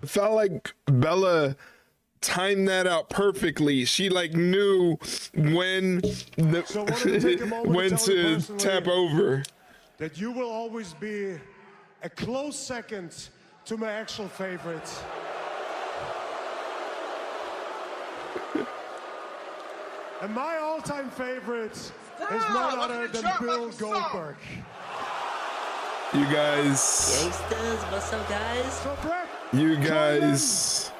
felt like Bella timed that out perfectly. She like knew when when to tap over. That you will always be a close second to my actual favorite. And my all-time favorite is none other than Bill Goldberg. You guys. Gangsters, what's up, guys? You guys.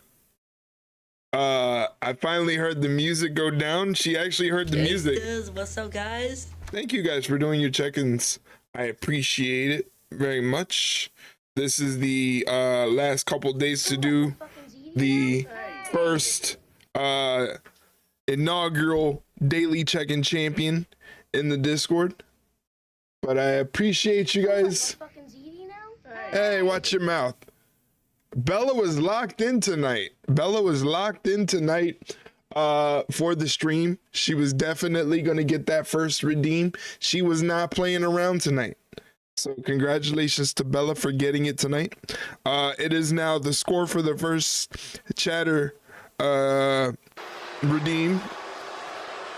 I finally heard the music go down. She actually heard the music. What's up, guys? Thank you guys for doing your check-ins. I appreciate it very much. This is the last couple days to do the first inaugural daily check-in champion in the Discord. But I appreciate you guys. Hey, watch your mouth. Bella was locked in tonight. Bella was locked in tonight for the stream. She was definitely going to get that first redeem. She was not playing around tonight. So congratulations to Bella for getting it tonight. It is now the score for the first chatter redeem.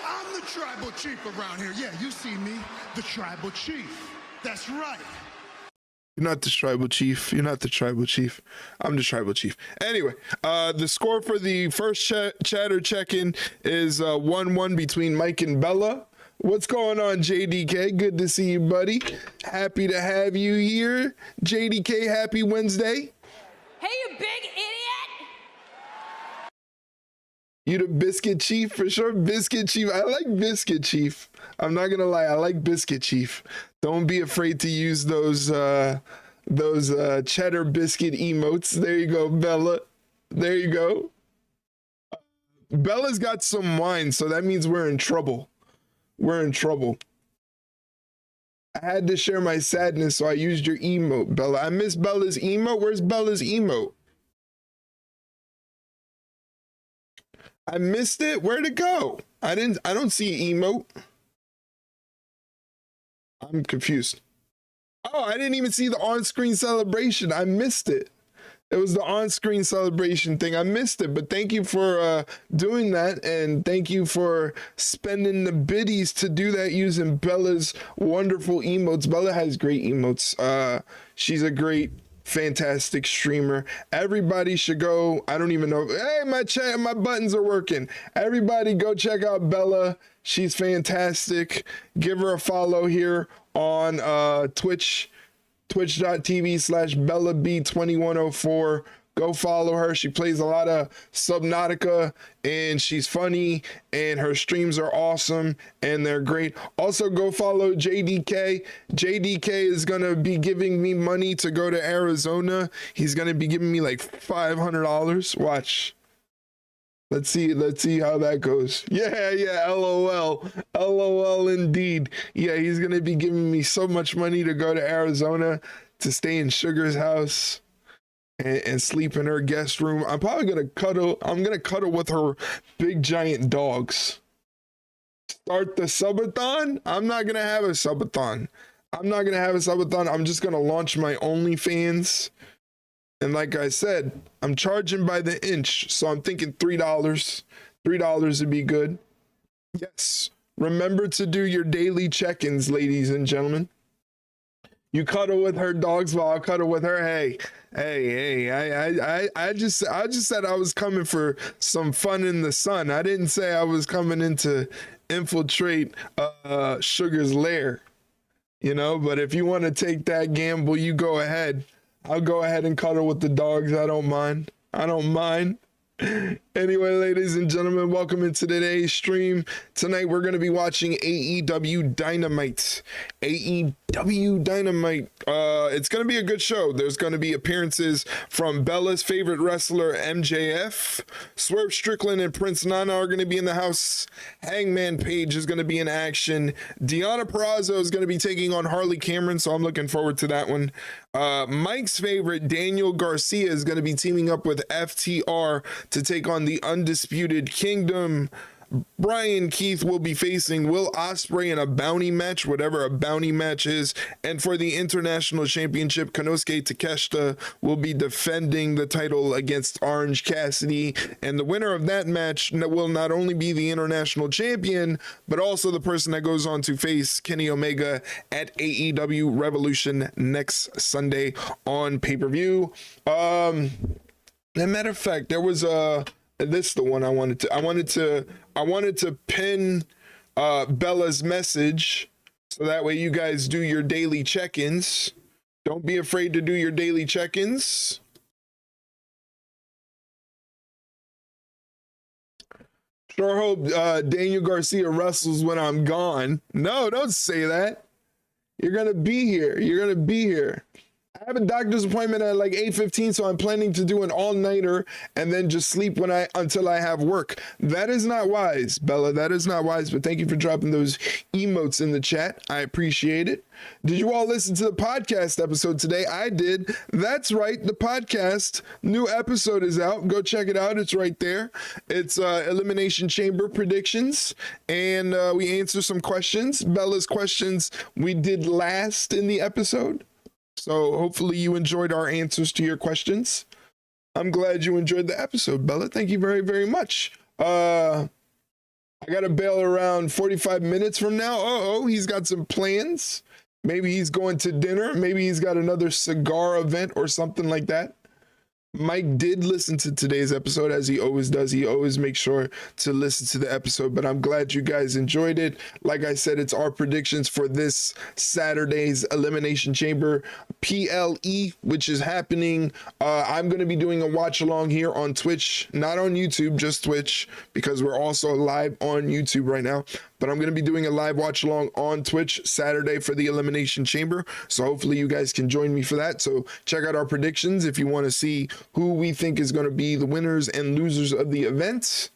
I'm the tribal chief around here. Yeah, you see me, the tribal chief. That's right. You're not the tribal chief. You're not the tribal chief. I'm the tribal chief. Anyway, the score for the first chatter check-in is 1-1 between Mike and Bella. What's going on, JDK? Good to see you, buddy. Happy to have you here. JDK, happy Wednesday. Hey, you big idiot! You the biscuit chief for sure. Biscuit chief. I like biscuit chief. I'm not gonna lie. I like biscuit chief. Don't be afraid to use those cheddar biscuit emotes. There you go, Bella. There you go. Bella's got some wine, so that means we're in trouble. We're in trouble. I had to share my sadness, so I used your emote, Bella. I miss Bella's emote. Where's Bella's emote? I missed it. Where'd it go? I don't see emote. I'm confused. Oh, I didn't even see the on-screen celebration. I missed it. It was the on-screen celebration thing. I missed it, but thank you for doing that, and thank you for spending the biddies to do that using Bella's wonderful emotes. Bella has great emotes. She's a great, fantastic streamer. Everybody should go. I don't even know. Hey, my buttons are working. Everybody go check out Bella. She's fantastic. Give her a follow here on Twitch, twitch.tv/BellaB2104. Go follow her. She plays a lot of Subnautica, and she's funny, and her streams are awesome, and they're great. Also, go follow JDK. JDK is going to be giving me money to go to Arizona. He's going to be giving me like $500. Watch. Let's see how that goes. Yeah, LOL. LOL indeed. Yeah, he's going to be giving me so much money to go to Arizona to stay in Sugar's house and sleep in her guest room. I'm probably going to cuddle. I'm going to cuddle with her big giant dogs. Start the subathon? I'm not going to have a subathon. I'm just going to launch my OnlyFans. And like I said, I'm charging by the inch, so I'm thinking $3. $3 would be good. Yes. Remember to do your daily check-ins, ladies and gentlemen. You cuddle with her dogs while I cuddle with her. Hey. I just said I was coming for some fun in the sun. I didn't say I was coming in to infiltrate Sugar's lair. You know, but if you want to take that gamble, you go ahead. I'll go ahead and cuddle with the dogs. I don't mind. Anyway, ladies and gentlemen, welcome into today's stream. Tonight we're going to be watching AEW Dynamite. AEW Dynamite. It's going to be a good show. There's going to be appearances from Bella's favorite wrestler, MJF. Swerve, Strickland, and Prince Nana are going to be in the house. Hangman Page is going to be in action. Deonna Purrazzo is going to be taking on Harley Cameron, so I'm looking forward to that one. Mike's favorite, Daniel Garcia, is going to be teaming up with FTR to take on the Undisputed Kingdom. Bryan Keith will be facing Will Ospreay in a bounty match, whatever a bounty match is. And for the International Championship, Konosuke Takeshita will be defending the title against Orange Cassidy. And the winner of that match will not only be the International Champion, but also the person that goes on to face Kenny Omega at AEW Revolution next Sunday on pay-per-view. As a matter of fact, there was this is the one I wanted to pin Bella's message so that way you guys do your daily check-ins. Don't be afraid to do your daily check-ins. Sure hope Daniel Garcia wrestles when I'm gone. No, don't say that. You're gonna be here. You're gonna be here. I have a doctor's appointment at like 8:15, so I'm planning to do an all-nighter and then just sleep until I have work. That is not wise, Bella. That is not wise, but thank you for dropping those emotes in the chat. I appreciate it. Did you all listen to the podcast episode today? I did. That's right. The podcast new episode is out. Go check it out. It's right there. It's Elimination Chamber predictions, and we answer some questions. Bella's questions we did last in the episode. So hopefully you enjoyed our answers to your questions. I'm glad you enjoyed the episode, Bella. Thank you very, very much. I got to bail around 45 minutes from now. Uh-oh, he's got some plans. Maybe he's going to dinner. Maybe he's got another cigar event or something like that. Mike did listen to today's episode, as he always does. He always makes sure to listen to the episode, but I'm glad you guys enjoyed it. Like I said, it's our predictions for this Saturday's Elimination Chamber PLE, which is happening. I'm going to be doing a watch along here on Twitch, not on YouTube, just Twitch, because we're also live on YouTube right now. But I'm going to be doing a live watch along on Twitch Saturday for the Elimination Chamber. So hopefully you guys can join me for that. So check out our predictions if you want to see who we think is going to be the winners and losers of the event.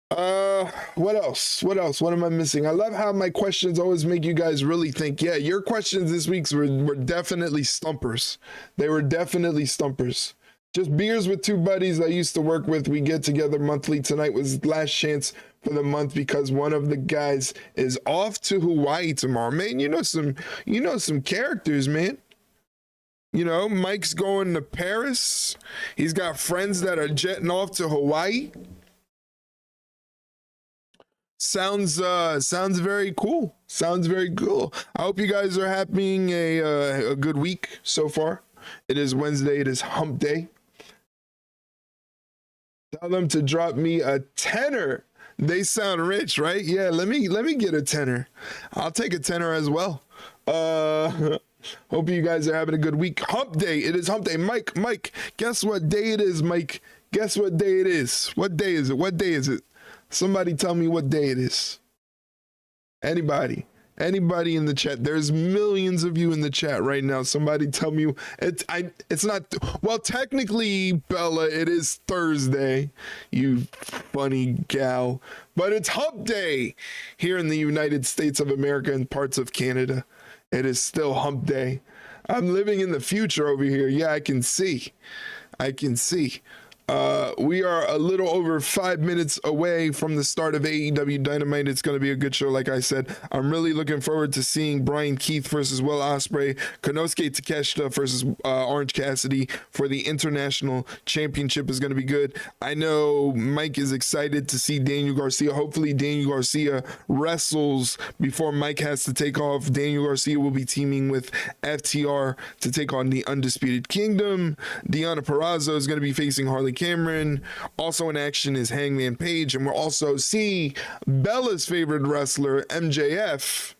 What else? What am I missing? I love how my questions always make you guys really think. Yeah, your questions this week were definitely stumpers. They were definitely stumpers. Just beers with two buddies I used to work with. We get together monthly. Tonight was last chance for the month because one of the guys is off to Hawaii tomorrow. Man, you know some characters, man. You know, Mike's going to Paris. He's got friends that are jetting off to Hawaii. Sounds very cool. Sounds very cool. I hope you guys are having a good week so far. It is Wednesday. It is hump day. Tell them to drop me a tenner. They sound rich, right? Yeah, let me get a tenner. I'll take a tenner as well. Hope you guys are having a good week. Hump day. It is hump day. Mike, guess what day it is, Mike? Guess what day it is? What day is it? What day is it? Somebody tell me what day it is. Anybody in the chat? There's millions of you in the chat right now. Somebody tell me. It's not, well, technically, Bella, it is Thursday, you funny gal, but it's hump day here in the United States of America and parts of Canada. It is still hump day. I'm living in the future over here. Yeah, I can see. We are a little over 5 minutes away from the start of AEW Dynamite. It's going to be a good show, like I said. I'm really looking forward to seeing Bryan Keith versus Will Ospreay, Konosuke Takeshita versus Orange Cassidy for the International Championship is going to be good. I know Mike is excited to see Daniel Garcia. Hopefully Daniel Garcia wrestles before Mike has to take off. Daniel Garcia will be teaming with FTR to take on the Undisputed Kingdom. Deonna Purrazzo is going to be facing Harley Cameron. Also in action is Hangman Page, and we'll also see Bella's favorite wrestler, MJF,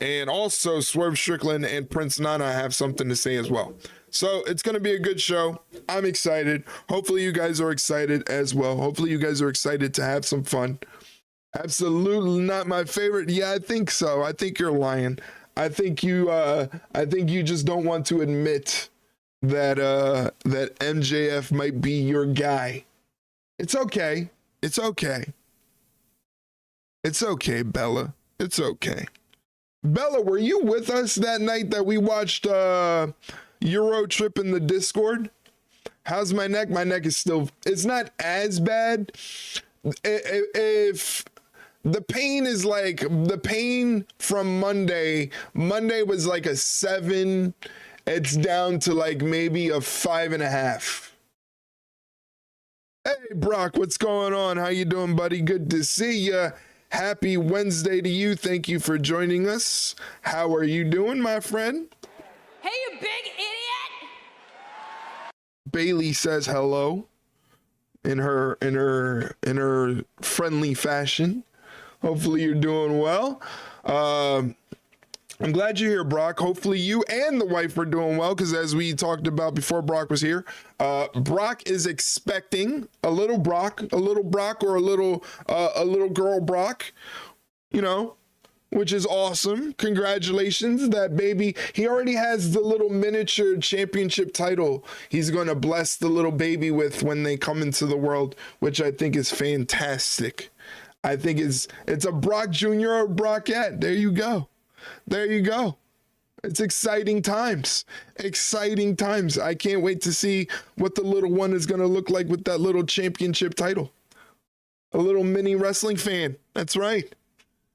and also Swerve, Strickland, and Prince Nana have something to say as well. So it's going to be a good show. I'm excited. Hopefully you guys are excited as well. Hopefully you guys are excited to have some fun. Absolutely not my favorite. Yeah, I think so. I think you're lying. I think you just don't want to admit that MJF might be your guy. It's okay. It's okay. It's okay, Bella. It's okay. Bella, were you with us that night that we watched Euro Trip in the Discord? How's my neck? My neck is still, it's not as bad if the pain is like the pain from Monday was like a 7, it's down to like maybe a 5.5. Hey Brock, what's going on? How you doing, buddy? Good to see you. Happy Wednesday to you. Thank you for joining us. How are you doing, my friend? Hey, you big idiot! Bailey says hello in her friendly fashion. Hopefully you're doing well. I'm glad you're here, Brock. Hopefully you and the wife are doing well, because as we talked about before Brock was here, Brock is expecting a little Brock or a little girl Brock, you know, which is awesome. Congratulations, that baby. He already has the little miniature championship title he's going to bless the little baby with when they come into the world, which I think is fantastic. I think it's a Brock Jr. or Brockette. There you go. There you go. It's exciting times. Exciting times. I can't wait to see what the little one is going to look like with that little championship title. A little mini wrestling fan. That's right.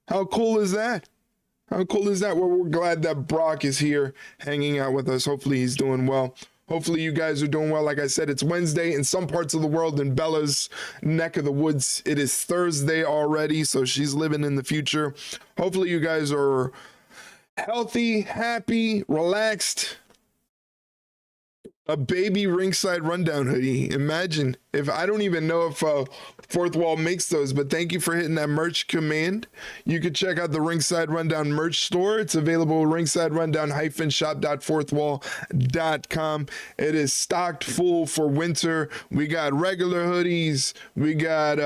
How cool is that? How cool is that? Well, we're glad that Brock is here hanging out with us. Hopefully he's doing well. Hopefully you guys are doing well. Like I said, it's Wednesday in some parts of the world. In Bella's neck of the woods, it is Thursday already, so she's living in the future. Hopefully you guys are healthy, happy, relaxed. A baby ringside rundown hoodie. Imagine if, I don't even know if Fourth Wall makes those, but thank you for hitting that merch command. You can check out the Ringside Rundown merch store. It's available at ringside-rundown-shop.fourthwall.com. It is stocked full for winter. We got regular hoodies. We got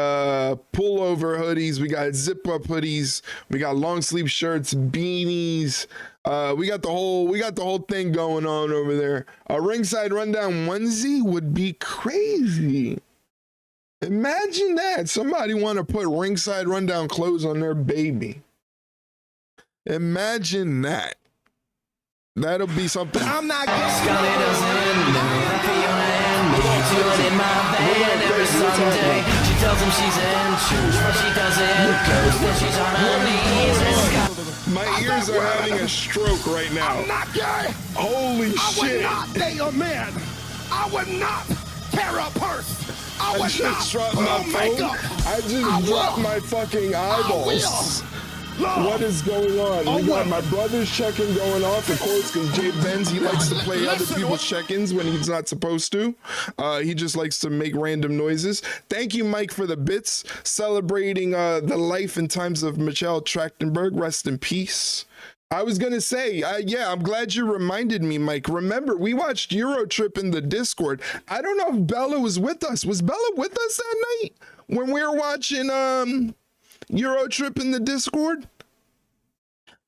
pullover hoodies. We got zip up hoodies. We got long sleeve shirts, beanies. We got the whole thing going on over there. A Ringside Rundown onesie would be crazy. Imagine that. Somebody want to put Ringside Rundown clothes on their baby. Imagine that. That'll be something. I'm not Scully doesn't know Fiona and me doing in my van every Sunday. She tells him she's in church, but she doesn't go when she's on her knees. My ears are having a stroke right now. I'm not gay. Holy shit. I would not date a man. I would not carry a purse. I would just not dropped my put on phone. makeup. I just dropped my fucking eyeballs. What is going on? We got my brother's check-in going off, of course, because Jay Benz, he likes to play other people's check-ins when he's not supposed to. He just likes to make random noises. Thank you, Mike, for the bits, celebrating the life and times of Michelle Trachtenberg. Rest in peace. I was going to say, yeah, I'm glad you reminded me, Mike. Remember, we watched Euro Trip in the Discord. I don't know if Bella was with us. Was Bella with us that night when we were watching Euro Trip in the Discord?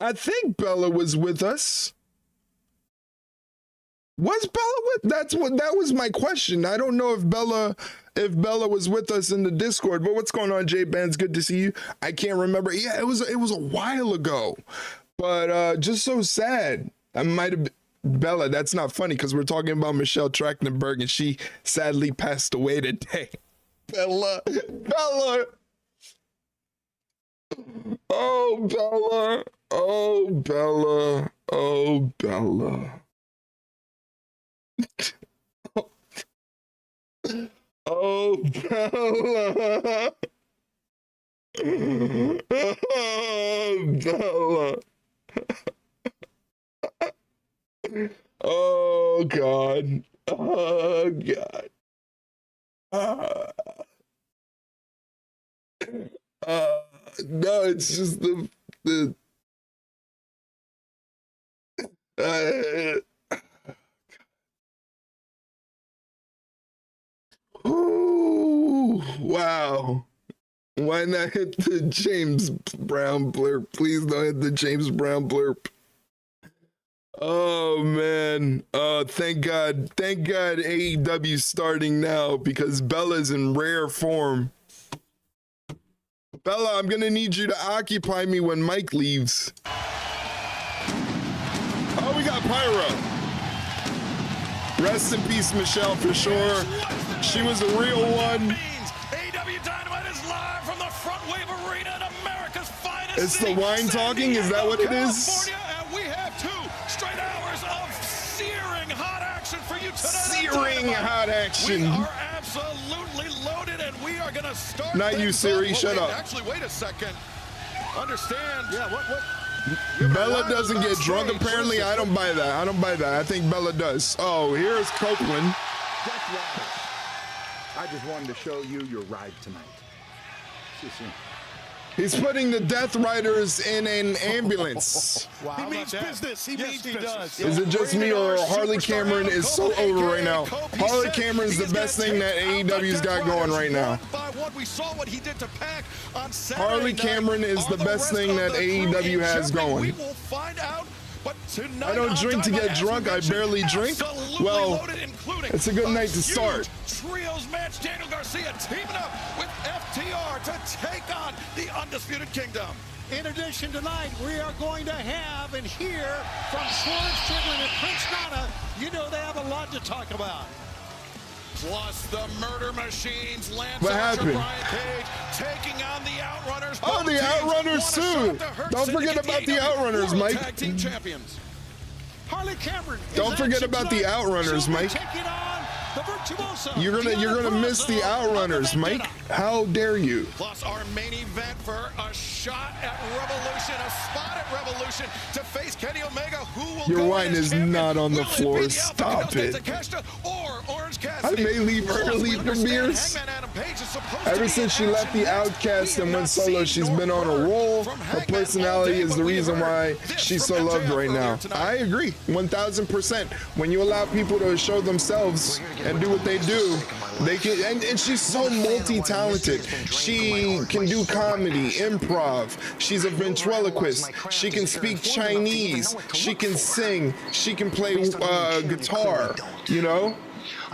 I think Bella was with us. Was Bella with? That was my question. I don't know if Bella was with us in the Discord. But what's going on, Jay Benz? Good to see you. I can't remember. Yeah, it was a while ago. But just so sad. I might have been Bella. That's not funny because we're talking about Michelle Trachtenberg and she sadly passed away today. Bella. Oh, Bella. Oh, Bella. Oh, Bella. Oh, Bella. Oh, Bella. Oh, God. Oh, God. No, it's just the ooh, wow. Why not hit the James Brown blurb? Please don't hit the James Brown blurb. Oh man. Thank God AEW's starting now because Bella's in rare form. Bella, I'm gonna need you to occupy me when Mike leaves. Oh, we got Pyro. Rest in peace, Michelle, for sure. She was a real one. Aew Dynamite is live. It's the wine talking? Is that what it is? And we have 2 straight hours of searing hot action for you tonight. Searing hot action. We are absolutely loaded, and we are going to start. Not you, Siri. Shut up. Actually, wait a second. Understand? Yeah. What? Bella doesn't get drunk, apparently. I don't buy that. I don't buy that. I think Bella does. Oh, here's Copeland. Death Riders. I just wanted to show you your ride tonight. See you soon. He's putting the Death Riders in an ambulance. Wow, he means business. He means business. Is it just me, or Harley Cameron is so over right now? Harley Cameron's the best thing that AEW's got going right now. Harley Cameron is the best thing that AEW has going. I don't drink to get drunk. I barely drink. Well, it's a good night to start. Trios match, Daniel Garcia teaming up with FTR to take on the Undisputed Kingdom. In addition, tonight we are going to have and hear from Swerve, Strickland, and Prince Nana. You know they have a lot to talk about. Plus the Murder Machines, Lance What Archer, happened? Bryan Page taking on the Outrunners. Oh, the Outrunners too. Don't forget about the Outrunners, Mike. Tag team champions. Harley Cameron. Don't forget about the Outrunners, Mike. You're gonna miss the Outrunners, Mike. How dare you? Plus our main event for a shot at Revolution, a spot at Revolution to face Kenny Omega, who will Your go wine as is champion. not on the Will it floor. be the Stop it. Takeshita or Orange I Cassidy? may leave early for beers. Ever since she left the Outcast and went solo, she's been on a roll. Her personality is the reason why she's so loved right now. I agree, 1000%. When you allow people to show themselves and do what they do, they can. And she's so multi-talented. She can do comedy, improv. She's a ventriloquist. She can speak Chinese. She can sing. She can play guitar. You know.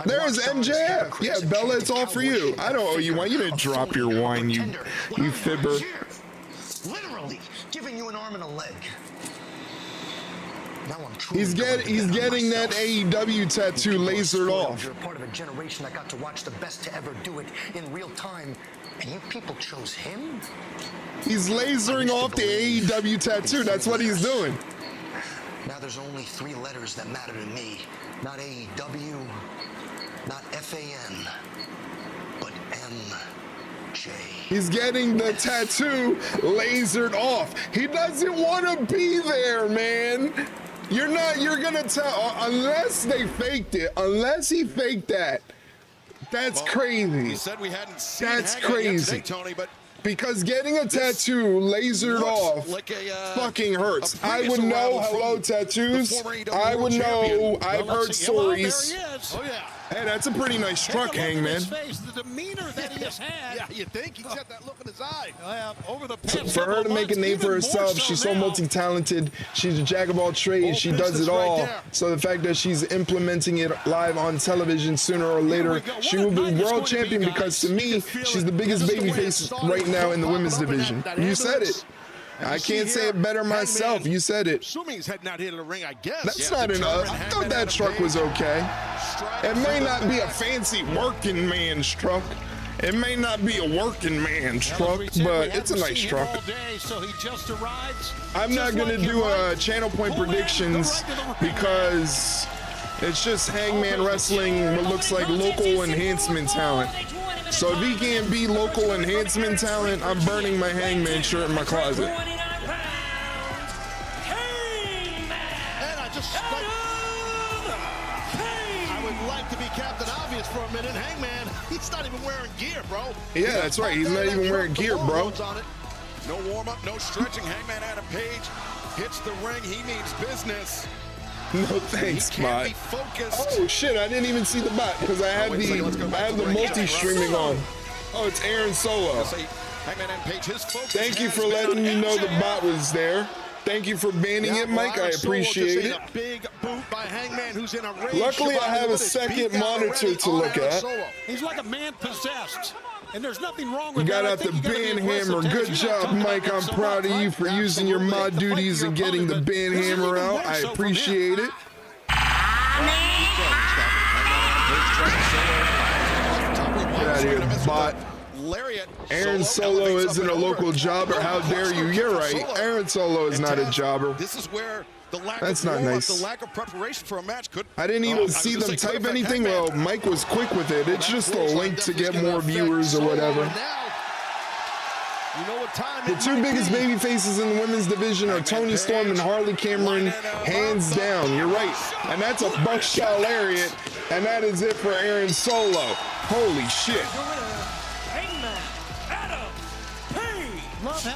There's MJF. Yeah, Bella, it's all for you. I don't owe you one. You didn't drop your wine, you fibber. Literally giving you an arm and a leg. Now I'm He's getting that AEW tattoo lasered off. You're part of a generation that got to watch the best to ever do it in real time, and you people chose him? He's lasering off the AEW tattoo. That's what he's doing. Now there's only 3 letters that matter to me. Not AEW, not FAN, but MJ. He's getting the tattoo lasered off. He doesn't want to be there, man. You're gonna tell, unless they faked it, unless he faked that. That's crazy. He said we hadn't seen That's Hangman yet crazy. today, Tony, but because getting a tattoo lasered off like fucking hurts. I would know, hello tattoos. I would know, I've heard stories. Oh, yeah. Hey, that's a pretty nice truck, Hangman. The demeanor that he has had. Yeah, you think? He's got that look in his eye. Over the past For her to make a name for herself, she's so multi-talented. She's a jack of all trades. She does it all. So the fact that she's implementing it live on television sooner or later, she will be world champion because to me, she's the biggest babyface right now in the women's division. You said it. I can't say it better myself. You said it. Assuming he's heading out here to the ring, I guess. That's not enough. I thought that truck was okay. It may not be a fancy working man's truck. It may not be a working man's truck, but it's a nice truck. I'm not going to do channel point predictions because it's just Hangman wrestling what looks like local enhancement talent. So if he can't be local enhancement talent, I'm burning my Hangman shirt in my closet. I would like to be Captain Obvious for a minute. Hangman, he's not even wearing gear, bro. Yeah, that's right. He's not even wearing gear, bro. No warm-up, no stretching. Hangman Page hits the ring. He means business. No thanks, bot. Oh shit, I didn't even see the bot because I had the multi-streaming on. Oh, it's Aaron Solo. Thank you for letting me know the bot was there. Thank you for banning it, Mike. I appreciate it. Luckily, I have a second monitor to look at. He's like a man possessed. And there's nothing wrong You with got that. out the ban hammer. Good job, Mike. I'm proud of you for using your mod duties and getting the ban hammer out. I appreciate it. Get out of here, bot. lariat. Aaron Solo isn't a local jobber. How dare you? You're right. Aaron Solo is not a jobber. This is where the lack That's of not warm-up, nice. the lack of preparation for a match could. I didn't even see them type anything. Well, Mike was quick with it. It's just a link to get more viewers or whatever. You know what time The two biggest baby faces in the women's division are Toni Storm and Harley Cameron, hands down. You're right. And that's a buckshot lariat, and that is it for Aaron Solo. Holy shit.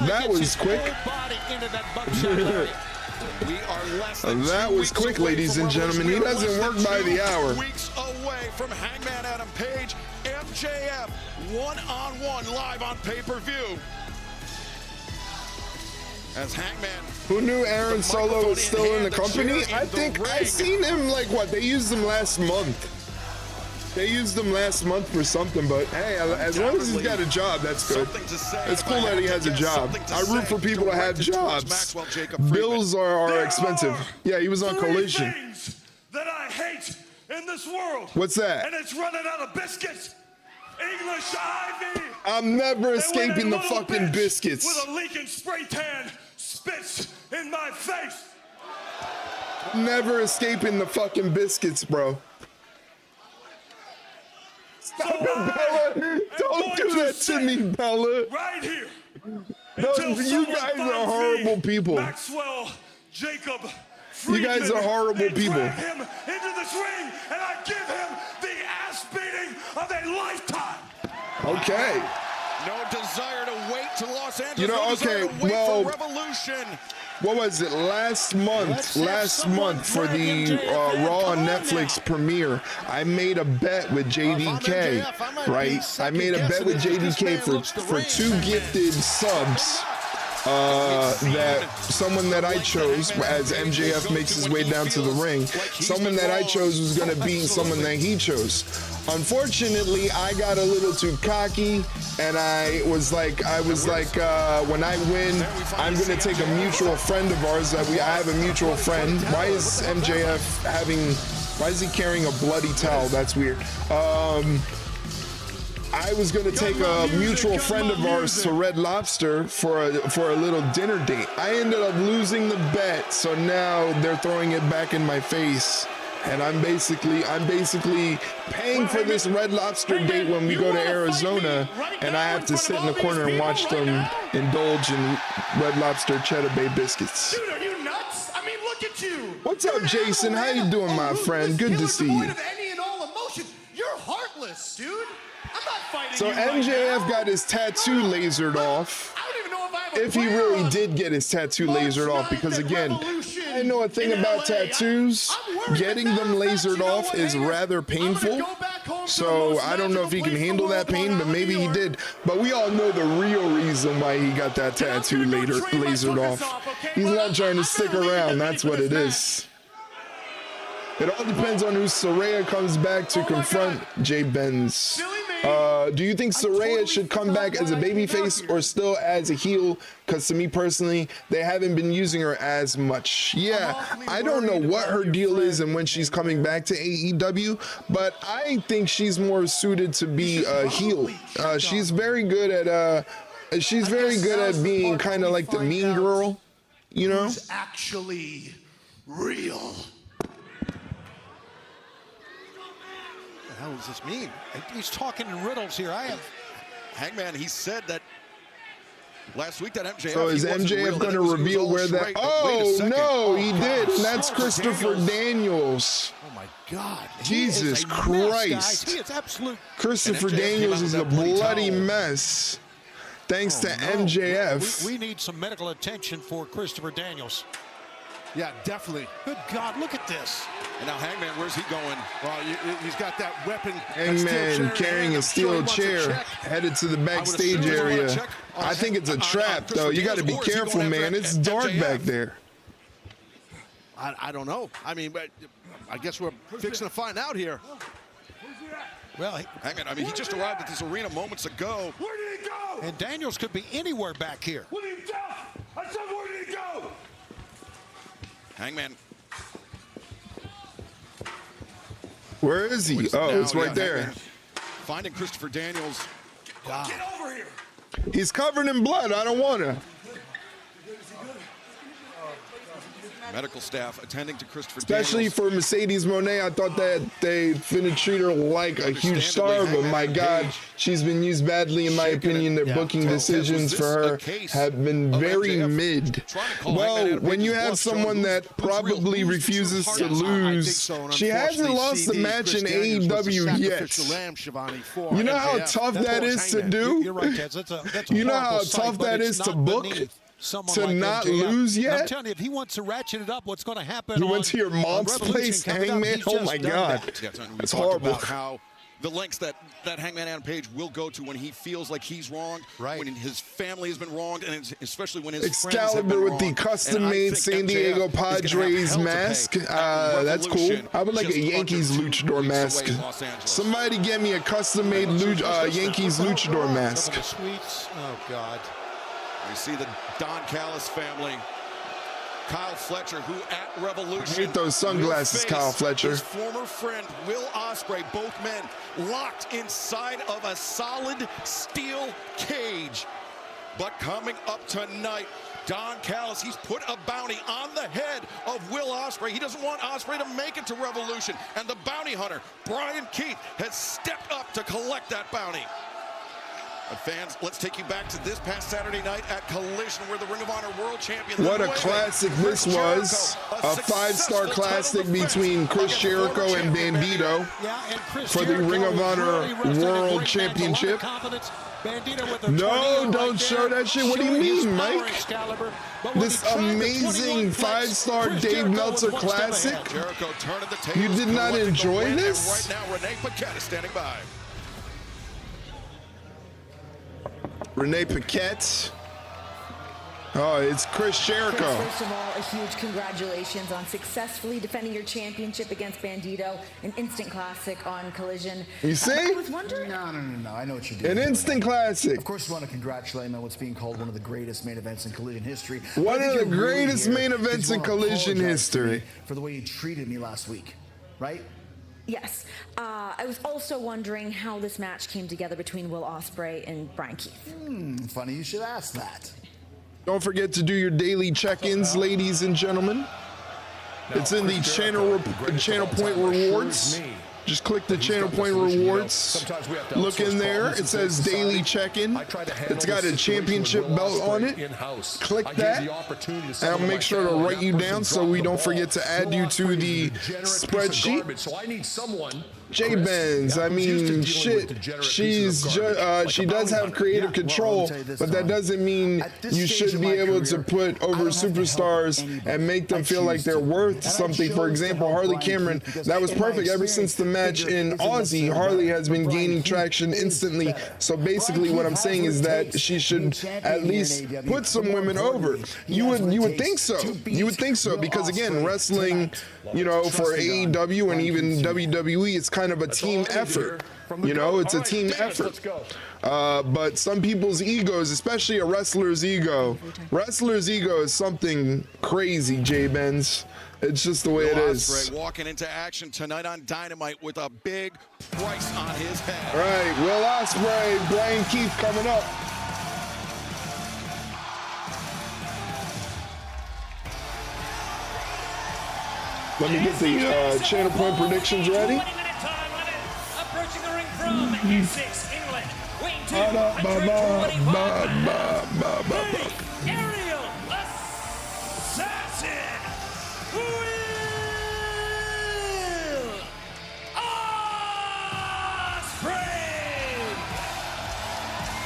That was quick. That was quick, ladies and gentlemen. He doesn't work by the hour. Weeks away from Hangman Adam Page, MJF, one-on-one live on pay-per-view. As Hangman. Who knew Aaron Solo was still in the company? I think I seen him like what? They used him last month. They used him last month for something, but hey, as long as he's got a job, that's good. It's cool that he has a job. I root for people to have jobs. Bills are expensive. Yeah, he was on Collision. Things that I hate in this world. What's that? And it's running out of biscuits. English Ivy. I'm never escaping the fucking biscuits. With a leaking spray tan spits in my face. I'm never escaping the fucking biscuits, bro. Stop it, Bella. Don't do that to me, Bella. Right here. You guys are horrible people. Maxwell Jacob You guys are horrible people. Him into this ring, and I give him the ass beating of a lifetime. Okay. No desire to wait to Los Angeles. You know, okay, well, Revolution. What was it? Last month for the Raw on Netflix premiere, I made a bet with JDK, right? I made a bet with JDK for 2 gifted subs. That someone that I chose, as MJF makes his way down to the ring, someone that I chose was going to beat someone that he chose. Unfortunately, I got a little too cocky, and I was like, when I win, I'm going to take a mutual friend of ours that I have a mutual friend. Why is he carrying a bloody towel? That's weird. I was going to take a mutual friend of ours to Red Lobster for a little dinner date. I ended up losing the bet, so now they're throwing it back in my face. And I'm basically paying for this Red Lobster date when we go to Arizona, and I have to sit in the corner and watch them indulge in Red Lobster Cheddar Bay biscuits. Dude, are you nuts? I mean, look at you. What's up, Jason? How you doing, my friend? Good to see you. Any and all emotion. You're heartless, dude. I'm not fighting So you MJF right got his tattoo lasered off. I don't even know if I have If he really did get his tattoo lasered off, because again, I know a thing about tattoos. Getting them lasered off is rather painful. So I don't know if he can handle that pain, but maybe he did. But we all know the real reason why he got that tattoo lasered off. He's not trying to stick around. That's what it is. It all depends on who Saraya comes back to confront Jay Benz. Do you think Saraya should come back as a babyface or still as a heel? Because to me personally, they haven't been using her as much. Yeah, I don't know what her deal is and when she's coming back to AEW, but I think she's more suited to be a heel. She's very good at being kind of like the mean girl, you know? It's actually real. What the hell does this mean? He's talking in riddles here. Hangman, he said that last week that MJF. So is MJF going to reveal where that? Oh no, he did, and that's Christopher Daniels. Oh my God! Jesus Christ! He is absolute. Christopher Daniels is a bloody mess. Thanks to MJF. We need some medical attention for Christopher Daniels. Yeah, definitely. Good God, look at this. And now Hangman, where's he going? Well, he's got that weapon. Hangman carrying a steel chair, headed to the backstage area. I think it's a trap, though. You got to be careful, man. It's dark back there. I don't know. I mean, but I guess we're fixing to find out here. Well, Hangman, I mean, he just arrived at this arena moments ago. Where did he go? And Daniels could be anywhere back here. What did he do? I said, where did he go? Hangman. Where is he? Oh, it's right there. Hangman finding Christopher Daniels. Get over He's covered in blood. I don't want to. Medical staff attending to Christopher Especially Daniels. for Mercedes Moné, I thought that they finna treat her like a huge star, but my God, she's been used badly in my opinion. Their booking decisions for her have been very mid. Well, when you have someone that probably refuses to lose, she hasn't lost a match in AEW yet. You know how tough that is to do? You know how tough that is to book? To not lose yet? I'm telling you, if he wants to ratchet it up, what's going to happen? You went to your mom's place, Hangman? Oh my God. It's horrible. How the lengths that Hangman Page will go to when he feels like he's wronged, when his family has been wronged, and especially when his friends have been Excalibur with wronged. the custom-made San Diego Padres mask. That's cool. I would like a Yankees luchador mask. Somebody get me a custom-made Yankees luchador mask. Oh, God. You see the Don Callis family. Kyle Fletcher, who at Revolution. I hate those sunglasses, Kyle Fletcher. His former friend, Will Ospreay, both men locked inside of a solid steel cage. But coming up tonight, Don Callis, he's put a bounty on the head of Will Ospreay. He doesn't want Ospreay to make it to Revolution. And the bounty hunter, Bryan Keith, has stepped up to collect that bounty. Fans, let's take you back to this past Saturday night at Collision, where the Ring of Honor World Champion. What a classic this was. A 5-star classic between Chris Jericho and Bandito for the Ring of Honor World Championship. No, don't show that shit. What do you mean, Mike? This amazing 5-star Dave Meltzer classic? You did not enjoy this? Right now, Renee Paquette is standing by. Renee Paquette. Oh, it's Chris Jericho. Chris, first of all, a huge congratulations on successfully defending your championship against Bandito, an instant classic on Collision. You see? I was wondering. No. I know what you did. An instant classic. Of course, you want to congratulate him on what's being called one of the greatest main events in Collision history. One of the greatest main events in Collision history. For the way you treated me last week, right? Yes. I was also wondering how this match came together between Will Ospreay and Bryan Keith. Funny you should ask that. Don't forget to do your daily check-ins, ladies and gentlemen. It's in the channel point rewards. Just click the channel point rewards. Look in there. It says daily check-in. It's got a championship belt on it. Click that. And I'll make sure to write you down so we don't forget to add you to the spreadsheet. So I need someone. J-Benz, I mean, shit, she does have creative control, but that doesn't mean you should be able to put over superstars and make them feel like they're worth something. For example, Harley Cameron, that was perfect. Ever since the match in Aussie, Harley has been gaining traction instantly. So basically what I'm saying is that she should at least put some women over. You would think so. You would think so, because again, wrestling, you know, for AEW and even WWE, it's kind of a team effort. You know, it's a team effort. But some people's egos, especially a wrestler's ego is something crazy, J-Benz. It's just the way it is. Ospreay walking into action tonight on Dynamite with a big price on his head. All right, Will Ospreay, Bryan Keith coming up. Let me get the channel point predictions ready. Approaching the ring from Essex, England, weighing 200 aerial assassin,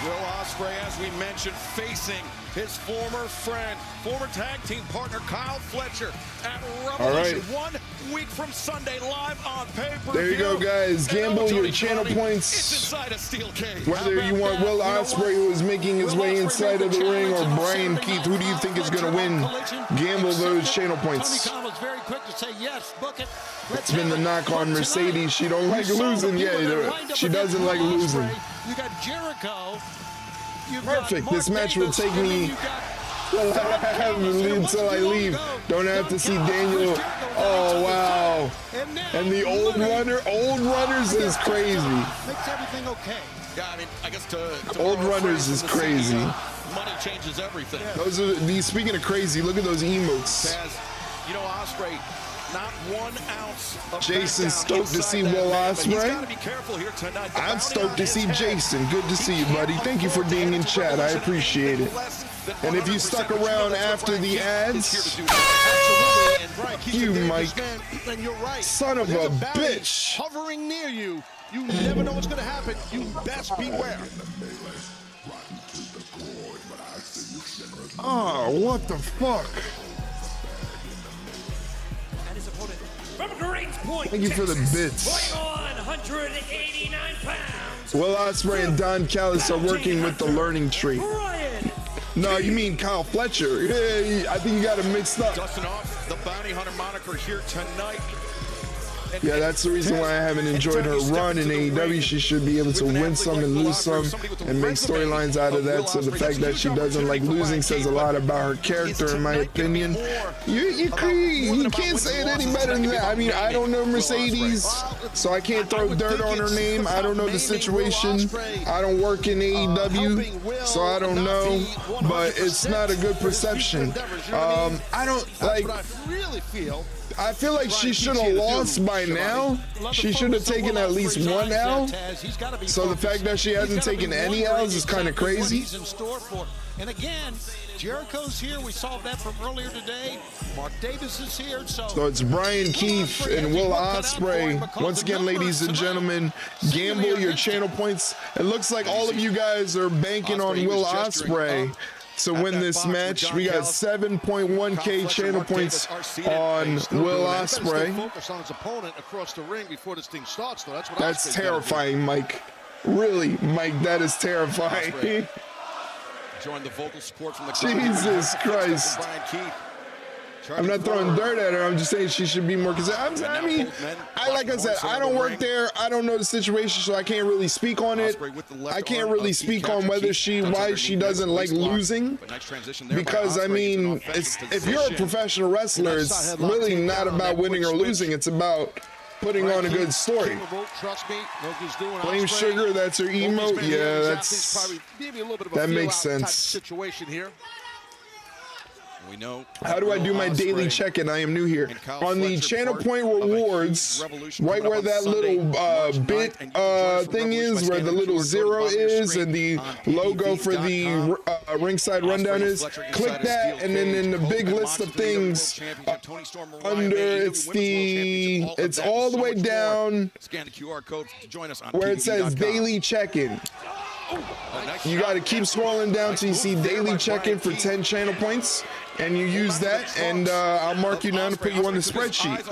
Will Ospreay, as we mentioned, facing his former friend, former tag team partner Kyle Fletcher at Revolution 1 week from Sunday, live on pay-per-view. There you go, guys. Gamble your channel points. It's inside a steel cage. Whether you want Will Ospreay, who is making his way inside of the ring, or Bryan Keith, who do you think is going to win? Gamble those channel points. Very quick to say yes, book it. It's been the knock on Mercedes. She don't like losing. Yeah, she doesn't like losing. You got Jericho. Perfect. This match will take me until I leave. Don't have to see Daniel. Oh, wow. And the old runners is crazy. Makes everything okay. Yeah, I mean, I guess to Old Runners is crazy. Money changes everything. Those are these. Speaking of crazy, look at those emotes. Taz, you know, Ospreay, not 1 ounce of Jason's back down stoked to see inside Will that man, but he's Ospreay. gotta be careful here tonight. The I'm bounty stoked on to his see head. Jason. Good to see you, buddy. Thank you for being in chat. I appreciate it. And if you stuck around after the ads, you, Mike, son of a bitch. Hovering near you. You never know what's going to happen. You best beware. Oh, what the fuck? And his opponent from Greens Point, Thank you for the bits. weighing 189 pounds. Will Ospreay and Don Callis are working with the learning tree. Bryan. No, you mean Kyle Fletcher. Yeah, I think you got it mixed up. Dusting off the bounty hunter moniker here tonight. Yeah, that's the reason why I haven't enjoyed her run in AEW. She should be able to win some and lose some and make storylines out of that. So the fact that she doesn't like losing says a lot about her character, in my opinion. You can't say it any better than that. I mean, I don't know Mercedes, so I can't throw dirt on her name. I don't know the situation. I don't work in AEW, so I don't know. But it's not a good perception. I don't like. I feel like she should have lost by now. She should have taken at least 1 L. So the fact that she hasn't taken any L's is kind of crazy. And again, Jericho's here. We saw that from earlier today. Mark Davis is here. So it's Bryan Keith and Will Ospreay. Once again, ladies and gentlemen, gamble your channel points. It looks like all of you guys are banking on Will Ospreay to win this match. We got 7.1K channel points on Will Ospreay. Focus on his opponent across the ring before this thing starts, though. That's terrifying, Mike. Really, Mike, that is terrifying. Join the vocal support from the Jesus Christ. I'm not throwing dirt at her. I'm just saying she should be more concerned. I mean, like I said, I don't work there. I don't know the situation, so I can't really speak on it. I can't really speak on why she doesn't like losing. Because, I mean, if you're a professional wrestler, it's really not about winning or losing. It's about putting on a good story. Blame Sugar, that's her emote. Yeah, that makes sense. We know. How do I do my daily check-in? I am new here. On the Channel Point rewards, right where that little bit thing is, where the little 0 is and the logo for the ringside rundown is, click that, and then in the big list of things under, it's all the way down where it says daily check-in. You got to keep scrolling down till you see daily check-in for 10 channel points, and you use that, and I'll mark you down to put you on the spreadsheet.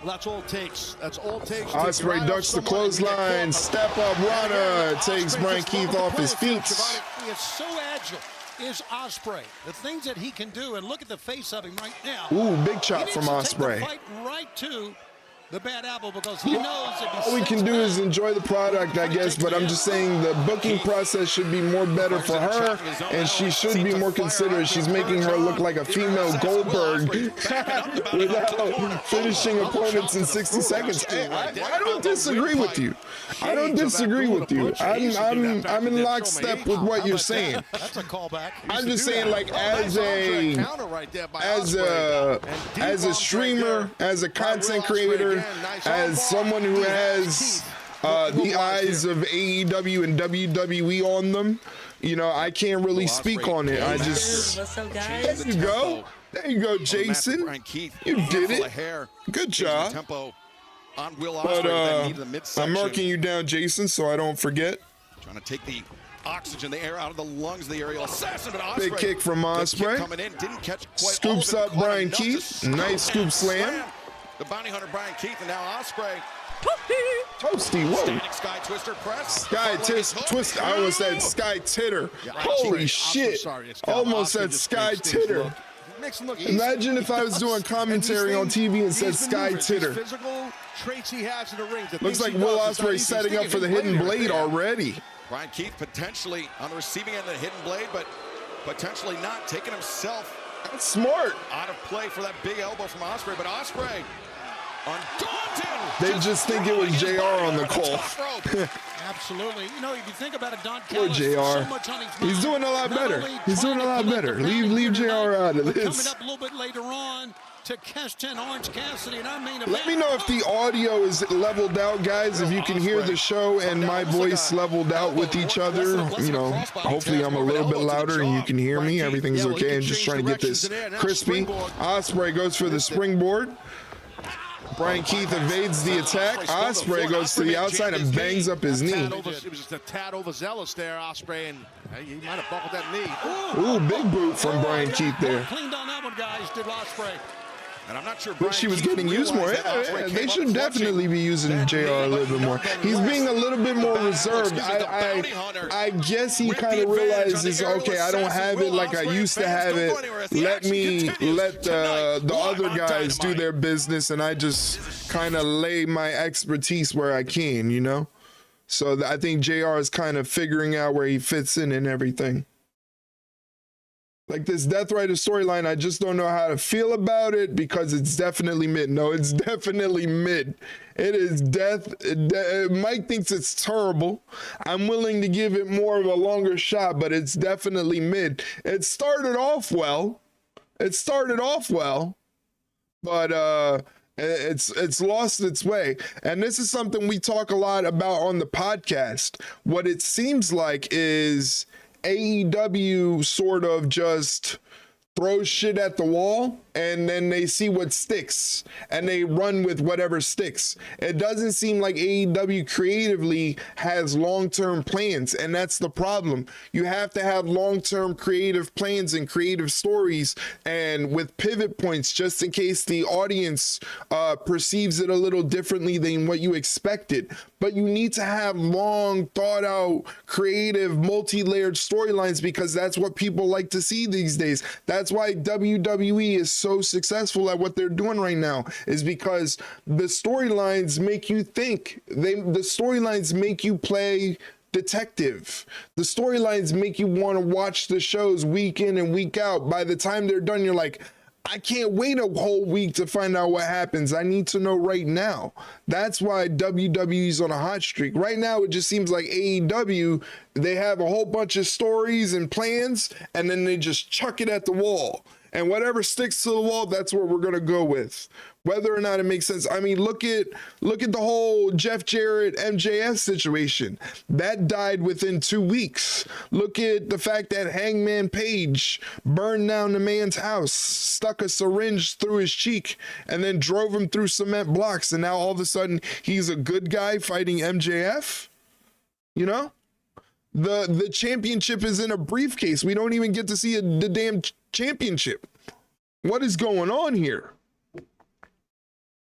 That's all it takes. That's all it takes. Ospreay ducks the clothesline. Step up runner takes Bryan Keith off his feet. He is so agile. Is Ospreay. The things that he can do, and look at the face of him right now. Ooh, big chop from Ospreay. Right to the bad apple, because he knows that all we can do is enjoy the product, I guess, but I'm just saying the booking process should be more better for her, and she should be more considerate. She's making her look like a female Goldberg without finishing opponents in 60 seconds. I don't disagree with you. I don't disagree with you. I'm in lockstep with what you're saying. That's a callback. I'm just saying, like, as a streamer, as a content creator, as someone who has the eyes of AEW and WWE on them, you know, I can't really speak on it. I just, What's up, guys? there you go. There you go, Jason. You did it. Good job. But I'm marking you down, Jason, so I don't forget. Trying to take the oxygen, the air out of the lungs of the aerial assassin. But Big kick from Ospreay. Coming in, didn't catch quite Scoops up Bryan Keith. Nice scoop slam. The bounty hunter Bryan Keith, and now Ospreay. Toasty, whoa. Standing sky twister press. Sky twister. I almost said sky titter. Holy shit. Almost said sky titter. Imagine if I was doing commentary on TV and said sky titter. Looks like Will Ospreay setting up for the hidden blade already. Bryan Keith potentially on the receiving end of the hidden blade, but potentially not, taking himself That's smart. out of play for that big elbow from Ospreay. But Ospreay They just think it was JR on the call. Absolutely. You know, if you think about it, Don Poor Callis, JR. so much on his mind. He's doing a lot Not better. only He's doing a lot trying to better. collect the Leave JR out of but this. coming up a little bit later on to Keston Orange Cassidy, and I mean, Let me know if the audio is leveled out, guys. If you can hear the show and my voice leveled out with each other, you know, hopefully I'm a little bit louder and you can hear me. Everything's okay. I'm just trying to get this crispy. Ospreay goes for the springboard. Bryan Keith evades the attack. Ospreay goes to the outside and bangs up his knee. It was just a tad overzealous there, Ospreay, and he might have buckled that knee. Ooh, big boot from Bryan Keith there. Cleaned on that one, guys, did Ospreay. And I'm not sure Wish he was getting used more. Yeah, they should definitely be using JR a little bit more. He's being a little bit more reserved. I guess he kind of realizes, okay, I don't have it like I used to have it. Let the other guys do their business, and I just kind of lay my expertise where I can, you know? So I think JR is kind of figuring out where he fits in and everything. Like this Death Rider storyline, I just don't know how to feel about it because it's definitely mid. No, it's definitely mid. It is Mike thinks it's terrible. I'm willing to give it more of a longer shot, but it's definitely mid. It started off well. But it's lost its way. And this is something we talk a lot about on the podcast. What it seems like is AEW sort of just throws shit at the wall and then they see what sticks and they run with whatever sticks. It doesn't seem like AEW creatively has long-term plans, and that's the problem. You have to have long-term creative plans and creative stories and with pivot points just in case the audience perceives it a little differently than what you expected. But you need to have long thought out, creative, multi-layered storylines because that's what people like to see these days. That's why WWE is so successful at what they're doing right now, is because the storylines make you think. The storylines make you play detective. The storylines make you want to watch the shows week in and week out. By the time they're done, you're like, I can't wait a whole week to find out what happens. I need to know right now. That's why WWE's on a hot streak. Right now, it just seems like AEW, they have a whole bunch of stories and plans, and then they just chuck it at the wall. And whatever sticks to the wall, that's what we're going to go with. Whether or not it makes sense. I mean, look at the whole Jeff Jarrett MJF situation. That died within 2 weeks. Look at the fact that Hangman Page burned down the man's house, stuck a syringe through his cheek, and then drove him through cement blocks. And now all of a sudden, he's a good guy fighting MJF. You know? The championship is in a briefcase. We don't even get to see the damn championship. What is going on here?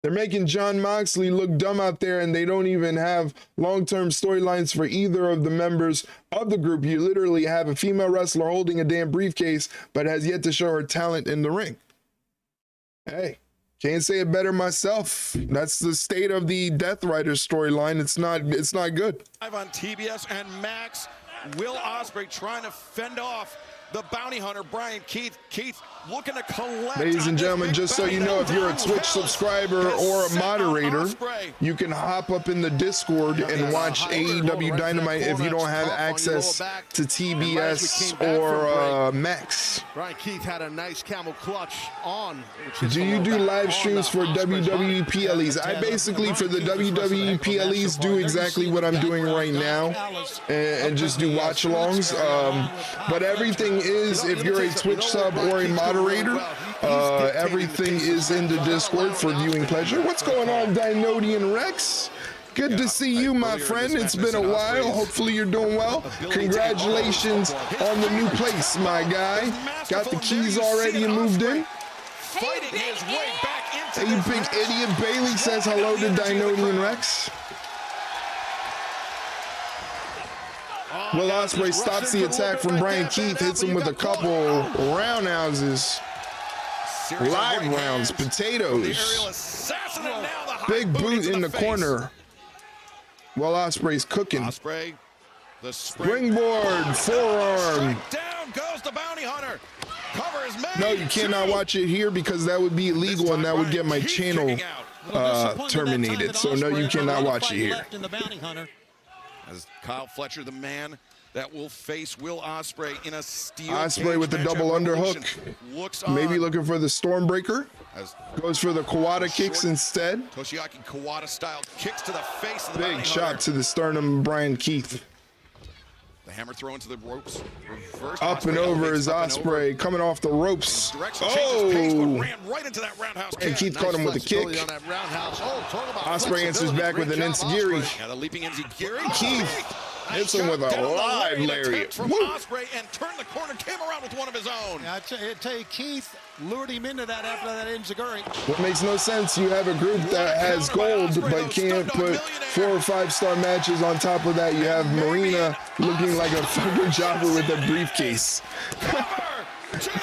They're making Jon Moxley look dumb out there, and they don't even have long-term storylines for either of the members of the group. You literally have a female wrestler holding a damn briefcase, but has yet to show her talent in the ring. Hey, can't say it better myself. That's the state of the Death Rider storyline. It's not good. Live on TBS and Max, Will Ospreay trying to fend off the bounty hunter, Bryan Keith. Keith looking to collect. Ladies and gentlemen, just so you know, if you're a Twitch subscriber or a moderator, you can hop up in the Discord and watch AEW Dynamite if you don't have access to TBS or Max. Bryan Keith had a nice camel clutch on. Do you do live streams for WWE PLEs? I basically, for the WWE PLEs, do exactly what I'm doing right now and just do watch-alongs. But everything is, if you're a Twitch sub or a moderator, everything is in the Discord for viewing pleasure. What's going on, Dynodian Rex? Good to see you, my friend. It's been a while. Hopefully you're doing well. Congratulations on the new place, my guy. Got the keys already and moved in. Fighting his way back into Hey, you big idiot. Bailey says hello to Dynodian Rex. Will Ospreay stops the attack from Bryan Keith, hits him with a couple roundhouses. Live rounds, potatoes. Big boot in the corner. Will Ospreay's cooking. Ospreay, the springboard, forearm. Down goes the bounty hunter. Cover is made. No, you cannot watch it here because that would be illegal and that would get my channel terminated. So no, you cannot watch it here. As Kyle Fletcher, the man that will face Will Ospreay in a steel Ospreay with the double underhook. Maybe looking for the Stormbreaker. Goes for the Kawada kicks instead. Toshiaki Kawada style kicks to the face of the big shot to the sternum, Bryan Keith. The hammer throw into the ropes. Reverse up and over is Ospreay coming off the ropes. Oh! Right into that roundhouse and Keith caught him with a kick. Ospreay answers back with an enziguri. The leaping enziguri. Keith hits him with a live lariat. From Ospreay and turned the corner, came around with one of his own. I tell you, Keith lured him into that after that enziguri. What makes no sense, you have a group that has gold but can't put 4 or 5-star matches on top of that. You have Marina looking like a fucking jobber with a briefcase.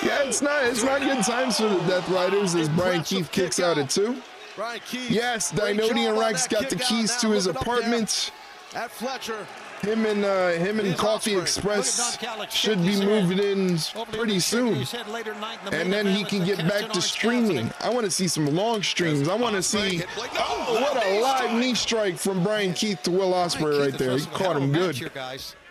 Yeah, it's not good times for the Death Riders as Bryan Keith kicks out at 2. Yes, Dynamite Rex got the keys to his apartment. At Fletcher. Him and Coffee Express should be moving in pretty soon. And then he can get back to streaming. I want to see some long streams. I want to see, oh, what a live knee strike from Bryan Keith to Will Ospreay right there. He caught him good.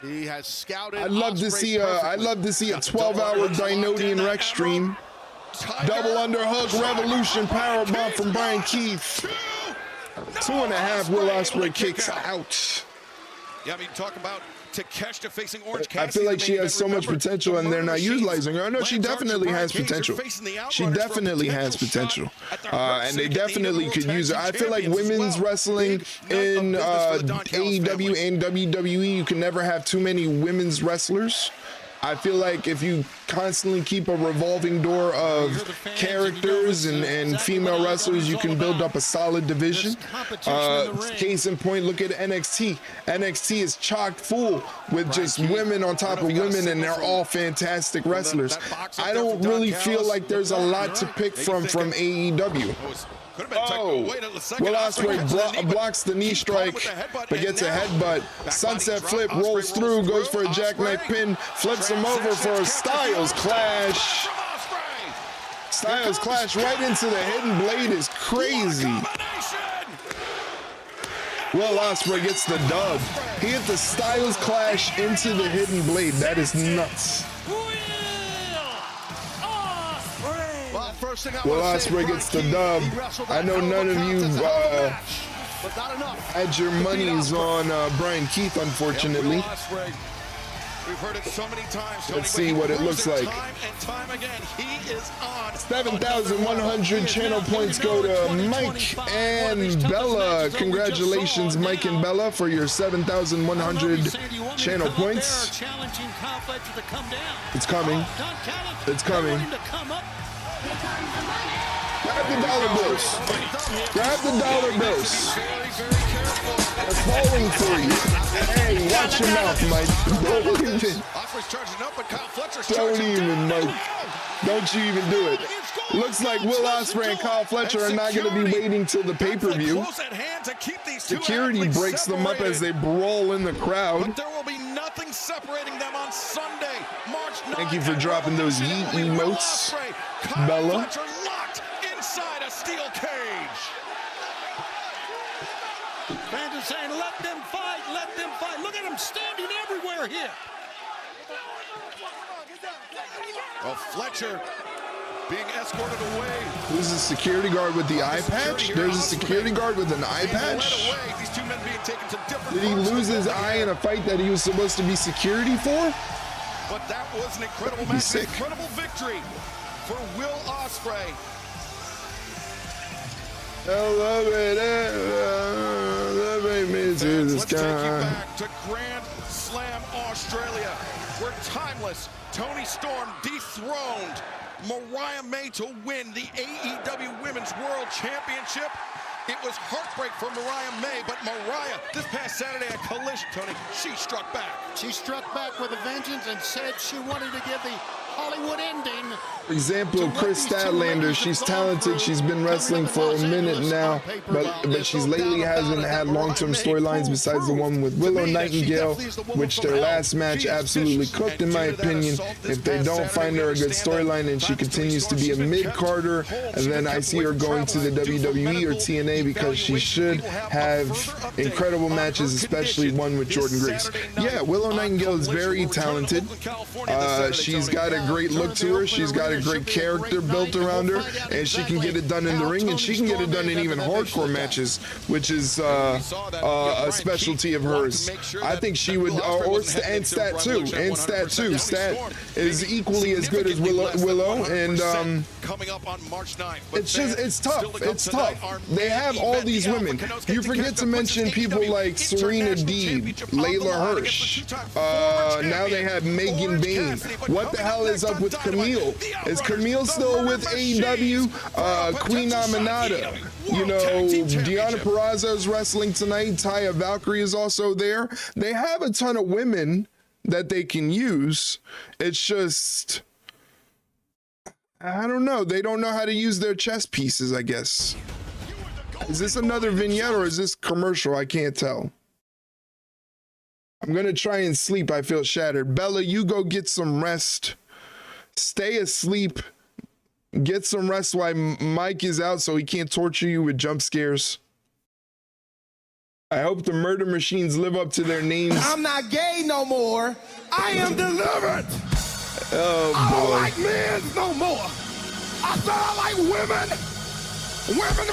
He has scouted. I'd love to see a 12-hour Dynamite Rex stream. Double underhook revolution powerbomb from Bryan Keith. 2.5 Will Ospreay kicks out. Yeah, I mean, talk about Takeshita facing Orange Cassidy. I feel like she has so much potential and they're not utilizing her. No, she definitely has potential. She definitely has potential. And they definitely could use her. I feel like women's wrestling in AEW and WWE, you can never have too many women's wrestlers. I feel like if you constantly keep a revolving door of characters and female wrestlers, you can build up a solid division. Case in point, look at NXT. NXT is chock full with just women on top of women, and they're all fantastic wrestlers. I don't really feel like there's a lot to pick from AEW. Oh, Will Ospreay blocks the knee strike, but gets a headbutt. Sunset flip, rolls through, goes for a jackknife pin, flips him over for a Styles clash. Styles clash right into the hidden blade is crazy. Will Ospreay gets the dub. He hit the Styles clash into the hidden blade. That is nuts. Will Ospreay gets the dub. I know none of you had your monies on Bryan Keith, unfortunately. We've heard it so many times. Let's see what it looks like. Time and time again, he is on. 7,100 channel points go to Mike and Bella. Congratulations, Mike and Bella, for your 7,100 channel points. It's coming. It's coming. Grab the dollar bills. Grab the dollar bills. They're falling for you. Hey, watch your mouth, Mike. Don't even, Mike. Don't you even do it. Looks like Will Ospreay and Kyle Fletcher are not going to be waiting till the pay-per-view. Security breaks them up as they brawl in the crowd. But there will be nothing separating them on Sunday, March 9th. Thank you for dropping those yeet emotes, Bella. Locked inside a steel cage. Fans are saying, let them fight, let them fight. Look at them standing everywhere here. Well, Fletcher being escorted away. Who's the security guard with the eye patch? There's a security guard with an eye patch? These two men being taken to different. Did he lose his eye in a fight that he was supposed to be security for? But that was an incredible match, an incredible victory for Will Ospreay. Elevate me to the Let's take you sky. back to Grand Slam, Australia, where timeless Toni Storm dethroned Mariah May to win the AEW Women's World Championship. It was heartbreak for Mariah May, but Mariah, this past Saturday at Collision, Tony, she struck back. She struck back with a vengeance and said she wanted to give the Hollywood ending. For example, Chris Statlander, she's talented. She's been wrestling for a minute now, but she's lately hasn't had long-term storylines besides the one with Willow Nightingale, which their last match absolutely cooked, in my opinion. If they don't find her a good storyline and she continues to be a mid-carder, and then I see her going to the WWE or TNA TNA because she should have incredible matches, especially one with Jordynne Grace. Yeah, Willow Nightingale is very talented. She's got a great look to her. She's got a great character built around her, and she can get it done in the ring, and she can get it done in even hardcore matches, which is a specialty of hers. I think she would, and Stat too. Stat is equally as good as Willow, and it's tough. It's tough. They have all these women. You forget to mention people like Serena Deeb, Layla Hirsch. Now they have Megan Bayne. What the hell is up with Camille? Is Camille still with AEW? Queen Aminata. You know, Deonna Purrazzo is wrestling tonight. Taya Valkyrie is also there. They have a ton of women that they can use. It's just, I don't know. They don't know how to use their chess pieces, I guess. Is this another vignette or is this commercial? I can't tell. I'm going to try and sleep. I feel shattered. Bella, you go get some rest. Stay asleep. Get some rest while Mike is out so he can't torture you with jump scares. I hope the murder machines live up to their names. I'm not gay no more. I am delivered. Oh, boy. I don't like men no more. I said I like women. Women.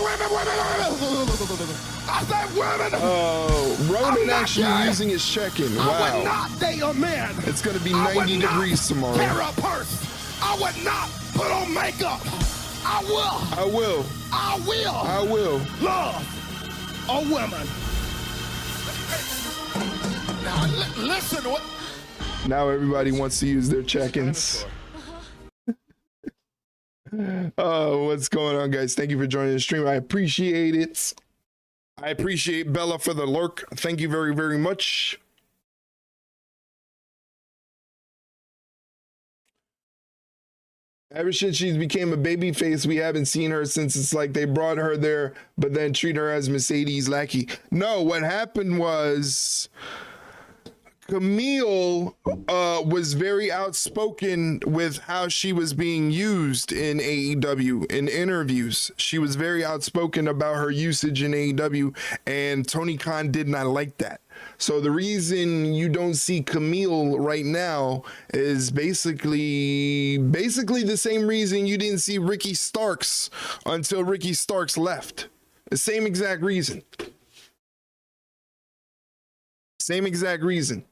I said women. Oh, Ronan actually using his check-in. Wow. I would not date a man. It's going to be 90 degrees tomorrow. Carry a purse. I would not put on makeup. I will love a woman. Now listen. What? Now everybody wants to use their check-ins. Oh, what's going on, guys? Thank you for joining the stream. I appreciate it. I appreciate Bella for the lurk. Thank you very, very much. Ever since she's became a baby face, we haven't seen her since it's like they brought her there, but then treat her as Mercedes lackey. No, what happened was Camille was very outspoken with how she was being used in AEW in interviews. She was very outspoken about her usage in AEW, and Tony Khan did not like that. So the reason you don't see Camille right now is basically the same reason you didn't see Ricky Starks until Ricky Starks left. The same exact reason. Same exact reason.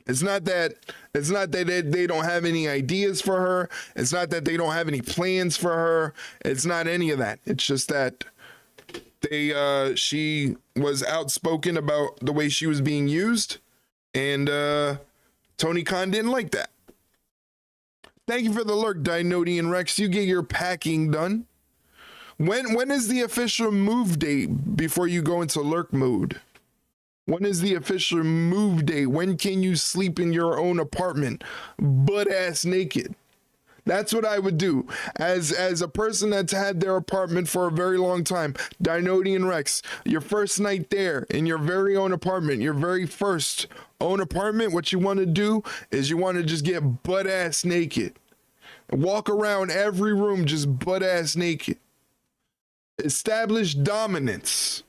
It's not that they don't have any ideas for her. It's not that they don't have any plans for her. It's not any of that. It's just that she was outspoken about the way she was being used, and Tony Khan didn't like that. Thank you for the lurk, Dinodian Rex. You get your packing done. When is the official move date before you go into lurk mode? When is the official move date? When can you sleep in your own apartment, butt-ass naked? That's what I would do. As a person that's had their apartment for a very long time, Dinodian Rex, your first night there in your very own apartment, your very first own apartment, what you want to do is you want to just get butt-ass naked. Walk around every room just butt-ass naked. Establish dominance.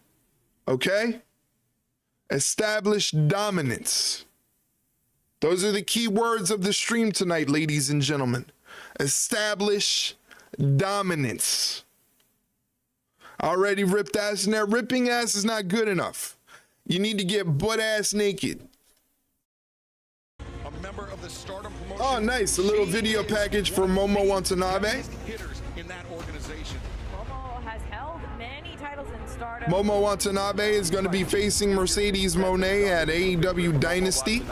Okay? Establish dominance. Those are the key words of the stream tonight, ladies and gentlemen. Establish dominance. Already ripped ass, and that ripping ass is not good enough. You need to get butt ass naked. A member of the Stardom promotion. Oh, nice. A little video package for Momo Watanabe. In that organization. Momo has held many titles in Stardom. Momo Watanabe is going to be facing Mercedes Moné at AEW Dynasty.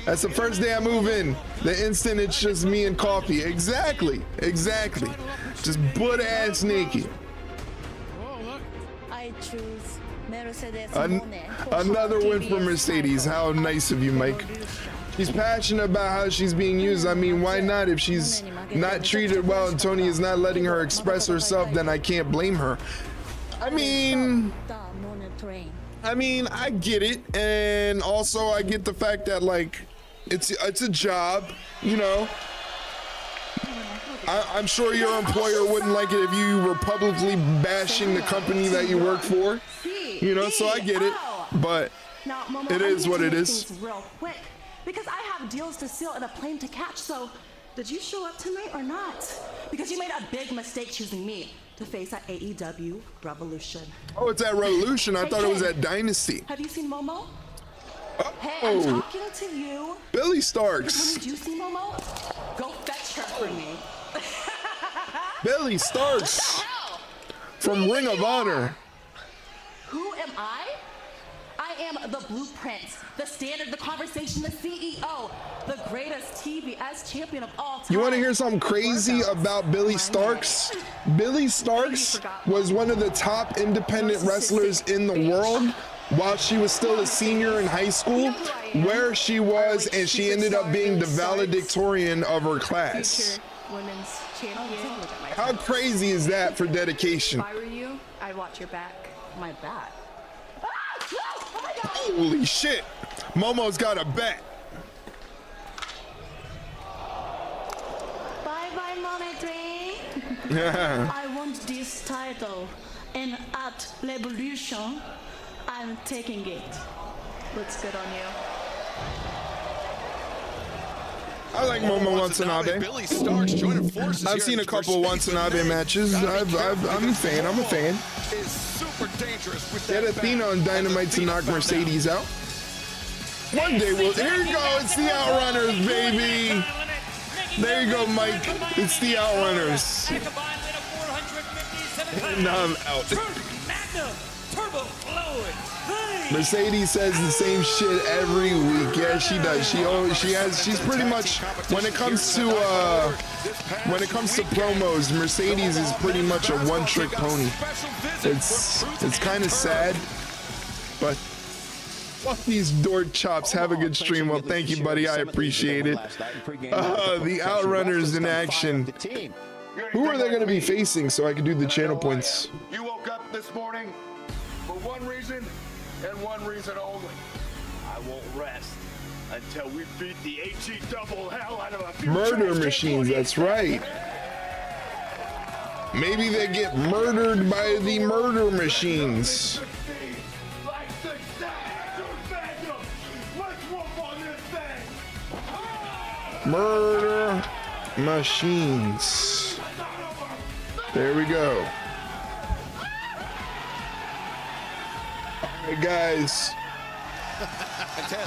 That's the first day I move in. The instant it's just me and coffee. Exactly. Just butt ass naked. I choose Mercedes Another win for Mercedes. How nice of you, Mike. She's passionate about how she's being used. I mean, why not? If she's not treated well and Tony is not letting her express herself, then I can't blame her. I mean, I get it. And also I get the fact that, like, it's a job, you know. I'm sure your employer wouldn't like it if you were publicly bashing the company that you work for. You know, so I get it, but now, Momo, it is what it is. Real quick, because I have deals to seal and a plane to catch. So, did you show up tonight or not? Because you made a big mistake choosing me to face at AEW Revolution. Oh, it's at Revolution. I thought it was at Dynasty. Have you seen Momo? Oh, hey, I'm talking to you. Billy Starks. When you do see Momo, go fetch her for me. Billy Starks from Ring of Honor. Who am I? I am the blueprint, the standard, the conversation, the CEO, the greatest TBS champion of all time. You want to hear something crazy about Billy Starks? Billy Starks was one of the top independent wrestlers in the world while she was still a senior in high school, where she was, and she ended up being the valedictorian of her class. Women's champion. How crazy is that for dedication? If I were you, I'd watch your back. My back. Holy shit! Momo's got a bet. Bye bye, Monetary. I want this title, and at Revolution, I'm taking it. Looks good on you. I like Momo Watanabe. I've seen a couple Watanabe matches. I'm a fan. I'm a fan. Get Athena on Dynamite to knock Mercedes out. One day we'll. Here you go. It's the Outrunners, baby. There you go, Mike. It's the Outrunners. And I'm out. Mercedes says the same shit every week. Yeah, she does. She's pretty much, when it comes to promos, Mercedes is pretty much a one-trick pony. It's kind of sad, but fuck these dork chops. Have a good stream. Well, thank you, buddy. I appreciate it. The Outrunners in action. Who are they going to be facing so I can do the channel points? You woke up this morning for one reason and one reason only. I won't rest until we beat the HE double hell out of a few Murder machines, that's right. Maybe they get murdered by the murder machines. Murder machines. There we go. All right, guys.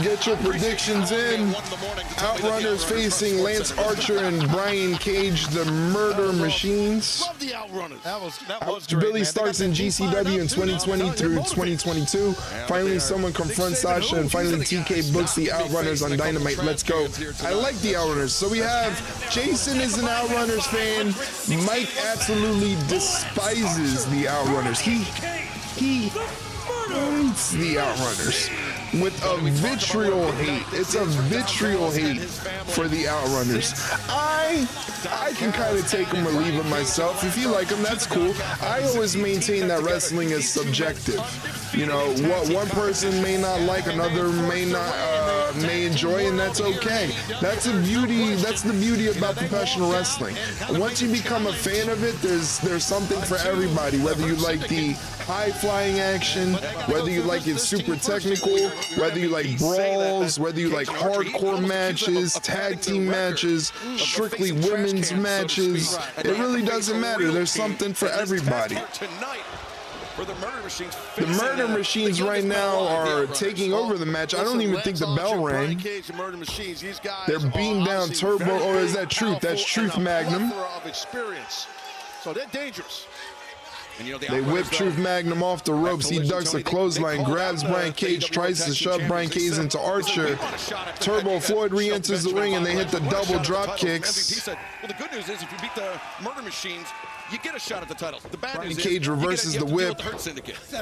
Get your predictions in. Outrunners facing Lance Archer and Bryan Cage, the Murder Machines. Love the Outrunners. That was great, Billy man. starts in GCW in 2020 through 2022. Finally, someone confronts Sasha, and finally TK books the Outrunners on Dynamite. Let's go. I like the Outrunners. So we have Jason is an Outrunners fan. Mike absolutely despises the Outrunners. He hates the Outrunners with a vitriol hate. It's a vitriol hate for the Outrunners. I can kind of take them or leave them myself. If you like them, that's cool. I always maintain that wrestling is subjective. You know, what one person may not like, another may enjoy, and that's okay. That's the beauty about professional wrestling. Once you become a fan of it, there's something for everybody. Whether you like the high-flying action, whether you like it super technical, whether you like brawls, whether you like hardcore matches, tag team matches, strictly women's matches, it really doesn't matter. There's something for everybody. The Murder Machines right now are taking over the match. I don't even think the bell rang. They're beating down Turbo. Oh, is that Truth? That's Truth Magnum. So they're dangerous. They whip Truth Magnum off the ropes. He ducks a clothesline, grabs Bryan Cage, tries to shove Bryan Cage into Archer. Turbo Floyd re-enters the ring, and they hit the double drop kicks. Well, the good news is if you beat the Murder Machines, you get a shot at the title. The bad Bryan news Cage is reverses the whip,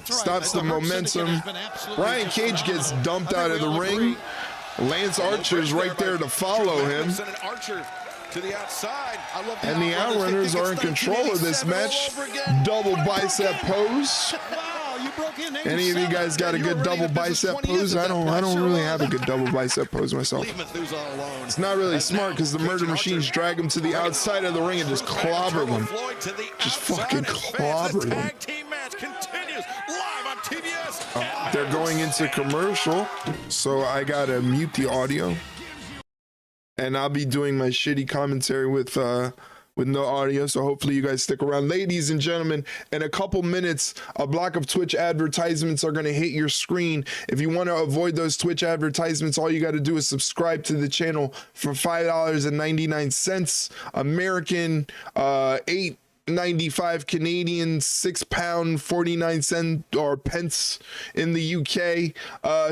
stops the momentum. Bryan Cage gets dumped out of the ring. Lance Archer's right there to follow him. To the outside. I love and the Outrunners are in control of this match. Double bicep pose. Wow, you broke in. Any of you guys got a good double bicep pose? I don't really have a good double bicep pose myself. It's not really smart because the Murder Machines drag them to the outside of the ring and just clobber them. Just fucking clobber them. They're going into commercial, so I gotta mute the audio. And I'll be doing my shitty commentary with no audio, so hopefully you guys stick around. Ladies and gentlemen, in a couple minutes, a block of Twitch advertisements are going to hit your screen. If you want to avoid those Twitch advertisements, all you got to do is subscribe to the channel for $5.99 American, $8.95 Canadian, £6 49 or pence in the UK.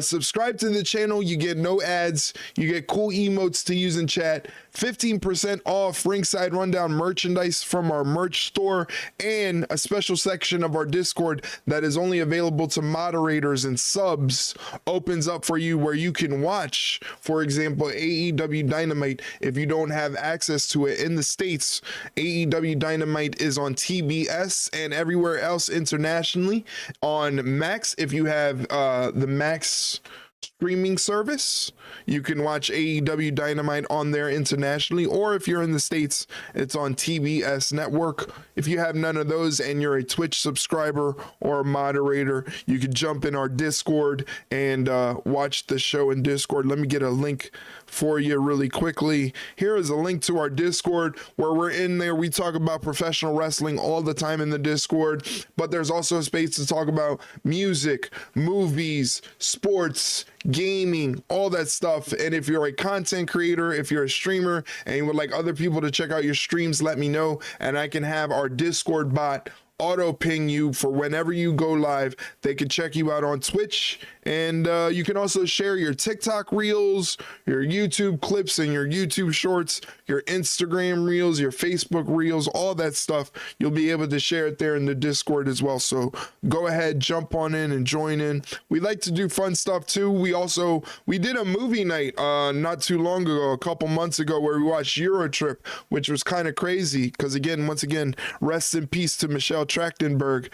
Subscribe to the channel, you get no ads, you get cool emotes to use in chat, 15% off Ringside Rundown merchandise from our merch store, and a special section of our Discord that is only available to moderators and subs opens up for you, where you can watch, for example, AEW Dynamite. If you don't have access to it in the States, AEW Dynamite is on TBS and everywhere else internationally on Max. If you have the Max streaming service, you can watch AEW Dynamite on there internationally, or if you're in the States, it's on TBS network. If you have none of those and you're a Twitch subscriber or a moderator, you can jump in our Discord and watch the show in Discord. Let me get a link for you really quickly. Here is a link to our Discord where we're in there. We talk about professional wrestling all the time in the Discord, but there's also a space to talk about music, movies, sports, gaming, all that stuff. And if you're a content creator, if you're a streamer and you would like other people to check out your streams, let me know, and I can have our Discord bot auto ping you for whenever you go live. They can check you out on Twitch, and you can also share your TikTok reels, your YouTube clips, and your YouTube shorts, your Instagram reels, your Facebook reels, all that stuff. You'll be able to share it there in the Discord as well. So go ahead, jump on in and join in. We like to do fun stuff too. We did a movie night not too long ago, a couple months ago, where we watched Eurotrip, which was kind of crazy because once again, rest in peace to Michelle Trachtenberg,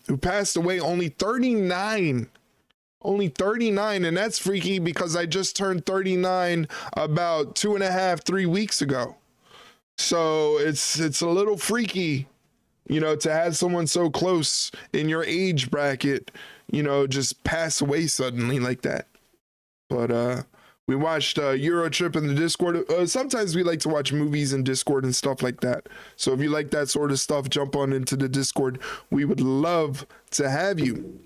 who passed away only 39. Only 39, and that's freaky because I just turned 39 about 2.5-3 weeks ago. So it's a little freaky, to have someone so close in your age bracket, just pass away suddenly like that. But we watched Eurotrip in the Discord. Sometimes we like to watch movies in Discord and stuff like that. So if you like that sort of stuff, jump on into the Discord. We would love to have you.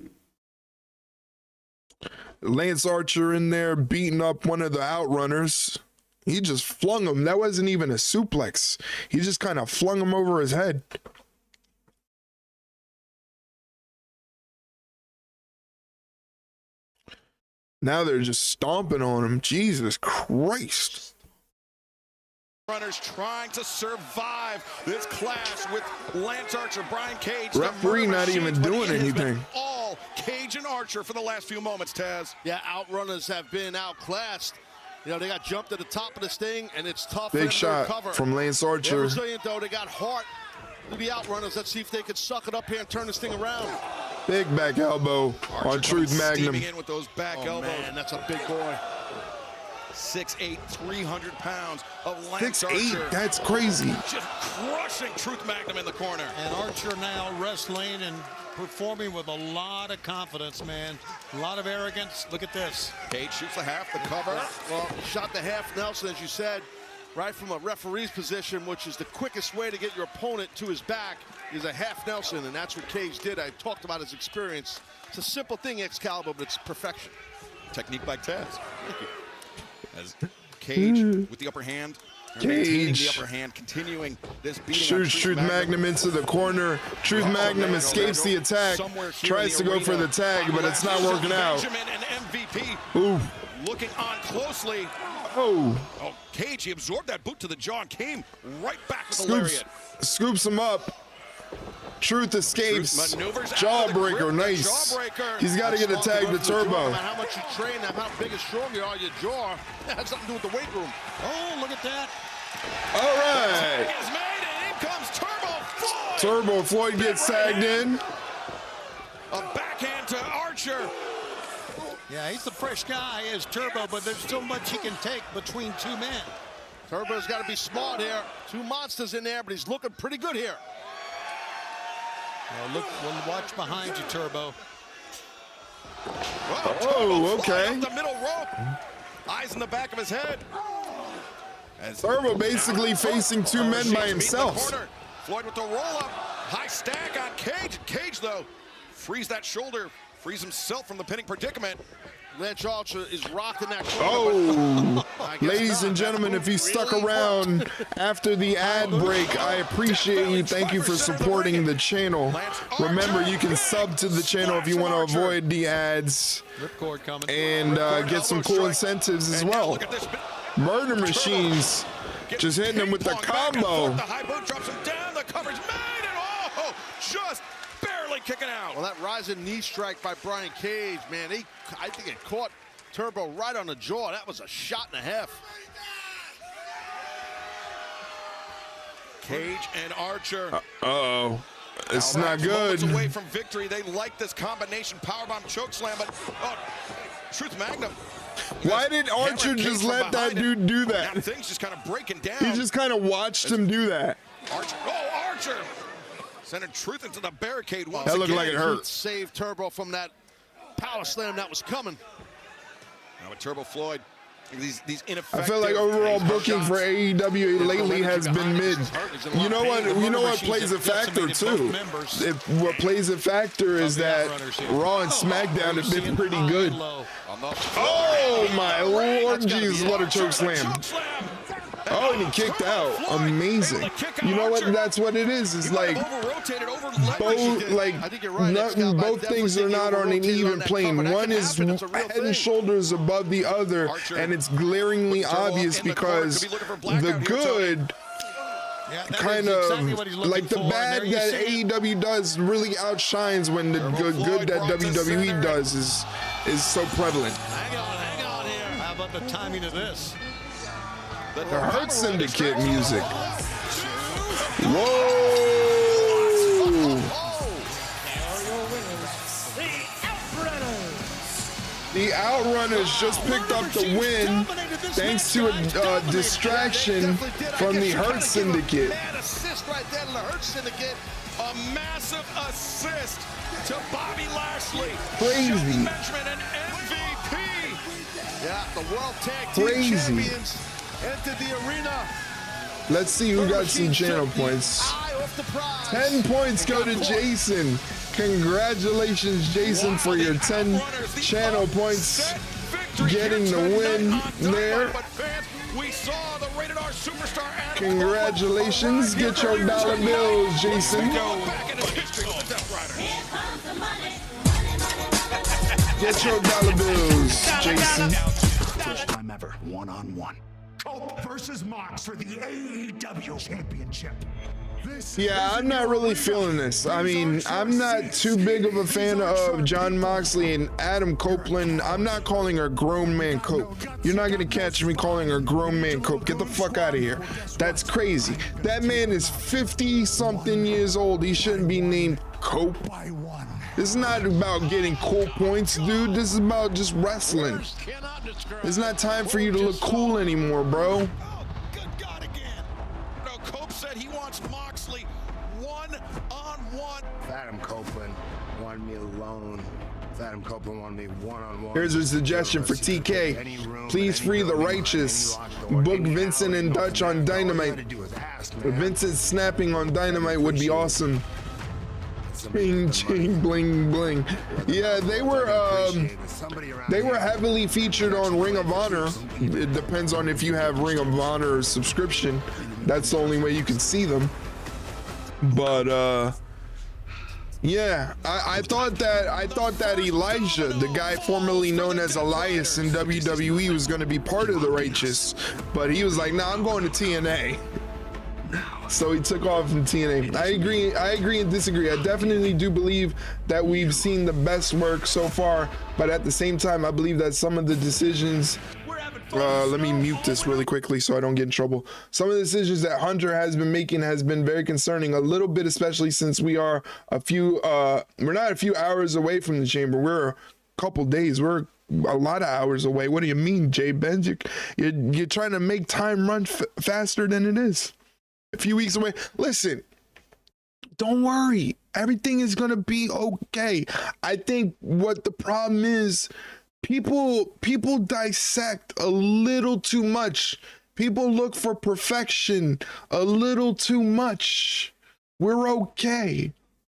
Lance Archer in there beating up one of the Outrunners. He just flung him. That wasn't even a suplex. He just kind of flung him over his head. Now they're just stomping on him. Jesus Christ. Runners trying to survive this clash with Lance Archer, Brian Cage. Referee not even doing anything. All Cage and Archer for the last few moments, Taz. Yeah, Outrunners have been outclassed. They got jumped at the top of this thing, and it's tough Big for them shot to recover. from Lance Archer. They're resilient, though. They got heart to be Outrunners. Let's see if they could suck it up here and turn this thing around. Big back elbow on Truth Magnum. In with those back elbows. Man, that's a big boy. 6'8", 300 pounds of Lance 6'8", Archer. that's crazy. Just crushing Truth Magnum in the corner. And Archer now wrestling and performing with a lot of confidence, man. A lot of arrogance. Look at this. Cage shoots the half, the cover. Well, shot the half Nelson, as you said, right from a referee's position, which is the quickest way to get your opponent to his back, is a half Nelson, and that's what Cage did. I talked about his experience. It's a simple thing, Excalibur, but it's perfection. Technique by Taz. Thank you. As Cage with the upper hand. Maintaining the upper hand, continuing this beating. Shoots Truth Magnum into the corner. Truth Magnum escapes the attack. Tries to go for the tag, but it's not working out. Benjamin and MVP Ooh. looking on closely. Oh, Cage, he absorbed that boot to the jaw and came right back with the lariat. Scoops him up. Truth escapes. Jawbreaker, nice. He's got to get a tag to Turbo. How much you train, how big and strong you are, your jaw. That has something to do with the weight room. Oh, look at that. All right. Tag is made, and in comes Turbo Floyd. Turbo Floyd gets tagged in. Archer. Yeah, he's the fresh guy as Turbo, but there's still much he can take between two men. Turbo's got to be smart here. Two monsters in there, but he's looking pretty good here. Well, watch behind you, Turbo. Whoa, Oh, okay. Up the middle rope. Eyes in the back of his head. As Turbo basically facing two men by himself. Floyd with the roll-up. High stack on Cage. Cage, though, frees that shoulder. Frees himself from the pinning predicament. Lance Archer is rocking that corner. Oh, ladies and gentlemen, if you stuck around after the ad break, I appreciate you. Thank you for supporting the channel. Remember, you can sub to the channel if you want to avoid the ads and get some cool incentives as well. Murder Machines just hitting him with the combo. The high boot drops him down. The coverage made, and oh, just barely kicking out. Well, that rising knee strike by Brian Cage, man, I think it caught Turbo right on the jaw. That was a shot and a half. Cage and Archer. Uh-oh. It's not good. Away from victory. They like this combination powerbomb chokeslam, but Truth Magnum. Why did Archer just let that dude do that? Now things just kind of breaking down. He just kind of watched him do that. Archer. Oh, Archer! Sending Truth into the barricade once That looked again. like it hurt. Saved Turbo from that power slam that was coming. Now with Turbo Floyd, these ineffective. I feel like overall booking for AEW lately has been mid. You know what? You know what plays a factor too. What plays a factor is that Raw and SmackDown have been pretty good. Oh my Lord Jesus! What a choke slam! Oh, and he kicked out. Amazing. You know what? That's what it is. It's like both things are not on an even plane. One is head and shoulders above the other, and it's glaringly obvious because the good kind of like the bad that AEW does really outshines when the good that WWE does is so prevalent. Hang on here. How about the timing of this? The Hurt Syndicate music. Whoa! The Outrunners just picked up the win thanks to a distraction from the Hurt Syndicate. Bad assist right there to the Hurt Syndicate. A massive assist to Bobby Lashley. Crazy. Benjamin, an MVP. Yeah, the World Tag Team Champions entered the arena. Let's see who got some channel points. 10 points go to Jason. Congratulations, Jason, for your 10 channel points. Getting the win there. We saw the Rated R superstar. Congratulations. Get your dollar bills, Jason. Get your dollar bills, Jason. First time ever, one-on-one. Cope versus Mox for the AEW Championship. Yeah, I'm not really feeling this. I mean, I'm not too big of a fan of Jon Moxley and Adam Copeland. I'm not calling her grown man Cope. You're not gonna catch me calling her grown man Cope. Get the fuck out of here. That's crazy. That man is 50-something years old. He shouldn't be named Cope. This is not about getting cool points, dude. This is about just wrestling. It's not time for you to look cool anymore, bro. Cope said he wants Moxley one-on-one. Adam Copeland wanted me alone. Adam Copeland wanted me one-on-one. Here's a suggestion for TK. Please free the righteous. Book Vincent and Dutch on Dynamite. Vincent snapping on Dynamite would be awesome. Ching, ching, bling, bling. Yeah, they were heavily featured on Ring of Honor. It depends on if you have Ring of Honor subscription. That's the only way you can see them. But yeah, I thought that Elijah, the guy formerly known as Elias in WWE, was going to be part of the Righteous, but he was like, "Nah, I'm going to TNA." So he took off from TNA. I agree and disagree. I definitely do believe that we've seen the best work so far, but at the same time, I believe that some of the decisions, let me mute this really quickly so I don't get in trouble. Some of the decisions that Hunter has been making has been very concerning, a little bit, especially since we are we're not a few hours away from the Chamber. We're couple days. We're a lot of hours away. What do you mean, Jay Benz? You're trying to make time run faster than it is. A few weeks away. Listen, don't worry. Everything is going to be okay. I think what the problem is, people dissect a little too much. People look for perfection a little too much. We're okay.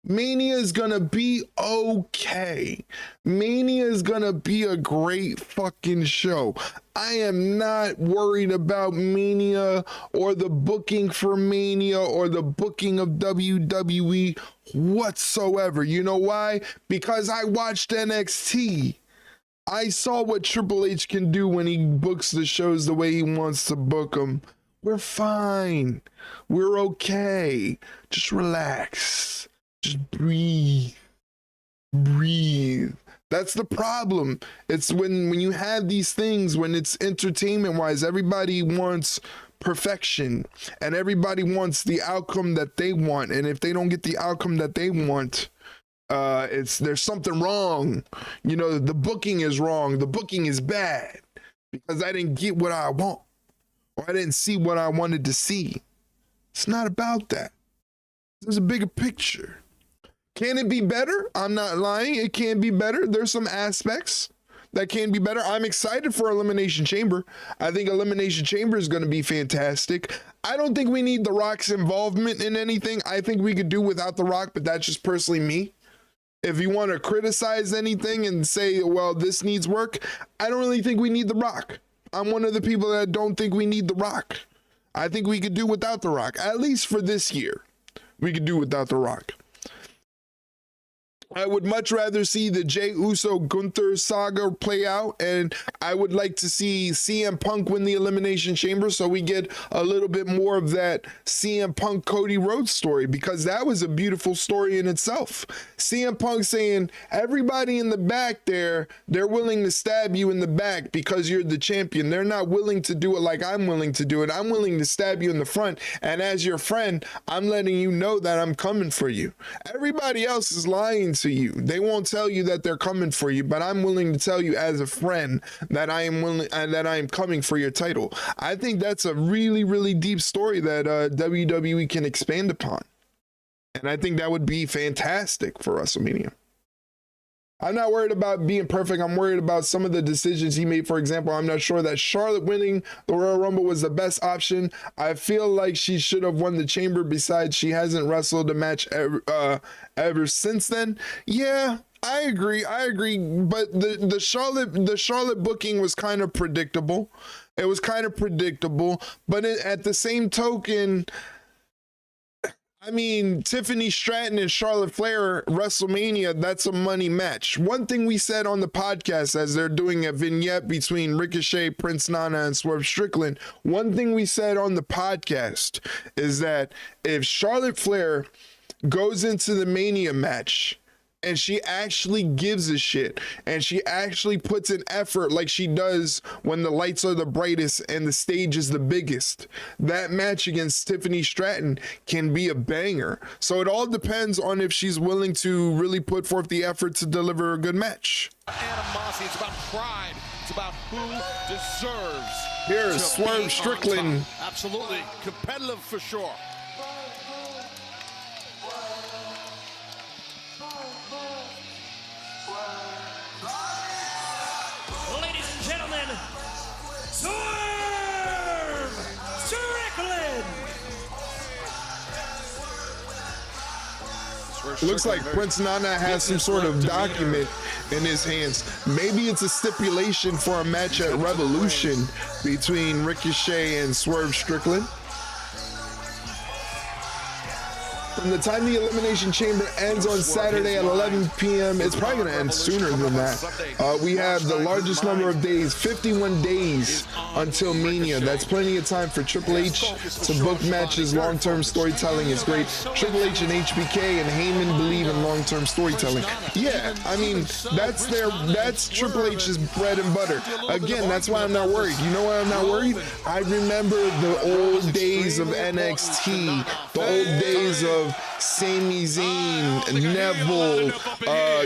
Mania is gonna be okay. Mania is gonna be a great fucking show. I am not worried about Mania or the booking for Mania or the booking of WWE whatsoever. You know why? Because I watched NXT. I saw what Triple H can do when he books the shows the way he wants to book them. We're fine. We're okay. Just relax. Just breathe. Breathe. That's the problem. It's when you have these things, when it's entertainment wise, everybody wants perfection and everybody wants the outcome that they want. And if they don't get the outcome that they want, there's something wrong. You know, the booking is wrong. The booking is bad because I didn't get what I want, or I didn't see what I wanted to see. It's not about that. There's a bigger picture. Can it be better? I'm not lying. It can be better. There's some aspects that can be better. I'm excited for Elimination Chamber. I think Elimination Chamber is going to be fantastic. I don't think we need The Rock's involvement in anything. I think we could do without The Rock, but that's just personally me. If you want to criticize anything and say, well, this needs work, I don't really think we need The Rock. I'm one of the people that don't think we need The Rock. I think we could do without The Rock, at least for this year. We could do without The Rock. I would much rather see the Jey Uso Gunther saga play out, and I would like to see CM Punk win the Elimination Chamber so we get a little bit more of that CM Punk Cody Rhodes story, because that was a beautiful story in itself. CM Punk saying, everybody in the back there, they're willing to stab you in the back because you're the champion. They're not willing to do it like I'm willing to do it. I'm willing to stab you in the front, and as your friend, I'm letting you know that I'm coming for you. Everybody else is lying to you. They won't tell you that they're coming for you, but I'm willing to tell you as a friend that I am willing and that I am coming for your title. I think that's a really, really deep story that WWE can expand upon. And I think that would be fantastic for WrestleMania. I'm not worried about being perfect. I'm worried about some of the decisions he made. For example, I'm not sure that Charlotte winning the Royal Rumble was the best option. I feel like she should have won the Chamber. Besides, she hasn't wrestled a match ever since then. Yeah, I agree. But the Charlotte booking was kind of predictable. It was kind of predictable. But at the same token, I mean, Tiffany Stratton and Charlotte Flair, WrestleMania, that's a money match. One thing we said on the podcast as they're doing a vignette between Ricochet, Prince Nana, and Swerve Strickland, one thing we said on the podcast is that if Charlotte Flair goes into the Mania match and she actually gives a shit and she actually puts an effort like she does when the lights are the brightest and the stage is the biggest, that match against Tiffany Stratton can be a banger. So it all depends on if she's willing to really put forth the effort to deliver a good match. Animosity, it's about pride. It's about who deserves. Here's Swerve Strickland. Absolutely. Competitive for sure. Swerve Strickland. Looks like Prince Nana has some sort of document in his hands. Maybe it's a stipulation for a match at Revolution between Ricochet and Swerve Strickland. From the time the Elimination Chamber ends on Saturday at 11 p.m., it's probably going to end sooner than that. We have the largest number of days, 51 days until Mania. That's plenty of time for Triple H to book matches. Long-term storytelling is great. Triple H and HBK and Heyman believe in long-term storytelling. Yeah, I mean, that's Triple H's bread and butter. Again, that's why I'm not worried. You know why I'm not worried? I remember the old days of NXT, the old days of of Sami Zayn, Neville,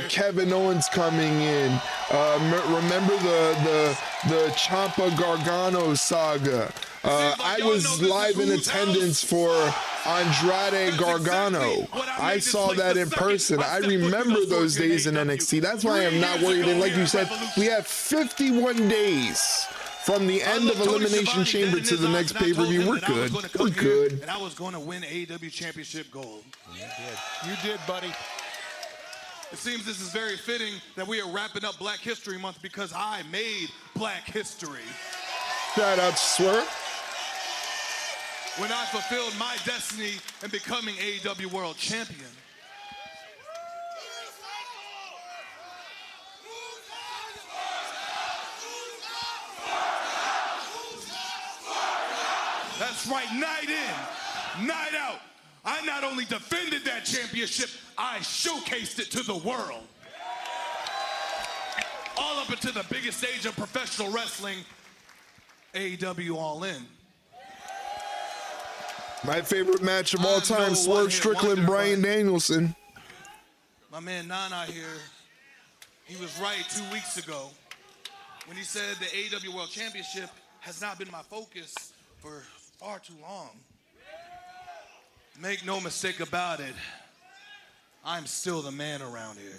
Kevin Owens coming in. Remember the Ciampa Gargano saga. I was live in attendance for Andrade Gargano. I saw that in person. I remember those days in NXT. That's why I'm not worried. And like you said, we have 51 days from the end of Elimination Chamber to the next pay-per-view. We're good. We're good. And I was going to win AEW Championship gold. You did. You did, buddy. It seems this is very fitting that we are wrapping up Black History Month because I made Black history. Shout out to Swerve. When I fulfilled my destiny in becoming AEW World Champion. That's right, night in, night out. I not only defended that championship, I showcased it to the world. All up into the biggest stage of professional wrestling, AEW All In. My favorite match of all time, Swerve Strickland, Bryan Danielson. My man Nana here, he was right 2 weeks ago when he said the AEW World Championship has not been my focus for far too long. Make no mistake about it, I'm still the man around here.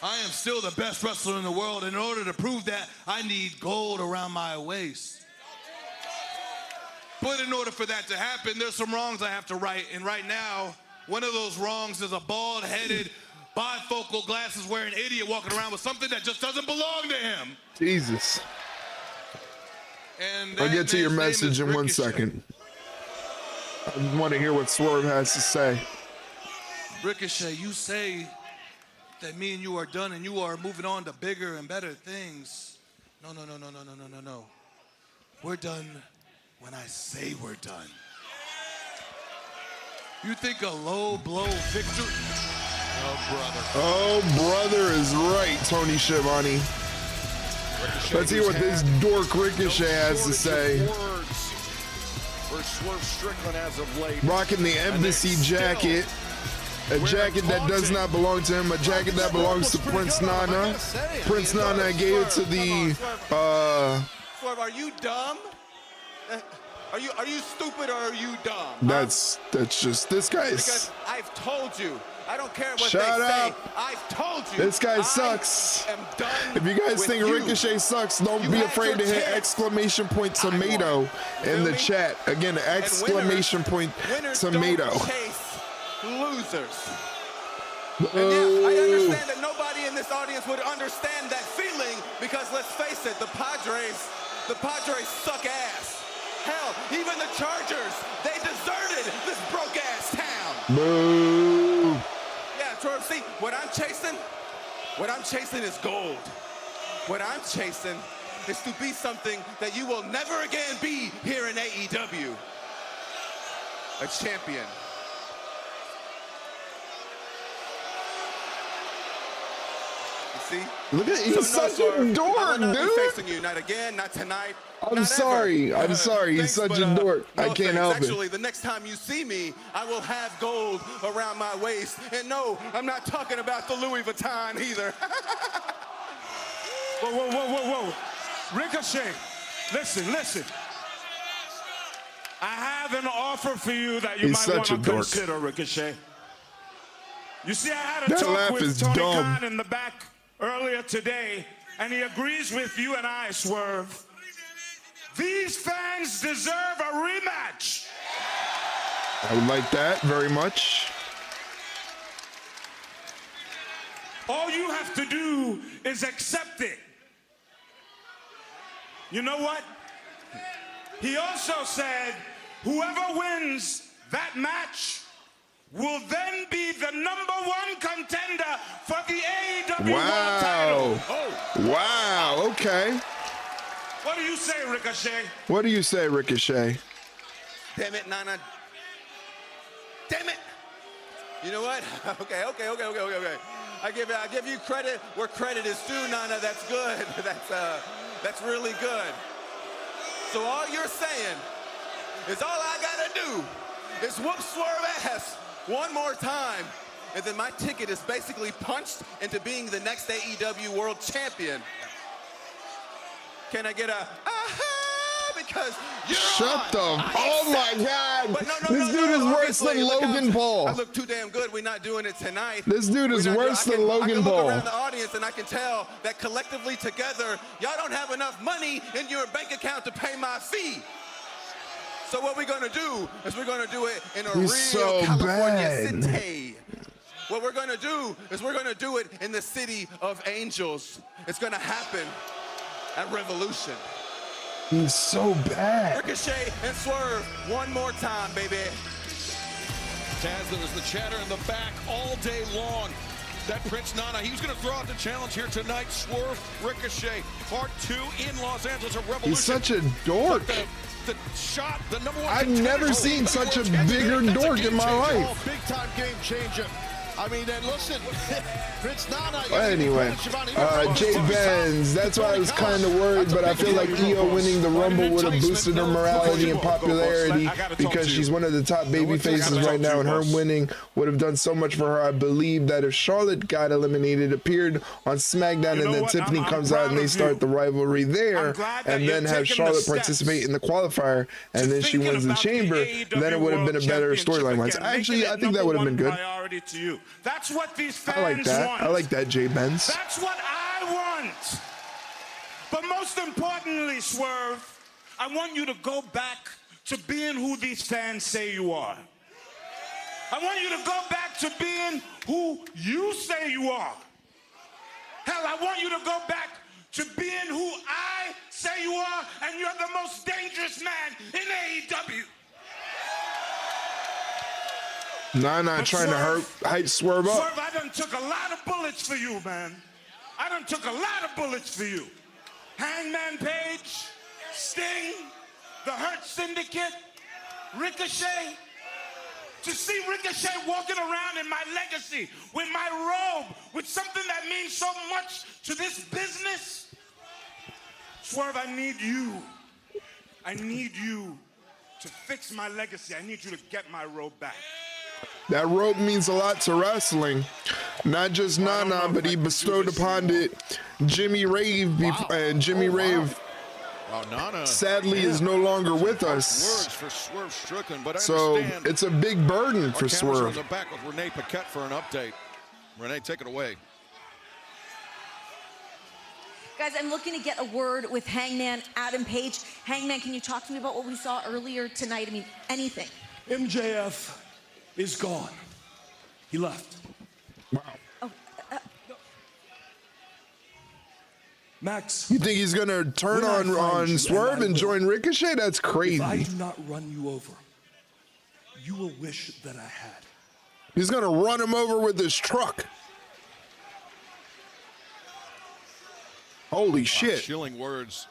I am still the best wrestler in the world. In order to prove that, I need gold around my waist. But in order for that to happen, there's some wrongs I have to right. And right now, one of those wrongs is a bald-headed, bifocal glasses-wearing idiot walking around with something that just doesn't belong to him. Jesus. And I'll get to your message in 1 second. I want to hear what Swerve has to say. Ricochet, you say that me and you are done and you are moving on to bigger and better things. No. We're done when I say we're done. You think a low blow victory? Oh, brother is right, Tony Schiavone. Let's hear what this dork Ricochet has to say. For Swerve Strickland as of late. Rocking the embassy jacket. A jacket that does not belong to him, a jacket that belongs to Prince Nana. Prince Nana gave it to the Swerve, are you dumb? Are you stupid or are you dumb? That's just this guy's. Because I've told you. I don't care what Shut they up. say. I've told you. This guy sucks. If you guys think Ricochet sucks, don't be afraid to hit exclamation point tomato in the chat. Again, exclamation point tomato. Losers. And yeah, I understand that nobody in this audience would understand that feeling because let's face it, the Padres suck ass. Hell, even the Chargers, they deserted this broke ass town. Boo. Yeah, Swerve, see, what I'm chasing is gold. What I'm chasing is to be something that you will never again be here in AEW. A champion. See? Look at he's such a dork, I will not dude. be facing you, not again, not tonight. I'm sorry. I'm sorry. He's such a dork. I can't help it. Actually, the next time you see me, I will have gold around my waist. And no, I'm not talking about the Louis Vuitton either. Whoa. Ricochet, listen. I have an offer for you that you might want to consider, Ricochet. You see, I had a talk with Tony Khan in the back earlier today, and he agrees with you and I, Swerve. These fans deserve a rematch. I would like that very much. All you have to do is accept it. You know what? He also said, whoever wins that match will then be the #1 contender for the AEW World title. Wow, okay. What do you say, Ricochet? What do you say, Ricochet? Damn it, Nana. Damn it. You know what? Okay. I give you credit where credit is due, Nana. That's good. That's really good. So all you're saying is all I gotta do is whoop Swerve ass one more time, and then my ticket is basically punched into being the next AEW World Champion. Can I get a because you're Shut on. the oh my God! This dude is worse than Logan Paul. I look too damn good. We're not doing it tonight. This dude is worse than Logan Paul. I can look around the audience and I can tell that collectively together, y'all don't have enough money in your bank account to pay my fee. So what we're gonna do is we're gonna do it in a real California city. What we're gonna do is we're gonna do it in the city of angels. It's gonna happen at Revolution. He's so bad. Ricochet and Swerve one more time, baby. Taz, there was the chatter in the back all day long. That Prince Nana, he was going to throw out the challenge here tonight. Swerve, Ricochet, part 2 in Los Angeles at Revolution. He's such a dork. The shot, the number 1 I've never seen such a bigger dork in my life. Big time game changer. I mean, and listen, Prince Nana. Anyway, Jay Benz, that's why I was kind of worried, but I feel like Aew winning the Rumble would have boosted her morality and popularity because she's one of the top baby faces right now, and her winning would have done so much for her. I believe that if Charlotte got eliminated, appeared on SmackDown, and then Tiffany comes out and they start the rivalry there, and then have Charlotte participate in the qualifier, and then she wins the chamber, then it would have been a better storyline-wise. Actually, I think that would have been good. That's what these fans I like that. want. I like that, Jay Benz. That's what I want. But most importantly, Swerve, I want you to go back to being who these fans say you are. I want you to go back to being who you say you are. Hell, I want you to go back to being who I say you are, and you're the most dangerous man in AEW. Nah, trying to hype Swerve up. Swerve, I done took a lot of bullets for you, man. I done took a lot of bullets for you. Hangman Page, Sting, the Hurt Syndicate, Ricochet. To see Ricochet walking around in my legacy with my robe, with something that means so much to this business. Swerve, I need you. I need you to fix my legacy. I need you to get my robe back. That robe means a lot to wrestling. Not just Nana, but he bestowed upon it Jimmy Rave, and Jimmy Rave sadly is no longer with us. For Swerve Strickland, but so it's a big burden for Swerve. On the back with Renee Paquette for an update. Renee, take it away. Guys, I'm looking to get a word with Hangman Adam Page. Hangman, can you talk to me about what we saw earlier tonight? I mean, anything. MJF is gone. He left. Wow. Max. You think he's gonna turn on Swerve and join Ricochet? That's crazy. If I do not run you over, you will wish that I had. He's gonna run him over with his truck. Holy shit. Chilling words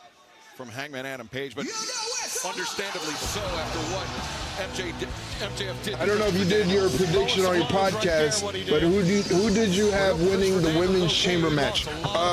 from Hangman Adam Page, but understandably so after what MJF did. I don't know if you did your prediction on your podcast, but who did you have winning the women's chamber match?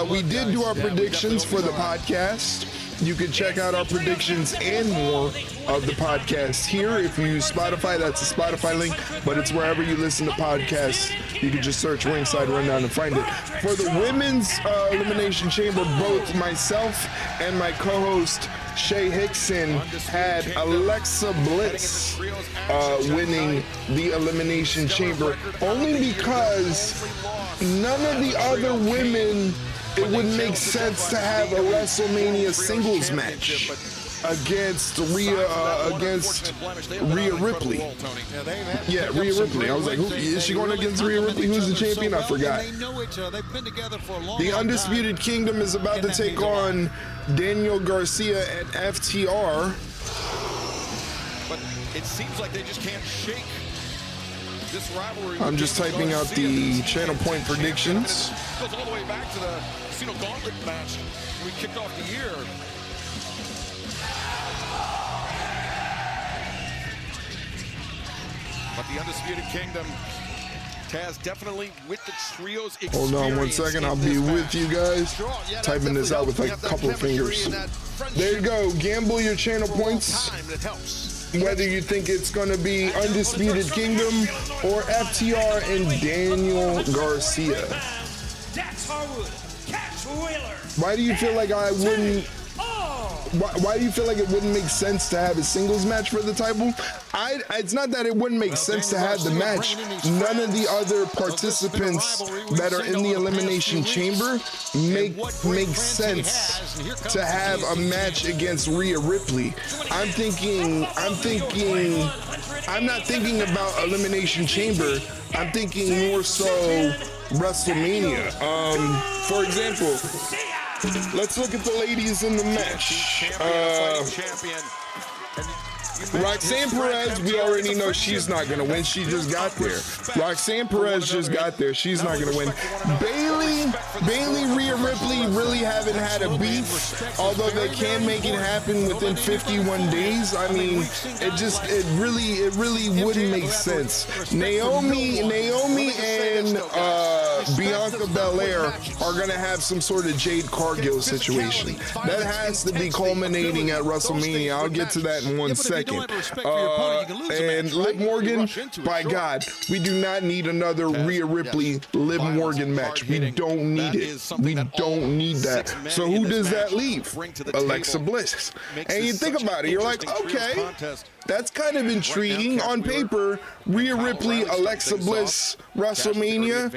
We did do our predictions for the podcast. You can check out our predictions and more of the podcast here. If you use Spotify, that's a Spotify link, but it's wherever you listen to podcasts. You can just search Ringside Rundown and find it. For the women's Elimination Chamber, both myself and my co-host Shay Hickson had Alexa Bliss winning the Elimination Chamber, only because none of the other women, it wouldn't make sense to have a WrestleMania singles match against Rhea Ripley. Yeah, Rhea Ripley. I was like, is she going against Rhea Ripley? Who's the champion? I forgot. The Undisputed Kingdom is about to take on Daniel Garcia and FTR. But it seems like they just can't shake this rivalry. I'm just typing out the channel point predictions. Goes all the way back to the Casino Gauntlet match we kicked off the year. But the Undisputed Kingdom Taz definitely with the trio's experience. Hold on 1 second, I'll be with you guys. Typing this out with like a couple of fingers. There you go, gamble your channel points. Whether you think it's gonna be Undisputed Kingdom or FTR and Daniel Garcia. Why do you feel like I wouldn't? Why do you feel like it wouldn't make sense to have a singles match for the title? It's not that it wouldn't make sense to have the match. None of the other participants that are in the Elimination Chamber make sense to have a match against Rhea Ripley. I'm not thinking about Elimination Chamber. I'm thinking more so WrestleMania. For example, let's look at the ladies in the match. Roxanne Perez, we already know she's not gonna win. She just got there. Roxanne Perez just got there. She's not gonna win. Bayley, Rhea Ripley really haven't had a beef, although they can make it happen within 51 days. I mean, it really wouldn't make sense. Naomi and Bianca Belair are gonna have some sort of Jade Cargill situation. That has to be culminating at WrestleMania. I'll get to that in 1 second. And Liv Morgan, by God, we do not need another Rhea Ripley Liv Morgan match. We don't need it. We don't need that. So who does that leave? Alexa Bliss. And you think about it, you're like, okay, that's kind of intriguing on paper. Rhea Ripley, Alexa Bliss, WrestleMania.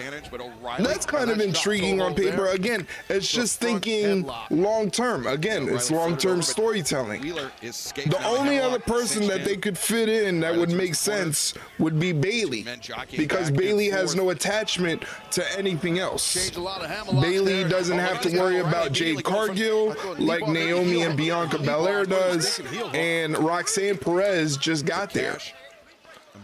That's kind of intriguing on paper. Again, it's just thinking long term. Again, it's long-term storytelling. The only other person that they could fit in that would make sense would be Bayley, because Bayley has no attachment to anything else. Bayley doesn't have to worry about Jade Cargill like Naomi and Bianca Belair does, and Roxanne Perez just got there.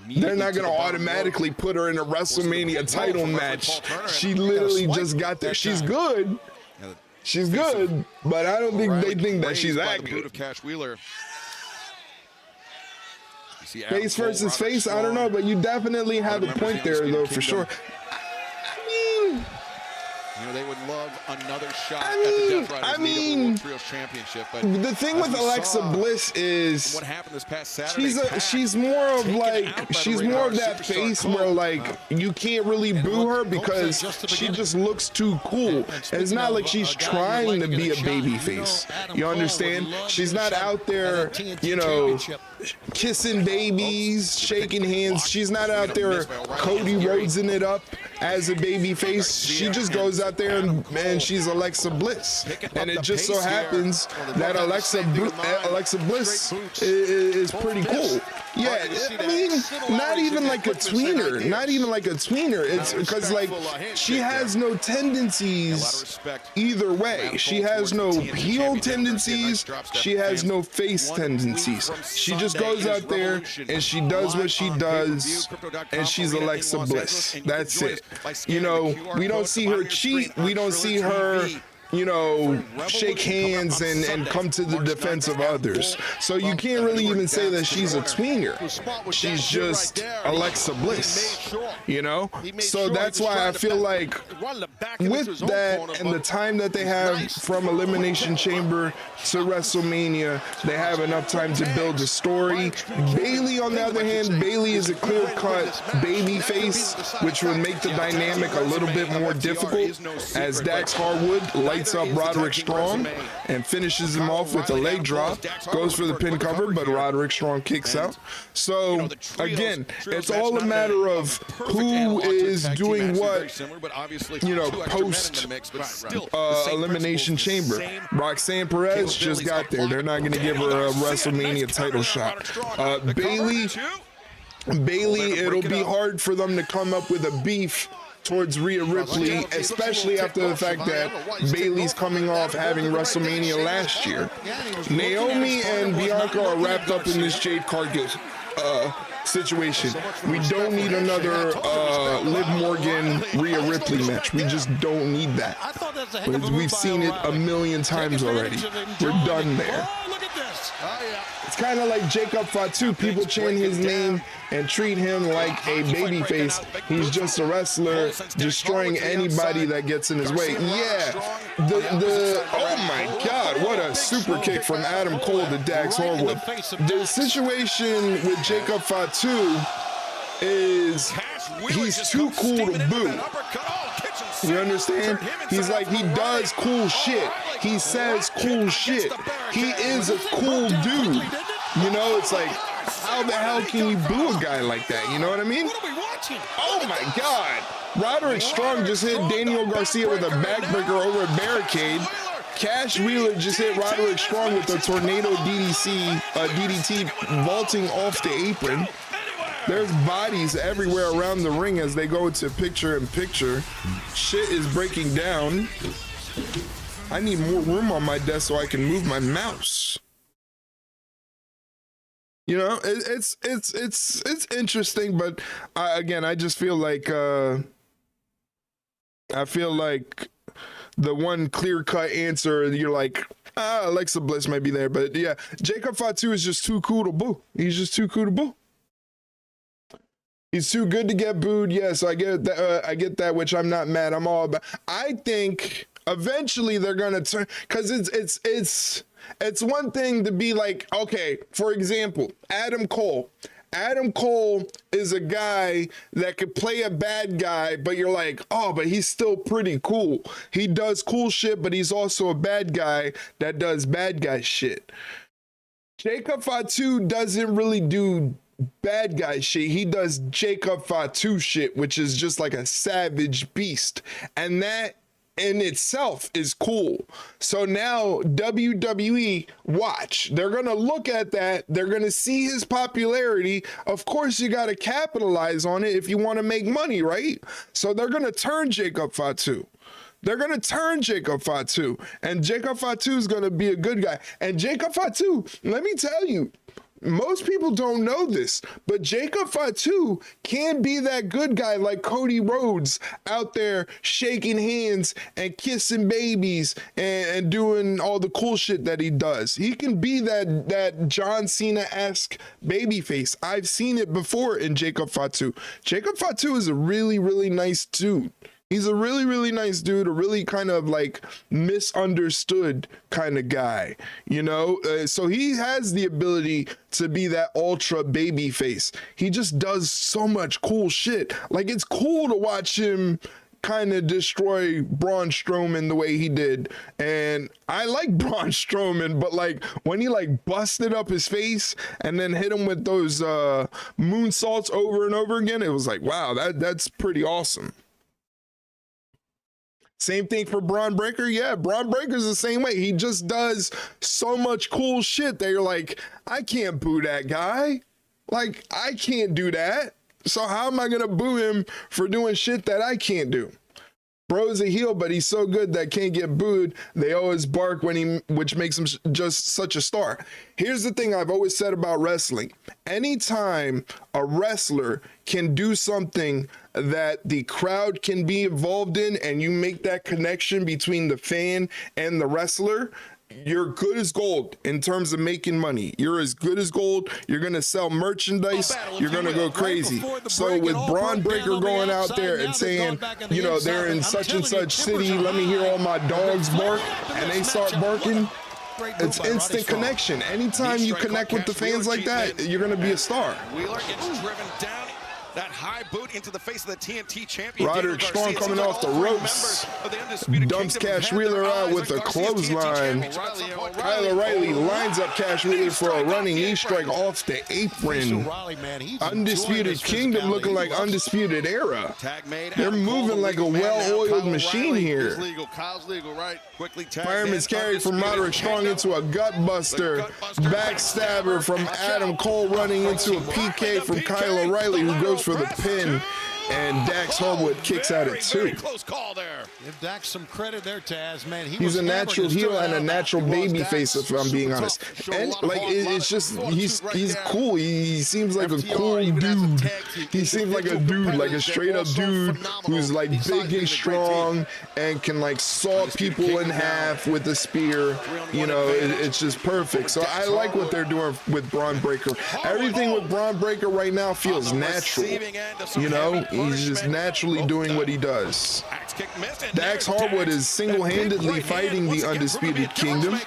They're not going to automatically put her in a WrestleMania title match. She literally just got there. She's good. She's good, but I don't think they think that she's that good. Face versus face, I don't know, but you definitely have a point there, though, for sure. You know, they would love another shot at the Death Riders World Trios Championship. But the thing with Alexa Bliss is what happened this past Saturday, she's more of that face where like you can't really boo her because she just looks too cool. And it's not like she's trying to be a baby face. You understand? She's not out there, you know, kissing babies, shaking hands. She's not out there Cody Rhodesing it up as a baby face. She just goes out there and she's Alexa Bliss, and it just so happens that Alexa Bliss is pretty cool. Yeah, I mean, not even like a tweener, It's because like she has no tendencies either way. She has no heel tendencies. She has no face tendencies. She just goes out there and she does what she does, and she's Alexa Bliss. That's it. You know, we don't see her cheat. We don't see her, you know, shake hands and come to the defense of others. So you can't really even say that she's a tweener. She's just Alexa Bliss, you know? So that's why I feel like with that and the time that they have from Elimination Chamber to WrestleMania, they have enough time to build a story. Bayley, on the other hand, Bayley is a clear-cut baby face, which would make the dynamic a little bit more difficult, as Dax Harwood lights up Roderick Strong and finishes him off with a leg drop, goes for the pin cover, but Roderick Strong kicks out. So again, it's all a matter of who is doing what, you know, post Elimination Chamber. Roxanne Perez just got there. They're not going to give her a WrestleMania title shot. Bayley, it'll be hard for them to come up with a beef towards Rhea Ripley, especially after the fact that Bayley's coming off having WrestleMania last year. Naomi and Bianca are wrapped up in this Jade Cargill situation. We don't need another Liv Morgan Rhea Ripley match. We just don't need that. We've seen it a million times already. We're done there. is. Oh, yeah. It's kind of like Jacob Fatu. People chant his name and treat him like a babyface. He's just a wrestler destroying anybody that gets in his way. Yeah. Oh my God, what a super kick from Adam Cole to Dax Harwood. The situation with Jacob Fatu is he's too cool to boo. You understand? He's like, he does cool shit. He says cool shit. He is a cool dude. You know, it's like, how the hell can you boo a guy like that? You know what I mean? Oh my God. Roderick Strong just hit Daniel Garcia with a backbreaker over a barricade. Cash Wheeler just hit Roderick Strong with a tornado DDT vaulting off the apron. There's bodies everywhere around the ring as they go to picture-in-picture. Shit is breaking down. I need more room on my desk so I can move my mouse. You know, it's interesting, but again, I just feel like the one clear-cut answer, you're like, Alexa Bliss might be there, but yeah, Jacob Fatu is just too cool to boo. He's just too cool to boo. He's too good to get booed. Yes, I get that. I get that, which I'm not mad. I'm all about. I think eventually they're gonna turn, because it's one thing to be like, okay, for example, Adam Cole. Adam Cole is a guy that could play a bad guy, but you're like, oh, but he's still pretty cool. He does cool shit, but he's also a bad guy that does bad guy shit. Jacob Fatu doesn't really do bad guy shit. He does Jacob Fatu shit, which is just like a savage beast. And that in itself is cool. So now WWE, watch, they're gonna look at that, they're gonna see his popularity. Of course you gotta capitalize on it if you want to make money, right? So they're gonna turn Jacob Fatu. They're gonna turn Jacob Fatu, and Jacob Fatu is gonna be a good guy. And Jacob Fatu, let me tell you, most people don't know this, but Jacob Fatu can be that good guy like Cody Rhodes out there shaking hands and kissing babies and doing all the cool shit that he does. He can be that John Cena-esque babyface. I've seen it before in Jacob Fatu. Jacob Fatu is a really, really nice dude. He's a really, really nice dude, a really kind of like misunderstood kind of guy, you know? So he has the ability to be that ultra baby face. He just does so much cool shit. Like, it's cool to watch him kind of destroy Braun Strowman the way he did. And I like Braun Strowman, but like when he like busted up his face and then hit him with those moonsaults over and over again, it was like, wow, that's pretty awesome. Same thing for Braun Breaker. Yeah, Braun Breaker's the same way. He just does so much cool shit that you're like, I can't boo that guy. Like, I can't do that. So how am I going to boo him for doing shit that I can't do? Bro's a heel, but he's so good that can't get booed. They always bark which makes him just such a star. Here's the thing I've always said about wrestling. Anytime a wrestler can do something that the crowd can be involved in and you make that connection between the fan and the wrestler, you're good as gold in terms of making money. You're as good as gold. You're going to sell merchandise. You're going to go crazy. So with Braun Breaker going out there and saying, you know, they're in such and such city, let me hear all my dogs bark, and they start barking, it's instant connection. Anytime you connect with the fans like that, you're going to be a star. Wheeler gets driven down. That high boot into the face of the TNT champion. Roderick Strong coming off the ropes. Dumps Cash Wheeler out with a clothesline. Kyle O'Reilly lines up Cash Wheeler for a running knee strike off the apron. Undisputed Kingdom looking like Undisputed Era. They're moving like a well-oiled machine here. Fireman's carry from Roderick Strong into a gutbuster. Backstabber from Adam Cole running into a PK from Kyle O'Reilly, who goes for the pin. and Dax Harwood kicks at it too. Close call there. Give Dax some credit there, Taz, man. He's a natural heel and a natural baby face, if I'm being honest. And like it's just he's cool. He seems like a cool dude. He seems like a dude, like a straight up dude who's like big and strong and can like saw people in half with a spear. You know, it's just perfect. So I like what they're doing with Braun Breaker. Everything with Braun Breaker right now feels natural. You know, he's just naturally doing what he does. Dax Harwood is single-handedly fighting the Undisputed Kingdom.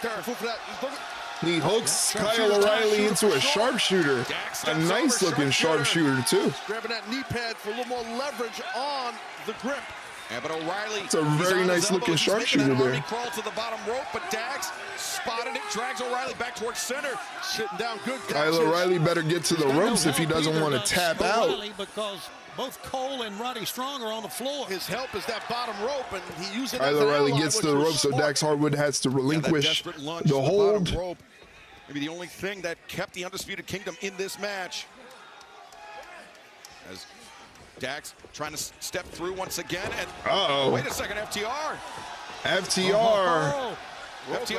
He hooks Kyle O'Reilly into a sharpshooter. A nice-looking sharpshooter, too. Grabbing that knee pad for a little more leverage on the grip. Yeah, but O'Reilly, it's a very nice-looking sharpshooter there. Crawl to the bottom rope, but Dax spotted it, drags O'Reilly back towards center. Sitting down good. Kyle O'Reilly better get to the ropes if he doesn't want to tap out. Because both Cole and Roddy Strong are on the floor. His help is that bottom rope, and he uses it. Kyle O'Reilly gets to the rope, so Dax Harwood has to relinquish the hold. Maybe the only thing that kept the Undisputed Kingdom in this match. As Dax trying to step through once again, and wait a second, FTR. FTR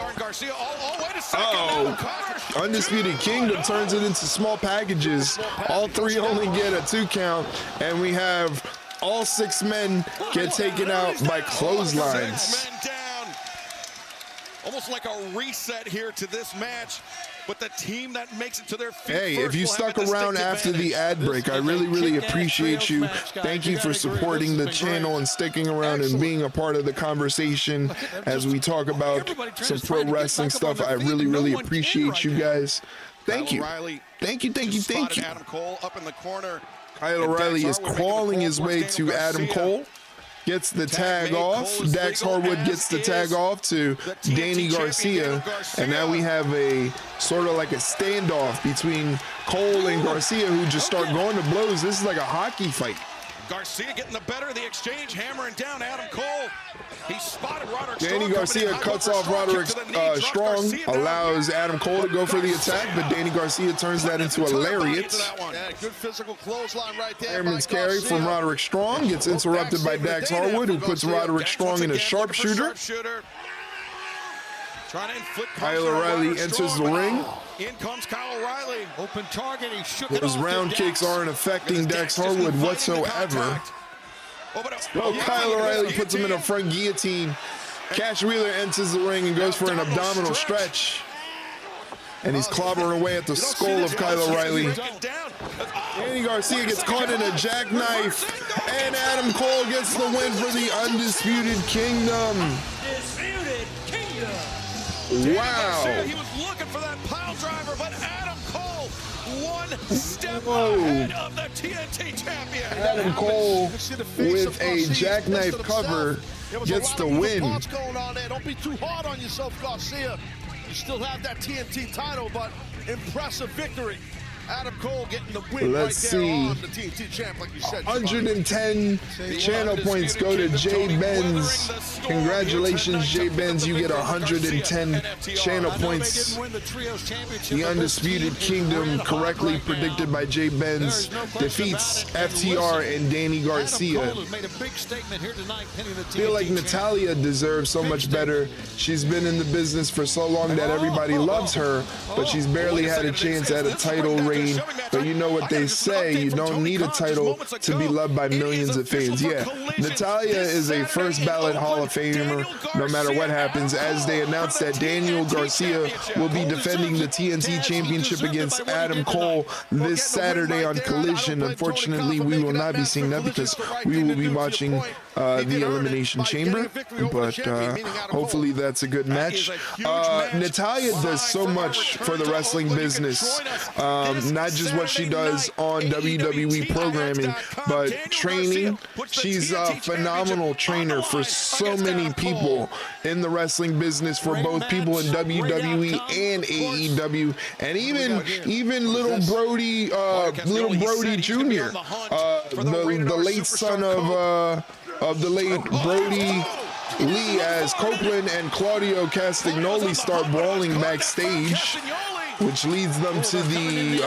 and Garcia. Oh, wait a second. Undisputed Kingdom turns it into small packages. All three only get a 2 count, and we have all 6 men get taken out by clotheslines. 6 men down. Almost like a reset here to this match. But the team that makes it to their feet. Hey, if you stuck around after the ad break, I really appreciate you. Thank you for supporting the channel and sticking around and being a part of the conversation as we talk about some pro wrestling stuff. I really appreciate you guys. Thank you. Thank you. Adam Cole up in the corner. Kyle O'Reilly is crawling his way to Adam Cole. Gets the tag off. Dax Harwood gets the tag off to Danny Garcia. And now we have a sort of like a standoff between Cole and Garcia, who just start going to blows. This is like a hockey fight. Garcia getting the better of the exchange, hammering down Adam Cole. He spotted Roderick Strong. Danny Garcia cuts off Roderick Strong, allows Adam Cole to go for the attack, but Danny Garcia turns that into a lariat. Yeah, good physical clothesline right there. Fireman's carry from Roderick Strong gets interrupted by Dax Harwood, who puts Roderick Strong in a sharpshooter. Kyle O'Reilly enters the ring. In comes Kyle O'Reilly. Open target. He shook Those round kicks aren't affecting Dax Harwood whatsoever. Oh, Kyle O'Reilly puts him in a front guillotine. Cash Wheeler enters the ring and goes for an abdominal stretch. And he's clobbering away at the skull of Kyle O'Reilly. Danny Garcia gets caught in a jackknife. And Adam Cole gets the win for the Undisputed Kingdom. Wow. He was looking for that pile driver, but Adam Cole one step ahead of the TNT champion. Adam Cole with a jackknife cover gets the win. Don't be too hard on yourself, Garcia. You still have that TNT title, but impressive victory. Adam Cole getting the win right there on the TNT champ, like you said. 110 channel points go to Jay Benz. Congratulations, Jay Benz. You get 110 channel points. The Undisputed Kingdom, correctly predicted by Jay Benz, defeats FTR and Danny Garcia. I feel like Natalya deserves so much better. She's been in the business for so long that everybody loves her, but she's barely had a chance at a title reign. But you know what they say, you don't need a title to be loved by millions of fans. Yeah, Natalya is a first ballot Hall of Famer no matter what happens, as they announced that Daniel Garcia will be defending the TNT Championship against Adam Cole this Saturday on Collision. Unfortunately, we will not be seeing that because we will be watching the Elimination Chamber, but hopefully that's a good match. Natalya does so much for the wrestling business. Not just what she does on WWE programming, but training. She's a phenomenal trainer for so many people in the wrestling business, for both people in WWE and AEW, and even little Brody Jr., the late son of the late Brody Lee, as Copeland and Claudio Castagnoli start brawling backstage, which leads them to the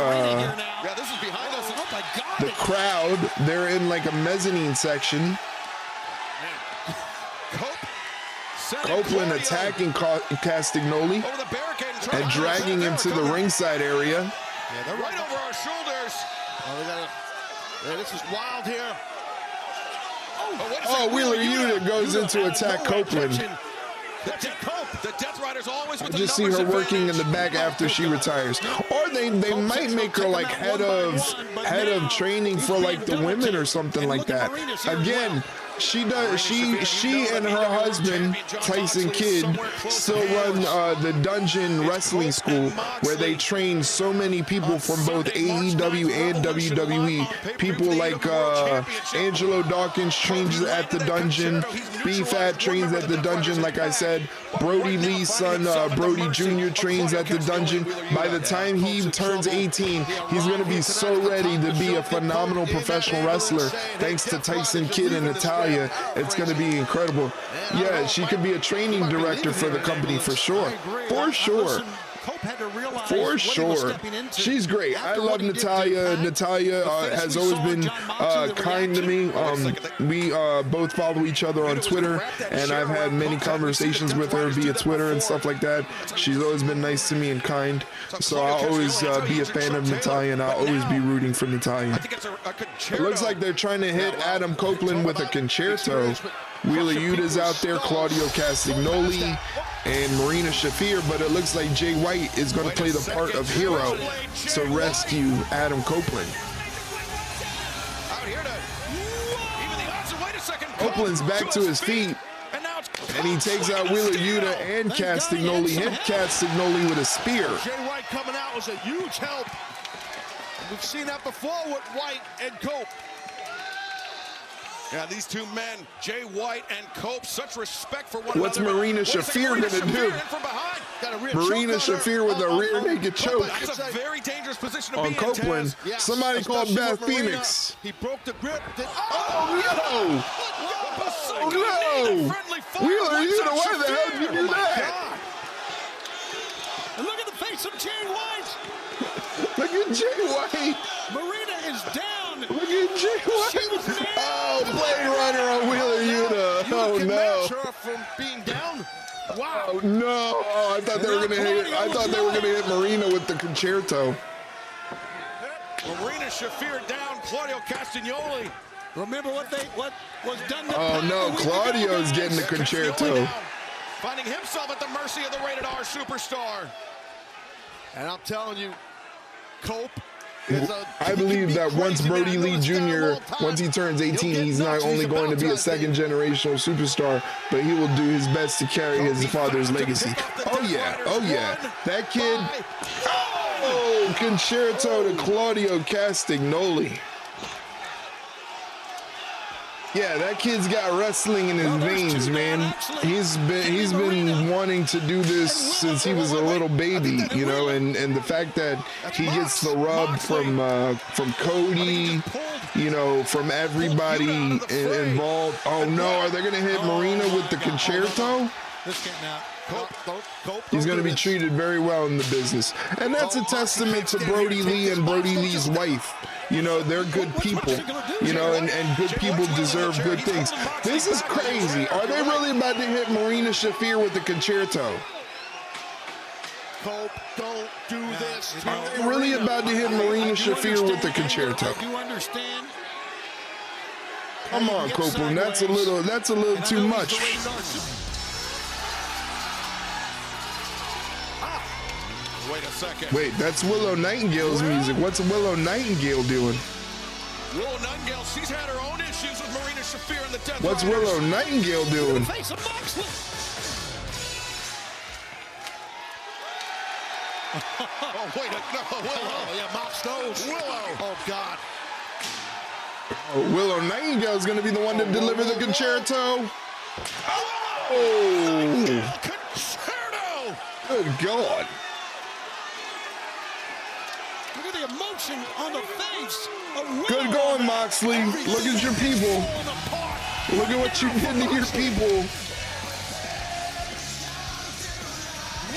the crowd. They're in like a mezzanine section. Copeland attacking Castagnoli and dragging him to the ringside area. Yeah, they're right over our shoulders. Yeah, this is wild here. Oh, Wheeler Yuta goes in to attack Copeland. The Death Rider's always with I just see her working in the back after she retires, or they might make her like head of training for like the women or something like that. Again, she and her husband Tyson Kidd still run the Dungeon Wrestling School, where they train so many people from both AEW and WWE. People like Angelo Dawkins trains at the Dungeon, B-Fat trains at the Dungeon, like I said. Brody Lee's son, Brody Jr. trains at the Dungeon. By the time he turns 18, he's going to be so ready to be a phenomenal professional wrestler, thanks to Tyson Kidd and Natalia. It's going to be incredible. Yeah, she could be a training director for the company for sure. For sure. For sure. She's great. I love Natalia. Natalia has always been kind to me. We both follow each other on Twitter, and I've had many conversations with her via Twitter and stuff like that. She's always been nice to me and kind. So I'll always be a fan of Natalia, and I'll always be rooting for Natalia. It looks like they're trying to hit Adam Copeland with a concerto. Wheeler Yuta's out there, Claudio Castagnoli, and Marina Shafir, but it looks like Jay White is going to play the part of hero to rescue Adam Copeland. Copeland's back to his feet, and he takes out Wheeler Yuta and Castagnoli, hit Castagnoli with a spear. Jay White coming out was a huge help. We've seen that before with White and Cope. Yeah, these two men, Jay White and Cope, such respect for one What's another. Marina Shafir going to do? Marina Shafir with a rear naked choke. That's a very dangerous position to on be Copeland. in, Somebody called Beth Phoenix. He broke the grip. Oh, no! Wheeler Yuta, why the hell did you do that? And look at the face of Jay White. Look at Jay White. Marina is down. Look at Jay White. Oh, Blade Runner on Wheeler Yuta. Oh, no. From being down. Wow. Oh, no. Oh, I thought they were going to hit. I thought they were going to hit Marina with the concerto. Marina Shafir down, Claudio Castagnoli. Remember what was done to Oh, no. Claudio's getting the concerto. Finding himself at the mercy of the Rated R superstar. And I'm telling you, Cope. I believe that once Brody Lee Jr., once he turns 18, he's not only going to be a second generational superstar, but he will do his best to carry his father's legacy. Oh yeah, oh yeah. That kid, oh, concerto to Claudio Castagnoli. Yeah, that kid's got wrestling in his veins, man. He's been wanting to do this since he was a little baby, you know, and the fact that he gets the rub from Cody, you know, from everybody involved. Oh no, are they gonna hit Marina with the concerto? He's going to be treated very well in the business. And that's a testament to Brody Lee and Brody Lee's wife. You know, they're good people, you know, and good people deserve good things. This is crazy. Are they really about to hit Marina Shafir with the concerto? Cope, don't do this. Are they really about to hit Marina Shafir with the concerto? You understand? Come on, Copeland. That's a little too much. Wait a second. Wait, that's Willow Nightingale's music. What's Willow Nightingale doing? Willow Nightingale, she's had her own issues with Marina Shafir and the Death What's Riders. Willow Nightingale doing? Oh, wait, no, Willow. Yeah, Mox knows. Willow. Oh, God. Oh, Willow Nightingale's going to be the one to deliver the concerto. Oh! Concerto! Good God. Look at the emotion on the face of Willow. Good going, Moxley. Look at your people. Look at what you did to your people.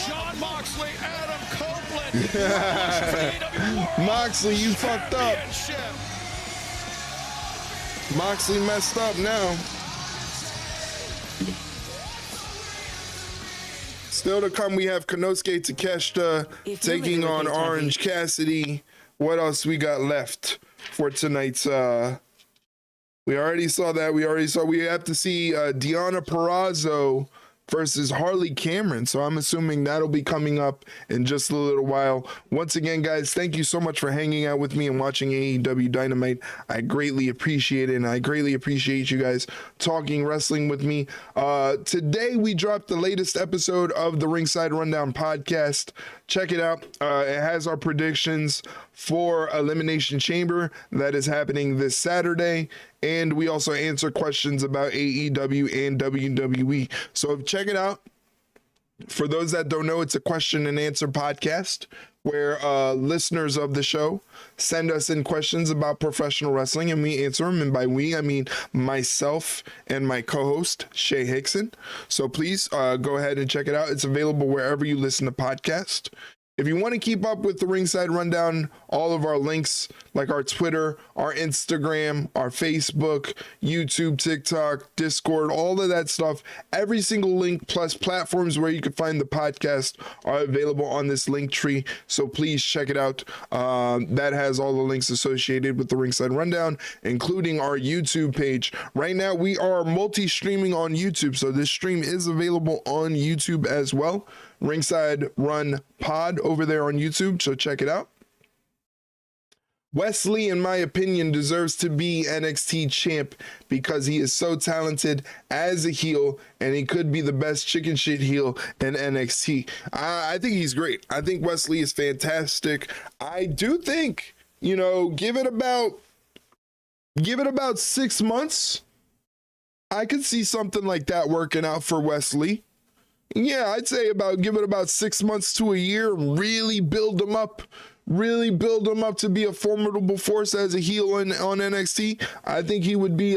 John Moxley, Adam Copeland. Moxley, you fucked up. Moxley messed up now. Still to come, we have Konosuke Takeshita taking on Orange Cassidy. What else we got left for tonight's? We already saw that. We have to see Deonna Purrazzo versus Harley Cameron. So I'm assuming that'll be coming up in just a little while. Once again, guys, thank you so much for hanging out with me and watching AEW Dynamite. I greatly appreciate it, and I greatly appreciate you guys talking wrestling with me. Today, we dropped the latest episode of the Ringside Rundown podcast. Check it out. It has our predictions for Elimination Chamber that is happening this Saturday. And we also answer questions about AEW and WWE. So check it out. For those that don't know, it's a question and answer podcast where listeners of the show send us in questions about professional wrestling and we answer them. And by we, I mean myself and my co-host, Shay Hickson. So please go ahead and check it out. It's available wherever you listen to podcasts. If you want to keep up with the Ringside Rundown, all of our links, like our Twitter, our Instagram, our Facebook, YouTube, TikTok, Discord, all of that stuff, every single link plus platforms where you can find the podcast are available on this link tree. So please check it out. That has all the links associated with the Ringside Rundown, including our YouTube page. Right now, we are multi-streaming on YouTube, so this stream is available on YouTube as well. Ringside Run Pod over there on YouTube, so check it out. Wesley, in my opinion, deserves to be NXT champ because he is so talented as a heel, and he could be the best chicken shit heel in NXT. I think he's great. I think Wesley is fantastic. I do think, give it about 6 months. I could see something like that working out for Wesley. Yeah, I'd say give it about 6 months to a year, really build him up to be a formidable force as a heel on NXT. I think he would be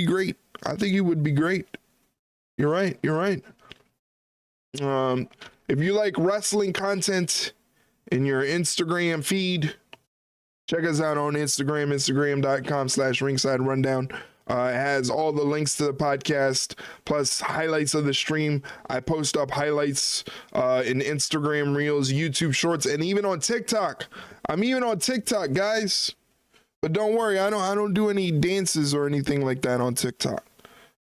great. You're right. If you like wrestling content in your Instagram feed, check us out on Instagram, instagram.com/ringside rundown. It has all the links to the podcast, plus highlights of the stream. I post up highlights in Instagram Reels, YouTube Shorts, and even on TikTok. I'm even on TikTok, guys. But don't worry, I don't do any dances or anything like that on TikTok.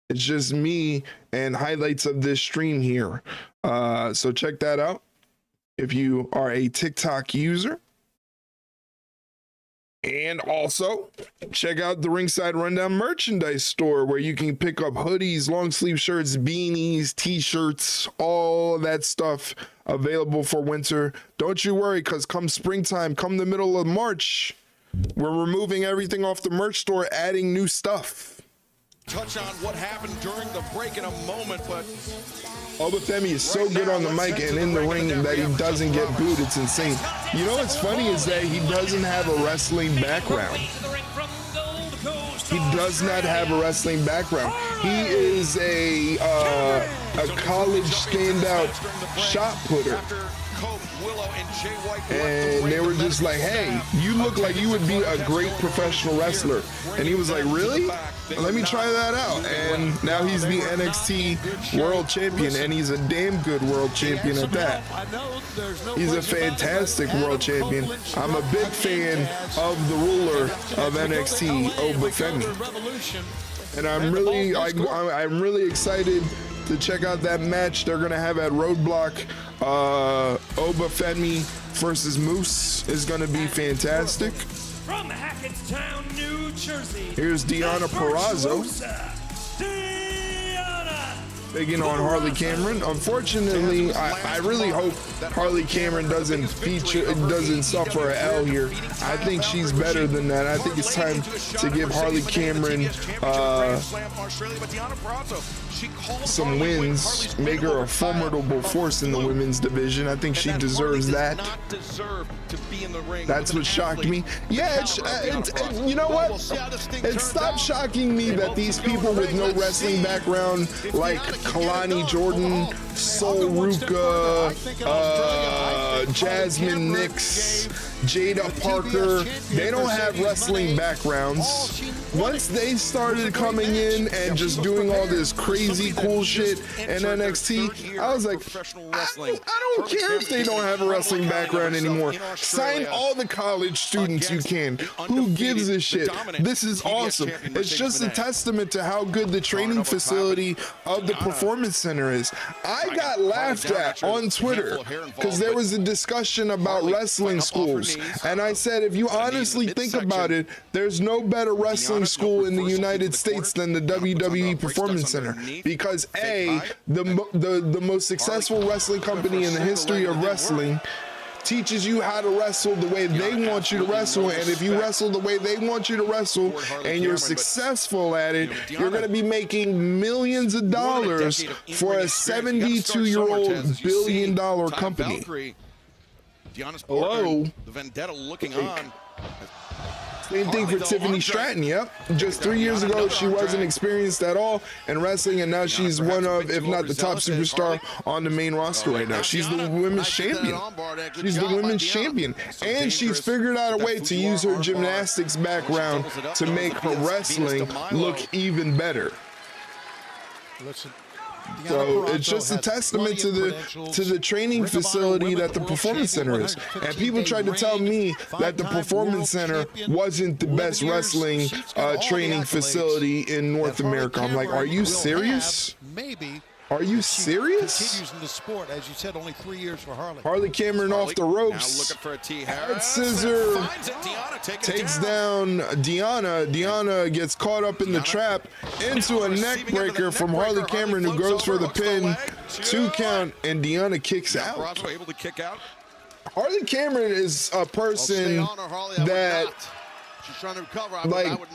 It's just me and highlights of this stream here. So check that out if you are a TikTok user. And also, check out the Ringside Rundown merchandise store where you can pick up hoodies, long sleeve shirts, beanies, t-shirts, all that stuff available for winter. Don't you worry, because come springtime, come the middle of March, we're removing everything off the merch store, adding new stuff. Touch on what happened during the break in a moment, but Obafemi is so good on the mic and in the ring that he doesn't get booed. It's insane. You know what's funny is that he doesn't have a wrestling background. He does not have a wrestling background. He is a college standout shot putter. And they were just like, hey, you look like you would be a great professional wrestler. And he was like, really? Let me try that out. And now he's the NXT World Champion, and he's a damn good World Champion at that. He's a fantastic World Champion. I'm a big fan of the ruler of NXT, Obafemi. And I'm really excited to check out that match they're gonna have at Roadblock. Obafemi versus Moose is gonna be fantastic. From Hackettstown, New Jersey. Here's Deonna Purrazzo taking on Harley Cameron. Unfortunately, I really hope Harley Cameron doesn't suffer an L here. I think she's better than that. I think it's time to give Harley Cameron some wins, make her a formidable force in the women's division. I think she deserves that. That's what shocked me. Yeah, you know what? It stopped shocking me that these people with no wrestling background, like Kalani Jordan, Sol Ruka, Jasmine Nix, Jada Parker, they don't have wrestling backgrounds. once they started coming in and just doing all this crazy cool shit in NXT, I was like, I don't care if they don't have a wrestling background anymore. Sign all the college students you can. Who gives a shit? This is awesome. It's just a testament to how good the training facility of the Performance Center is. I got laughed at on Twitter because there was a discussion about wrestling schools, and I said, if you honestly think about it, there's no better wrestling school in the United States than the WWE Performance Center, because A, the most successful wrestling company in the history of wrestling teaches you how to wrestle the way they want you to wrestle, and if you wrestle the way they want you to wrestle and you're successful at it, you're going to be making millions of dollars for a 72-year-old billion-dollar company. Hello? The Vendetta looking on. Same thing for Tiffany Stratton, yep. Just 3 years ago, she wasn't experienced at all in wrestling, and now she's one of, if not the top superstar on the main roster right now. She's the women's champion. She's the women's champion. And she's figured out a way to use her gymnastics background to make her wrestling look even better. Listen. So it's just a testament to the training facility that the Performance Center is. And people tried to tell me that the Performance Center wasn't the best wrestling training facility in North America. I'm like, are you serious? Maybe. Are you serious? Continues in the sport, as you said, only 3 years for Harley. Harley Cameron off the ropes. Looking for a T. Head scissor takes down Deonna. Deonna gets caught up in the trap into a neck breaker from Harley Cameron, who goes for the pin. 2 count, and Deonna kicks out. Purrazzo able to kick out. Harley Cameron is a person that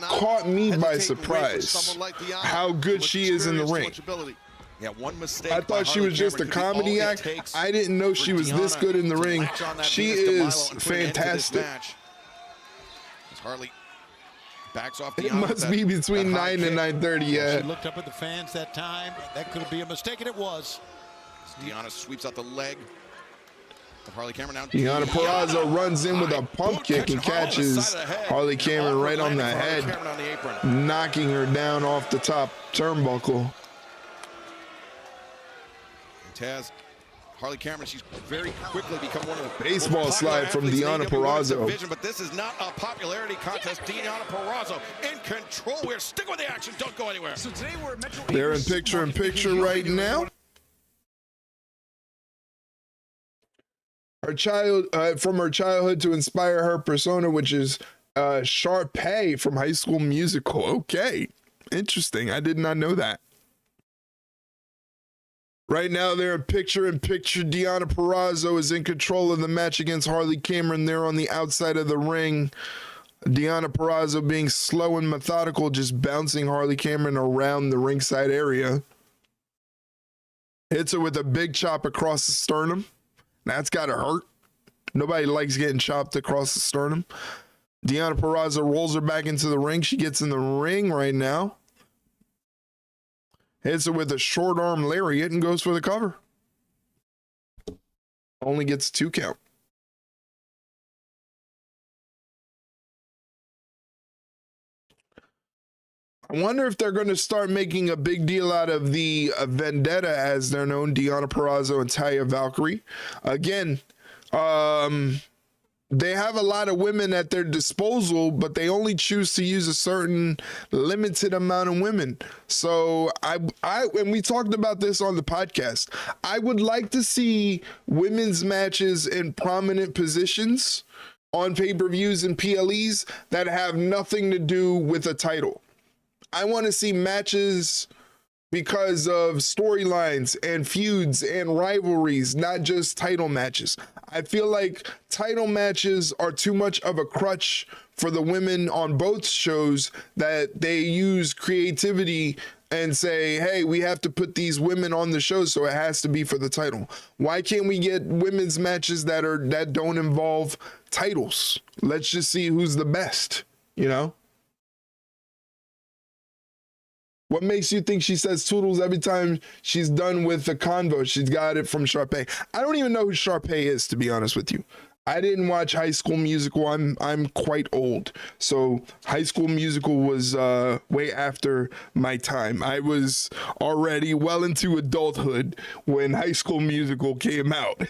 caught me by surprise how good she is in the ring. Yeah, one mistake. I thought she was just a comedy act. I didn't know she was this good in the ring. She is fantastic. Harley backs off. It must be between 9 and 9:30. Yeah. She looked up at the fans that time. That could be a mistake, and it was. Deonna sweeps out the leg of Harley Cameron. Now Deonna Purrazzo runs in with a pump kick and catches Harley Cameron right on the head, knocking her down off the top turnbuckle. Taz, Harley Cameron, she's very quickly become one of the baseball slide from Deonna Purrazzo. But this is not a popularity contest. Deonna Purrazzo in control. We're sticking with the action. Don't go anywhere. So today we're they're in picture right now. Her child, from her childhood to inspire her persona, which is Sharpay from High School Musical. Okay, interesting. I did not know that. Right now, they're in picture. Deonna Purrazzo is in control of the match against Harley Cameron. They're on the outside of the ring. Deonna Purrazzo being slow and methodical, just bouncing Harley Cameron around the ringside area. Hits her with a big chop across the sternum. That's got to hurt. Nobody likes getting chopped across the sternum. Deonna Purrazzo rolls her back into the ring. She gets in the ring right now. Hits her with a short arm lariat and goes for the cover. Only gets 2 count. I wonder if they're going to start making a big deal out of the Vendetta, as they're known, Deonna Purrazzo and Taya Valkyrie. Again, they have a lot of women at their disposal, but they only choose to use a certain limited amount of women. So and we talked about this on the podcast, I would like to see women's matches in prominent positions on pay-per-views and PLEs that have nothing to do with a title. I want to see matches because of storylines and feuds and rivalries, not just title matches. I feel like title matches are too much of a crutch for the women on both shows, that they use creativity and say, hey, we have to put these women on the show, so it has to be for the title. Why can't we get women's matches that don't involve titles? Let's just see who's the best, you know? What makes you think she says toodles every time she's done with the convo? She's got it from Sharpay. I don't even know who Sharpay is, to be honest with you. I didn't watch High School Musical. I'm quite old, so High School Musical was way after my time. I was already well into adulthood when High School Musical came out.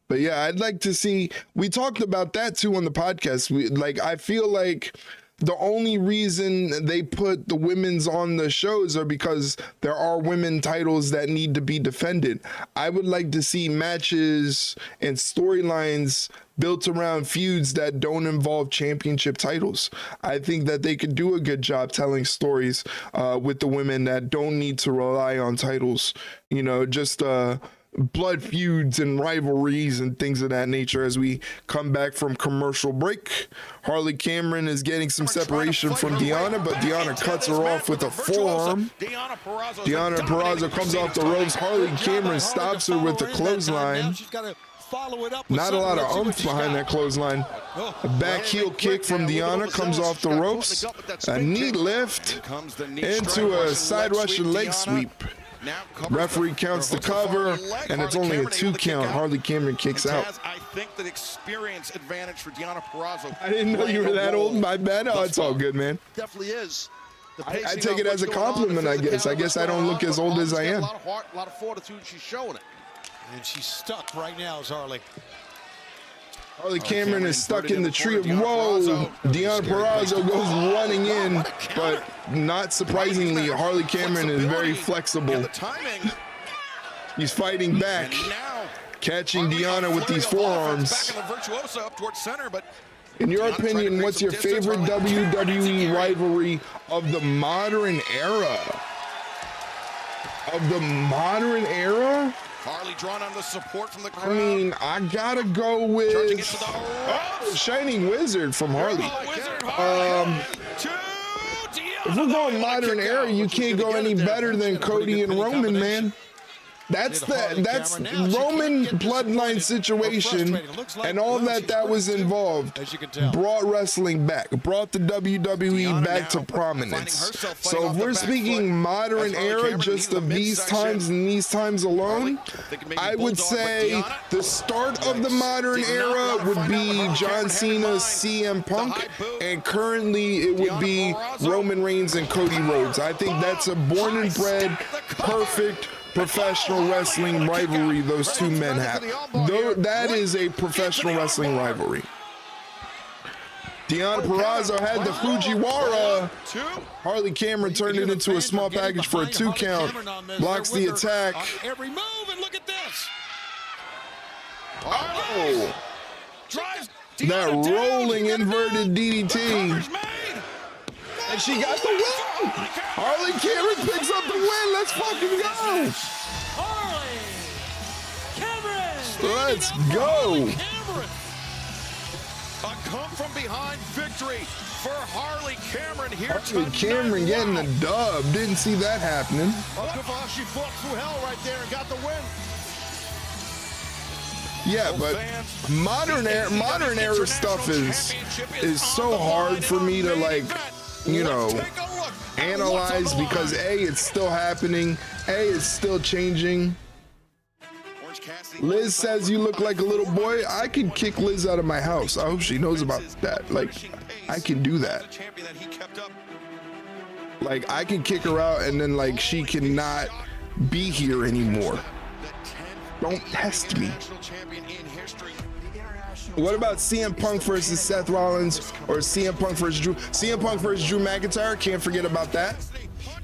But yeah, I'd like to see, we talked about that too on the podcast. I feel like the only reason they put the women's on the shows are because there are women titles that need to be defended. I would like to see matches and storylines built around feuds that don't involve championship titles. I think that they could do a good job telling stories with the women that don't need to rely on titles, you know, just blood feuds and rivalries and things of that nature. As we come back from commercial break, Harley Cameron is getting some separation from Deonna, but Deonna cuts her off with a forearm. Deonna Purrazzo comes off the ropes. Harley Cameron stops her with the clothesline. Not a lot of oomph behind that clothesline. A back heel kick from Deonna comes off the ropes. A knee lift into a side Russian leg sweep. Referee counts the cover, and it's only a 2 count. Harley Cameron kicks out. I think that experience advantage for Deonna Purrazzo. I didn't know you were that old. My bad. Oh, it's all good, man. Definitely is. I take it as a compliment, I guess. I guess I don't look as old as I am. A lot of heart, a lot of fortitude. She's showing it. And she's stuck right now, is Harley. Harley Cameron is stuck in the tree of woe. Deonna Purrazzo goes running in, but not surprisingly, Harley Cameron is very flexible. He's fighting back, catching Deonna with these forearms. In your opinion, what's your favorite WWE rivalry of the modern era? Of the modern era? Harley drawn on the support from the crowd. I mean, I gotta go with Shining Wizard from Harley. If we're going modern era, you can't go any better than Cody and Roman, man. That's Roman bloodline situation, and all that was involved brought wrestling back, brought the WWE back to prominence. So if we're speaking modern era, just of these times and these times alone, I would say the start of the modern era would be John Cena's CM Punk, and currently it would be Roman Reigns and Cody Rhodes. I think that's a born and bred, perfect professional wrestling rivalry those two men have. That is a professional wrestling rivalry. Deonna Purrazzo had the Fujiwara. Harley Cameron turned it into a small package for a 2 count. Blocks the attack. Every move, and look at this. Oh! That rolling inverted DDT. And she got the win. Harley Cameron picks up the win. Let's fucking go. Harley Cameron. Let's go. A come from behind victory for Harley Cameron here Harley Cameron getting the dub. Didn't see that happening. Oh, good for how she fought through hell right there and got the win. Yeah, but modern era stuff is so hard for me to, like, you know, analyze, because A, it's still happening, A, it's still changing. Liz says you look like a little boy. I could kick Liz out of my house. I hope she knows about that. Like, I can do that. Like, I can kick her out and then, like, she cannot be here anymore. Don't test me. What about CM Punk versus Seth Rollins, or CM Punk versus Drew? CM Punk versus Drew McIntyre. Can't forget about that.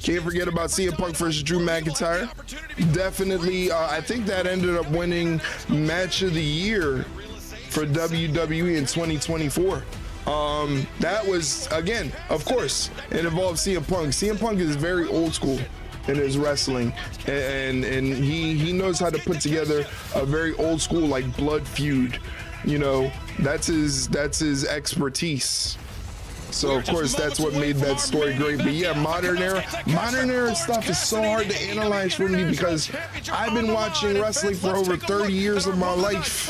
Can't forget about CM Punk versus Drew McIntyre. Definitely, I think that ended up winning Match of the Year for WWE in 2024. That was, again, of course, it involved CM Punk. CM Punk is very old school in his wrestling, and he knows how to put together a very old school, like, blood feud. You know, that's his expertise. So of course that's what made that story great. But yeah, modern era stuff is so hard to analyze for me, because I've been watching wrestling for over 30 years of my life.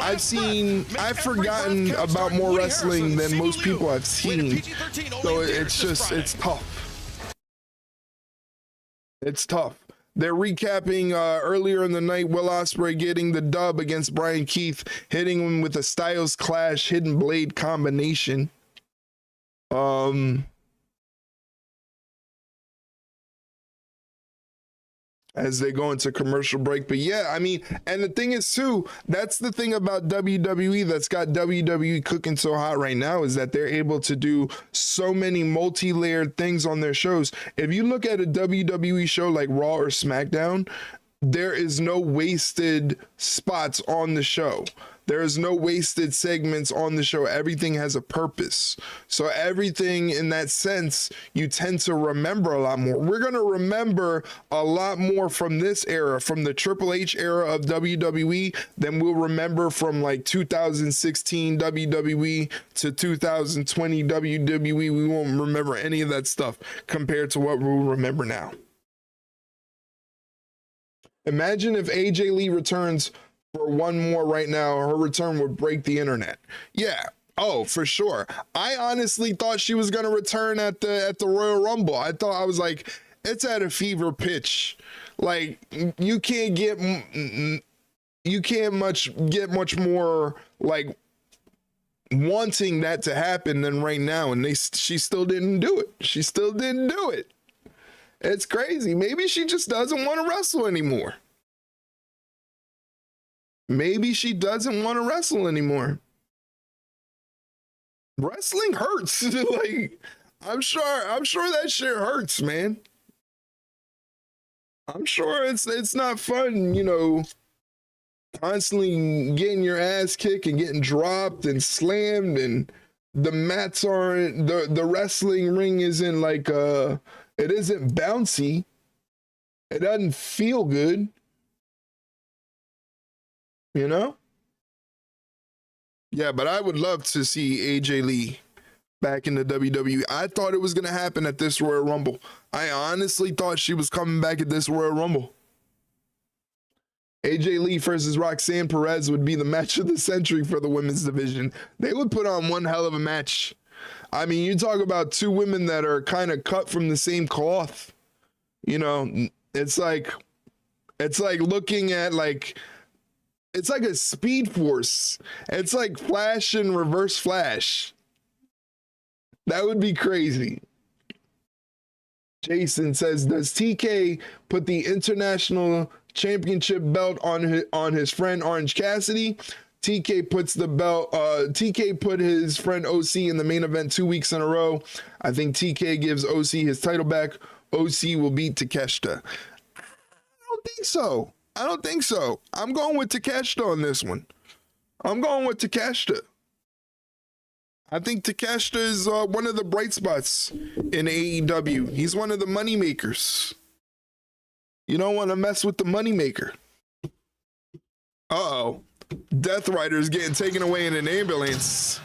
I've forgotten about more wrestling than most people have seen. So it's tough. It's tough. They're recapping earlier in the night, Will Ospreay getting the dub against Bryan Keith, hitting him with a Styles Clash Hidden Blade combination. As they go into commercial break. But yeah, I mean, and the thing is too, that's the thing about WWE that's got WWE cooking so hot right now, is that they're able to do so many multi-layered things on their shows. If you look at a WWE show like Raw or SmackDown, there is no wasted spots on the show. There is no wasted segments on the show. Everything has a purpose. So everything in that sense, you tend to remember a lot more. We're going to remember a lot more from this era, from the Triple H era of WWE, than we'll remember from like 2016 WWE to 2020 WWE. We won't remember any of that stuff compared to what we'll remember now. Imagine if AJ Lee returns for one more right now. Her return would break the internet. Yeah. Oh, for sure. I honestly thought she was going to return at the Royal Rumble. I was like, it's at a fever pitch. Like, you can't get much more like wanting that to happen than right now. And she still didn't do it. She still didn't do it. It's crazy. Maybe she just doesn't want to wrestle anymore. Maybe she doesn't want to wrestle anymore. Wrestling hurts. Like, I'm sure that shit hurts, man. I'm sure it's not fun, you know, constantly getting your ass kicked and getting dropped and slammed, and the mats aren't, the wrestling ring isn't like it isn't bouncy. It doesn't feel good. You know? Yeah, but I would love to see AJ Lee back in the WWE. I thought it was going to happen at this Royal Rumble. I honestly thought she was coming back at this Royal Rumble. AJ Lee versus Roxanne Perez would be the match of the century for the women's division. They would put on one hell of a match. I mean, you talk about two women that are kind of cut from the same cloth. You know, it's like looking at like, it's like a Speed Force. It's like Flash and Reverse Flash. That would be crazy. Jason says, does TK put the international championship belt on his friend Orange Cassidy? TK puts the belt, TK put his friend OC in the main event 2 weeks in a row. I think TK gives OC his title back. OC will beat Takeshita. I don't think so. I'm going with Takeshita on this one. I'm going with Takeshita. I think Takeshita is one of the bright spots in AEW. He's one of the money makers. You don't want to mess with the money maker. Uh-oh. Death Rider's getting taken away in an ambulance.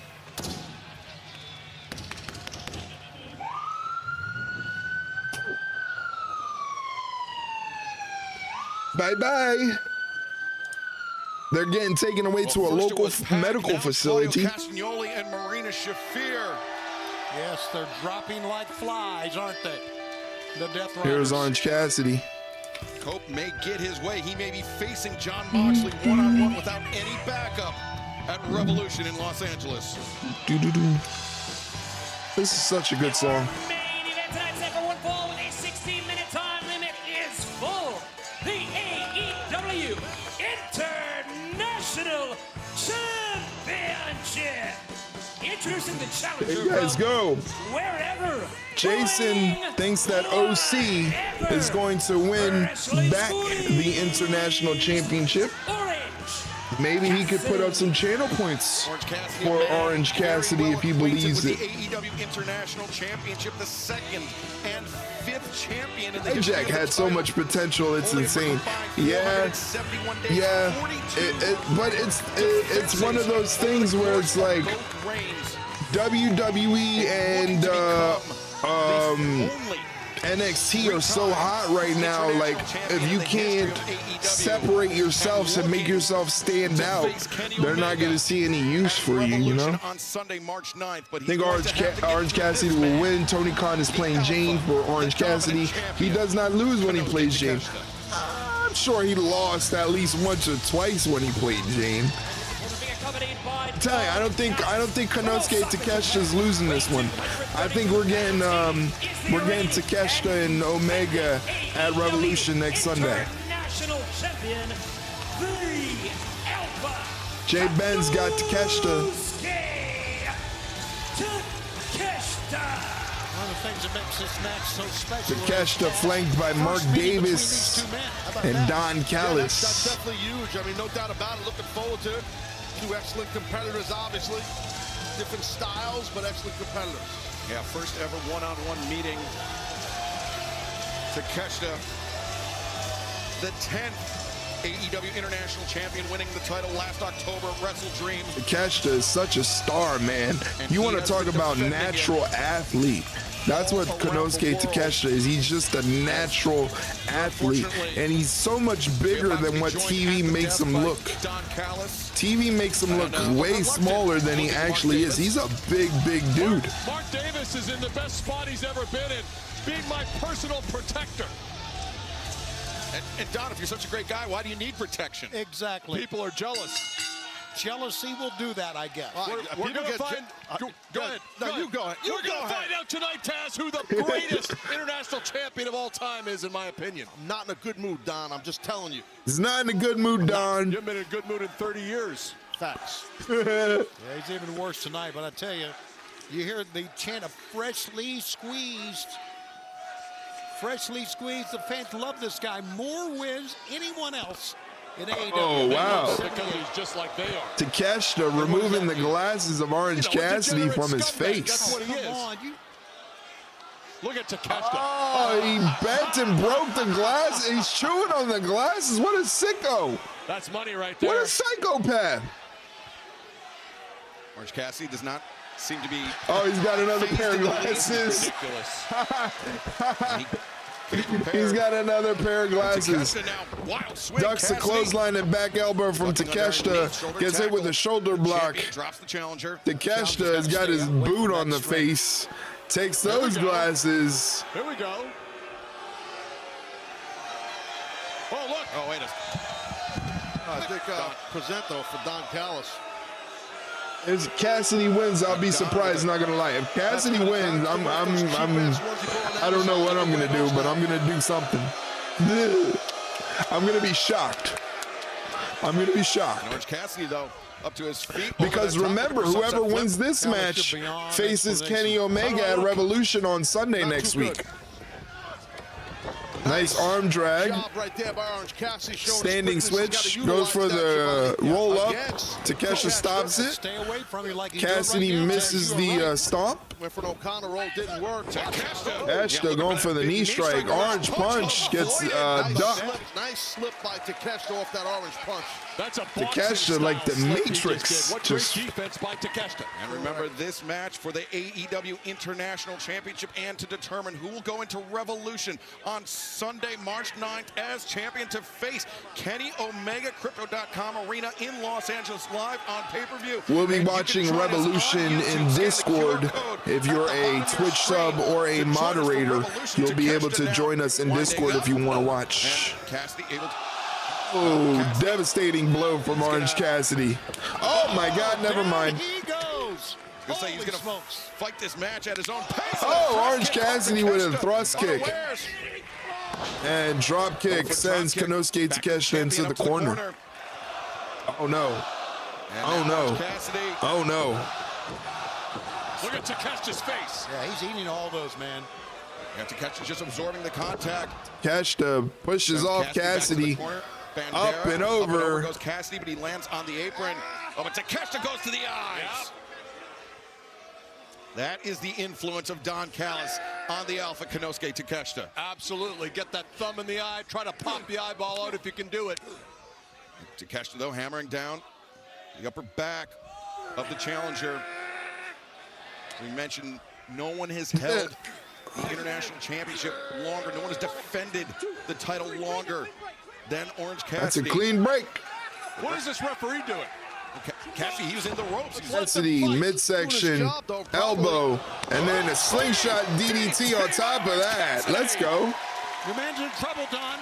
Bye-bye. They're getting taken away to a local medical facility. Castagnoli and Marina Shafir. Yes, they're dropping like flies, aren't they? The Death Riders. Here's Orange Cassidy. Cope may get his way. He may be facing Jon Moxley one-on-one without any backup at Revolution in Los Angeles. This is such a good song. Main event tonight, set for one fall with a 16-minute time limit is full. The AEW International Championship. Introducing the challenger. Hey guys, go. Wherever. Jason thinks that OC is going to win back the International Championship. Maybe he could put up some channel points for Orange Cassidy if he believes it. The AEW International Championship, the second and fifth champion in the Jack had so much potential, it's insane. Yeah, but it's one of those things where it's like WWE and NXT are so hot right now. Like, if you can't separate yourselves and make yourself stand out, they're not going to see any use for you, you know? On Sunday, March 9th, but I think Orange Cassidy will win. Tony Khan is playing Jane for Orange Cassidy. He does not lose when he plays Jane. I'm sure he lost at least once or twice when he played Jane. I'm telling you, I don't think Konosuke Takeshita's losing this one. I think we're getting Takeshita and Omega at Revolution next Sunday. Jay Ben's got Takeshita. One of the things that makes this match so special. Takeshita flanked by Mark Davis and Don Callis. That's definitely huge. I mean, no doubt about it. Looking forward to it. Two excellent competitors, obviously. Different styles, but excellent competitors. Yeah, first ever one-on-one meeting. Takeshita, the 10th AEW International Champion, winning the title last October at Wrestle Dream. Takeshita is such a star, man. You want to talk about natural athlete. That's what Konosuke Takeshita is. He's just a natural athlete, and he's so much bigger than what TV makes him look. TV makes him look way smaller than he actually is. He's a big, big dude. Mark Davis is in the best spot he's ever been in, being my personal protector. And Don, if you're such a great guy, why do you need protection? Exactly. People are jealous. Jealousy will do that, I guess. We're going to find... Go ahead. No, you go ahead. We're going to find out tonight, Taz, who the greatest international champion of all time is, in my opinion. I'm not in a good mood, Don. I'm just telling you. He's not in a good mood, Don. You've been in a good mood in 30 years. Facts. Yeah, he's even worse tonight, but I tell you, you hear the chant of freshly squeezed. Freshly squeezed. The fans love this guy. More wins anyone else. Oh, wow. Just like they are. Takeshita removing the glasses of Orange Cassidy from his face. That's what he is. Look at Takeshita. Oh, he bent and broke the glass. He's chewing on the glasses. What a sicko. That's money right there. What a psychopath. Orange Cassidy does not seem to be... Oh, he's got another pair of glasses. He's got another pair of glasses. Ducks the clothesline and back elbow from Takeshita. Gets hit with a shoulder block. Takeshita has got his boot on the face. Takes those glasses. Here we go. Oh, look. Oh, wait a... I think Presento for Don Callis. If Cassidy wins, I'll be surprised, not gonna lie. If Cassidy wins, I don't know what I'm gonna do, but I'm gonna do something. I'm gonna be shocked. I'm gonna be shocked. Orange Cassidy, though, up to his feet. Because remember, whoever wins this match faces Kenny Omega at Revolution on Sunday next week. Nice arm drag. Right there by Orange Cassidy. Standing switch. Goes for the roll up. Takeshita stops it. Cassidy misses the stomp. Went for an O'Connor roll, didn't work. Takeshita going for the knee strike. Orange punch gets ducked. Nice slip by Takeshita off that orange punch. That's a Takeshita like the Matrix. What great defense by Takeshita. And remember this match for the AEW International Championship and to determine who will go into Revolution on Sunday, March 9th as champion to face Kenny Omega. Crypto.com Arena in Los Angeles live on pay-per-view. We'll be watching Revolution in Discord. If you're a Twitch sub or a moderator, you'll be able to join us in Discord if you want to watch. Oh, devastating blow from Orange Cassidy. Oh my God, never mind. He goes. He's going to fight this match at his own pace. Oh, Orange Cassidy with a thrust kick. And drop kick sends Konosuke Takeshita into the corner. Oh no. Oh no. Oh no. Look at Takeshita's face. Yeah, he's eating all those, man. Yeah, Takeshita just absorbing the contact. Takeshita pushes off Cassidy. Up and over. Goes Cassidy, but he lands on the apron. Oh, but Takeshita goes to the eyes. Yep. That is the influence of Don Callis on the Alpha Konosuke Takeshita. Absolutely. Get that thumb in the eye. Try to pop the eyeball out if you can do it. Takeshita, though, hammering down the upper back of the challenger. We mentioned no one has held the International Championship longer. No one has defended the title longer than Orange Cassidy. That's a clean break. What is this referee doing? Cassidy, he was in the ropes. Cassidy, midsection, elbow, and then a slingshot DDT on top of that. Let's go. Your man's in trouble, Don.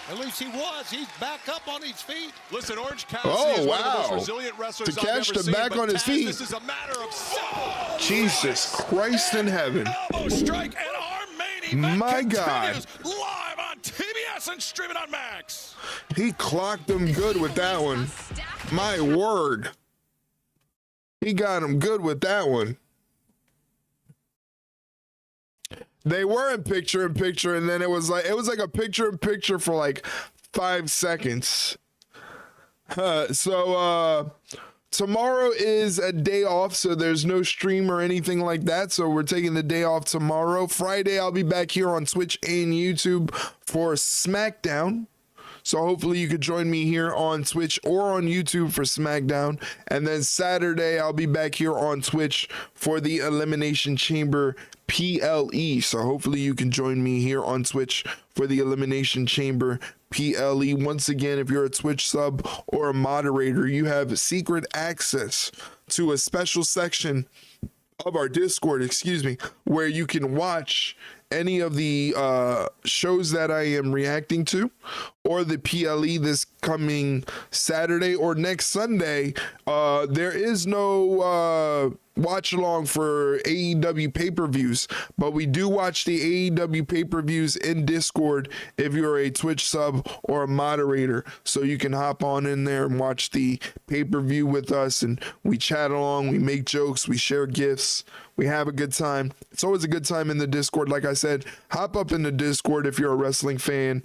At least he was. He's back up on his feet. Listen, Orange Cassidy is one of the most resilient wrestlers I've ever seen. Back on his feet. This is a matter of simple. Jesus Christ in heaven. Elbow strike, and our main event My continues God. live on TBS and streaming on Max. He clocked him good with that one. My word. He got him good with that one. They were in picture, and then it was like a picture for like 5 seconds. Tomorrow is a day off, so there's no stream or anything like that. So we're taking the day off tomorrow. Friday, I'll be back here on Twitch and YouTube for SmackDown. So hopefully you could join me here on Twitch or on YouTube for SmackDown. And then Saturday, I'll be back here on Twitch for the Elimination Chamber PLE. So hopefully you can join me here on Twitch for the Elimination Chamber PLE. Once again, if you're a Twitch sub or a moderator, you have secret access to a special section of our Discord, where you can watch any of the shows that I am reacting to, or the PLE this coming Saturday or next Sunday. There is no watch along for AEW pay-per-views, but we do watch the AEW pay-per-views in Discord if you're a Twitch sub or a moderator, so you can hop on in there and watch the pay-per-view with us, and we chat along, we make jokes, we share gifts, we have a good time. It's always a good time in the Discord. Like I said, hop up in the Discord if you're a wrestling fan.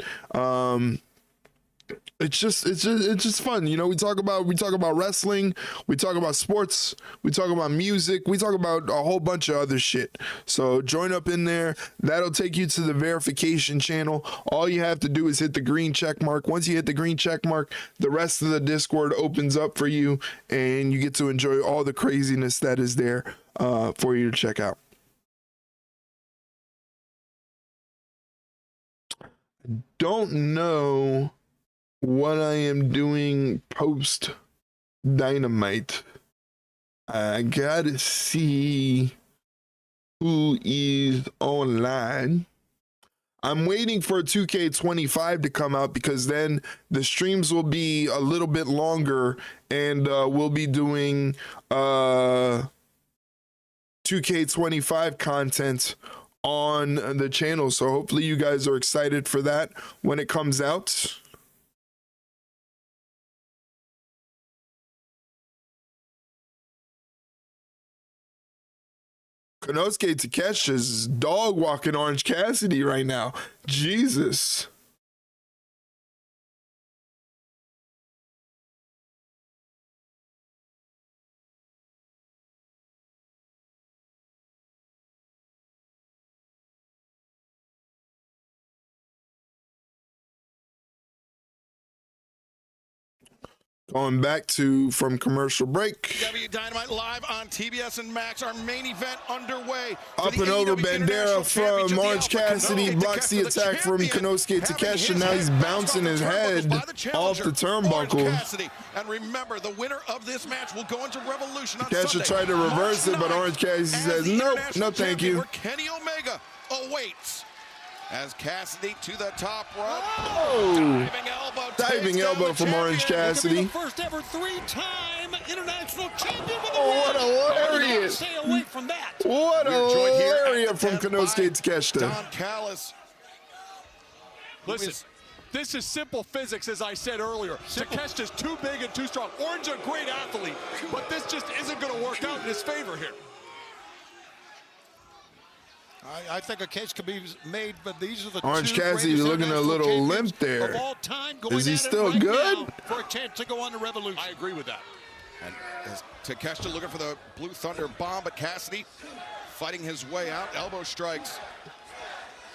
It's just fun, you know. We talk about wrestling, we talk about sports, we talk about music, we talk about a whole bunch of other shit. So join up in there. That'll take you to the verification channel. All you have to do is hit the green check mark. Once you hit the green check mark, the rest of the Discord opens up for you, and you get to enjoy all the craziness that is there for you to check out. Don't know what I am doing post Dynamite. I gotta see who is online. I'm waiting for 2K25 to come out, because then the streams will be a little bit longer, and we'll be doing 2K25 content on the channel. So hopefully you guys are excited for that when it comes out. Konosuke Takeshi's dog walking Orange Cassidy right now. Jesus. Going back to from commercial break. Aew Dynamite live on TBS and Max. Our main event underway. Up and over Bandera from Orange Cassidy. Blocks the attack from Konosuke Takeshita. Now he's bouncing his head off the turnbuckle. And remember, the winner of this match will go into Revolution on Takeshita Sunday. tried to reverse it, but Orange Cassidy says, nope, no thank you. Kenny Omega awaits. As Cassidy to the top rope. Oh! Diving elbow from Orange Cassidy. The first ever 3-time international champion with the what a lariat! Stay away from that. What a lariat from Konosuke Takeshita. Don Callis. Listen, this is simple physics, as I said earlier. Takeshita's too big and too strong. Orange is a great athlete, but this just isn't going to work out in his favor here. I think a case could be made, but these are the Orange two Cassidy greatest looking a little limp there. of all time. Is he still right good? now for a chance to go on to Revolution. I agree with that. And as Takeshita looking for the Blue Thunder bomb, but Cassidy fighting his way out. Elbow strikes.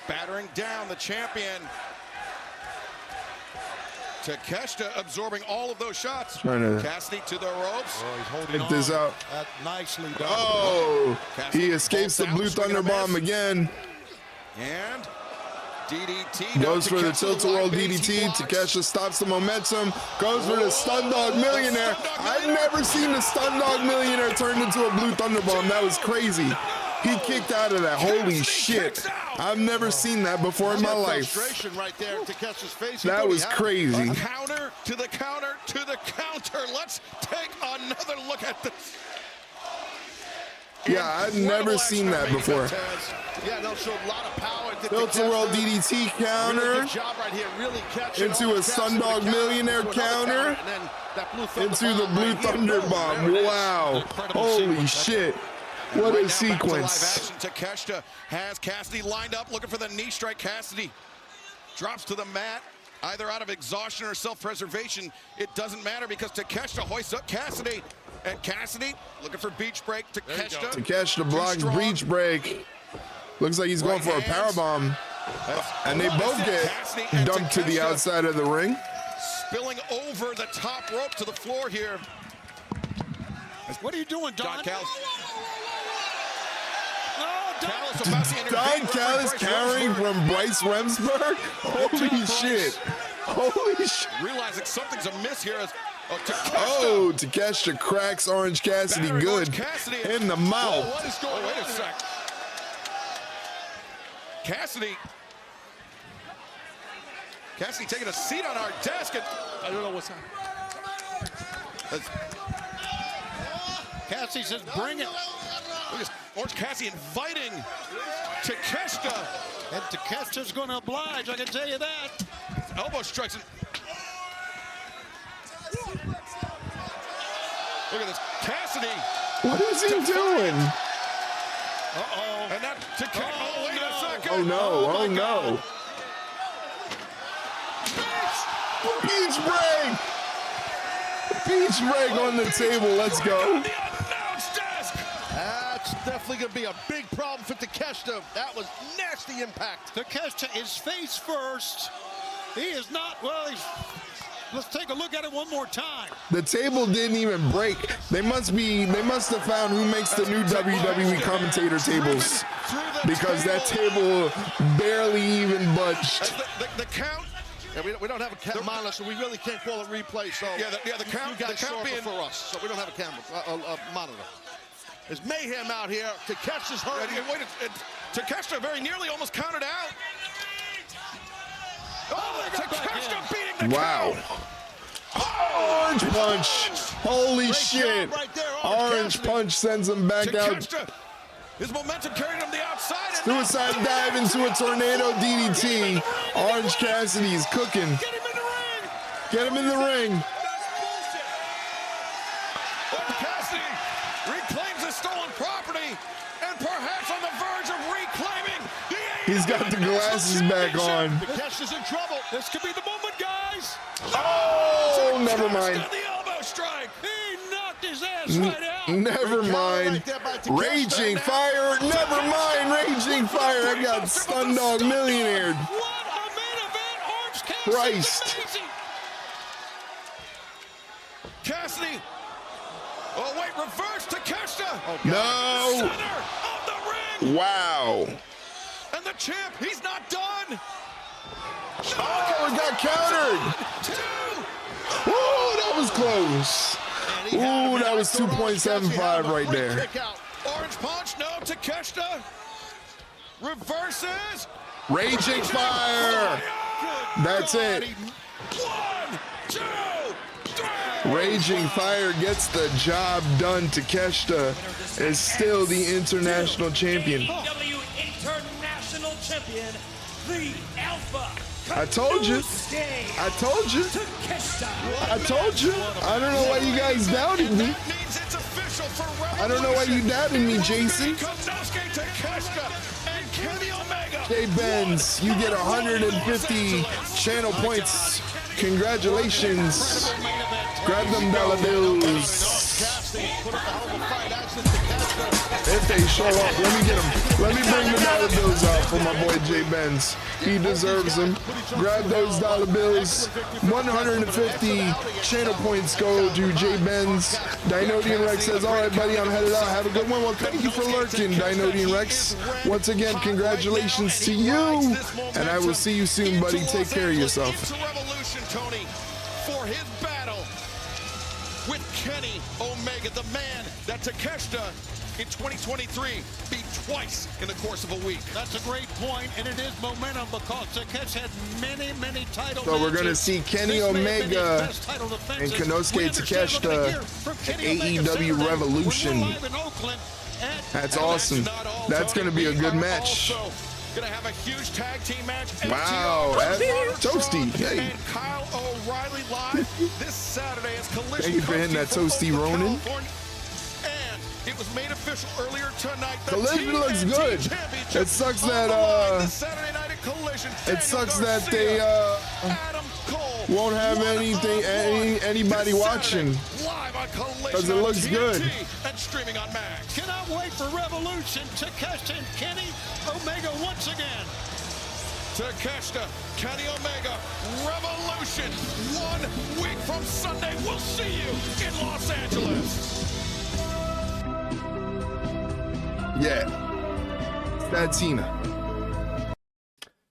Battering down the champion. Takeshita absorbing all of those shots. Trying to Cassidy to the ropes. Oh, he's holding get this out. Nicely done. Oh, Cassidy he escapes the blue thunder bomb again. And DDT. Goes for the tilt-a-whirl DDT. Takeshita stops the momentum. Goes for the stun dog millionaire. I've never seen the stun dog millionaire turned into a blue thunder bomb. That was crazy. He kicked out of that. Holy shit. I've never seen that before in my life. Right there in Takeshita's face. That was crazy. A counter to the counter to the counter. Let's take another look at this. Yeah, I've never seen that before. Yeah, no, showed a lot of power. Tilt-a-whirl DDT counter. Into a stun dog millionaire counter. Into the blue thunder bomb. Wow. Holy shit. What a sequence. Takeshita has Cassidy lined up, looking for the knee strike. Cassidy drops to the mat, either out of exhaustion or self-preservation. It doesn't matter because Takeshita hoists up Cassidy. And Cassidy looking for beach break. Takeshita blocks beach break. Looks like he's going for a powerbomb. And they both get dumped to the outside of the ring. Spilling over the top rope to the floor here. What are you doing, Don? Don Callis carrying from Bryce Remsburg? Holy shit. Holy shit. Realizing something's amiss here as Takeshita cracks Orange Cassidy good in the mouth. What is going on? Wait a sec. Cassidy taking a seat on our desk, and I don't know what's happening. Cassidy says, bring it. Look at Orange Cassidy inviting Takeshita. And Takeshita's going to oblige, I can tell you that. Elbow strikes. Look at this. Cassidy. What is he doing? Uh-oh. And that Takeshita. Oh, wait a second. Oh, no. Oh, no. Beach break. Beach break on the table. Let's go. That's definitely going to be a big problem for Takeshita. That was nasty impact. Takeshita is face first. He is not, well, let's take a look at it one more time. The table didn't even break. They must have found who makes the new WWE commentator tables, because that table barely even budged. The count. Yeah, we don't have a monitor, so we really can't call it replay. So the count. You guys the count being for us, so we don't have a camera, a monitor. There's mayhem out here. Takeshita's hurt. Takeshita very nearly almost counted out. Oh, Takeshita beating the wow. Orange punch. Holy shit. Orange punch sends him back out. His momentum carried him the outside. Suicide dive into a tornado DDT. Orange Cassidy's cooking. Get him in the ring. Cassidy reclaims his stolen property and perhaps on the verge of reclaiming the He's got the glasses back on. Takeshita's in trouble. This could be the moment, guys. Oh, never mind. The elbow strike. He knocked his ass right out. Never mind. Raging fire. Never mind. Raging fire. I got stun dog millionaire. What a main event. Orange Cassidy. Christ. Cassidy. Oh, wait. Reverse Takeshita. No. Center of the ring. Wow. And the champ, he's not done. Oh, it got countered. Ooh, that was close. Ooh, that was 2.75 right there. Orange punch, no, Takeshita. Reverses. Raging fire. That's it. 1, 2, 3. Raging fire gets the job done. Takeshita is still the international champion. International champion, the Alpha. I told you. I told you. I told you. I don't know why you guys doubted me. I don't know why you doubted me, Jason. Jay Benz, you get 150 channel points. Congratulations. Grab them dollar bills. If they show up, let me get them. Let me bring the dollar bills out for my boy Jay Benz. He deserves them. Grab those dollar bills. 150 channel points go to Jay Benz. Dynodian Rex says, all right, buddy, I'm headed out. Have a good one. Well, thank you for lurking, Dynodian Rex. Once again, congratulations to you. And I will see you soon, buddy. Take care of yourself. Tony, for his battle with Kenny Omega, the man that Takeshita in 2023 beat twice in the course of a week. That's a great point, and it is momentum because Takeshita had many title So we're going to see Kenny Omega and Konosuke Takeshita at AEW Revolution. That's awesome. That's going to be a good match. Gonna have a huge tag team match. Wow, Toasty. Hey. And Kyle O'Reilly live this Saturday as Collision. Thank you for hitting that Toasty, Ronan. And it was made official earlier tonight. Collision looks good. It sucks that they won't have anybody watching because it looks good. And streaming on Max. Cannot wait for Revolution. Takeshita and Kenny Omega once again. Takeshita, Kenny Omega, Revolution. 1 week from Sunday. We'll see you in Los Angeles. Yeah. Sad Cena.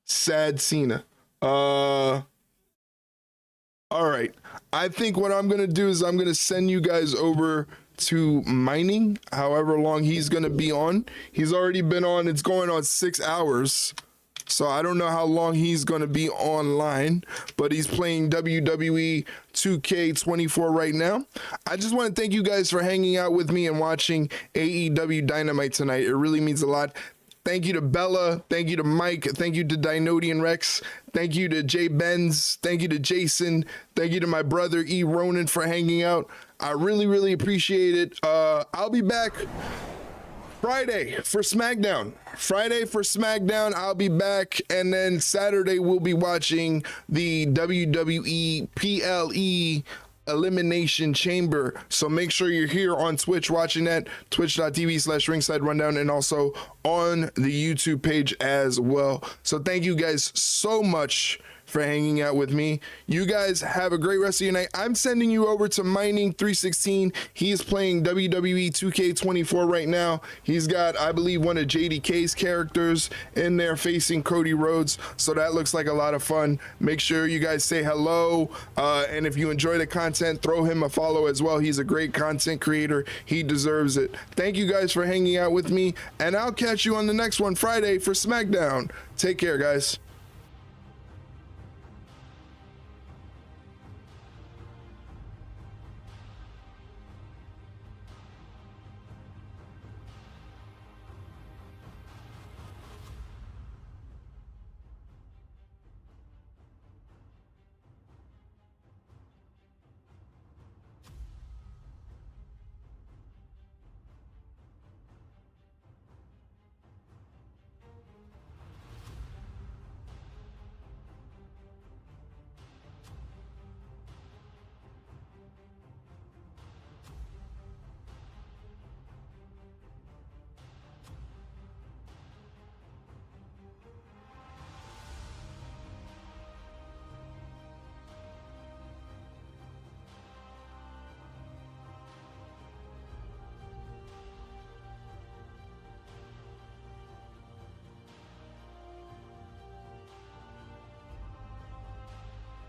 Sad Cena. All right. I think what I'm going to do is I'm going to send you guys over to mining, however long he's going to be on. He's already been on. It's going on 6 hours. So I don't know how long he's going to be online, but he's playing WWE 2K24 right now. I just want to thank you guys for hanging out with me and watching AEW Dynamite tonight. It really means a lot. Thank you to Bella. Thank you to Mike. Thank you to Dynodian Rex. Thank you to Jay Benz. Thank you to Jason. Thank you to my brother E. Ronan for hanging out. I really appreciate it. I'll be back Friday for SmackDown. I'll be back. And then Saturday, we'll be watching the WWE PLE Elimination Chamber. So make sure you're here on Twitch watching that, twitch.tv/ringside rundown, and also on the YouTube page as well. So thank you guys so much for hanging out with me. You guys have a great rest of your night. I'm sending you over to Mining 316. He is playing WWE 2K24 right now. He's got, I believe, one of JDK's characters in there facing Cody Rhodes. So that looks like a lot of fun. Make sure you guys say hello. And if you enjoy the content, throw him a follow as well. He's a great content creator. He deserves it. Thank you guys for hanging out with me. And I'll catch you on the next one Friday for SmackDown. Take care, guys.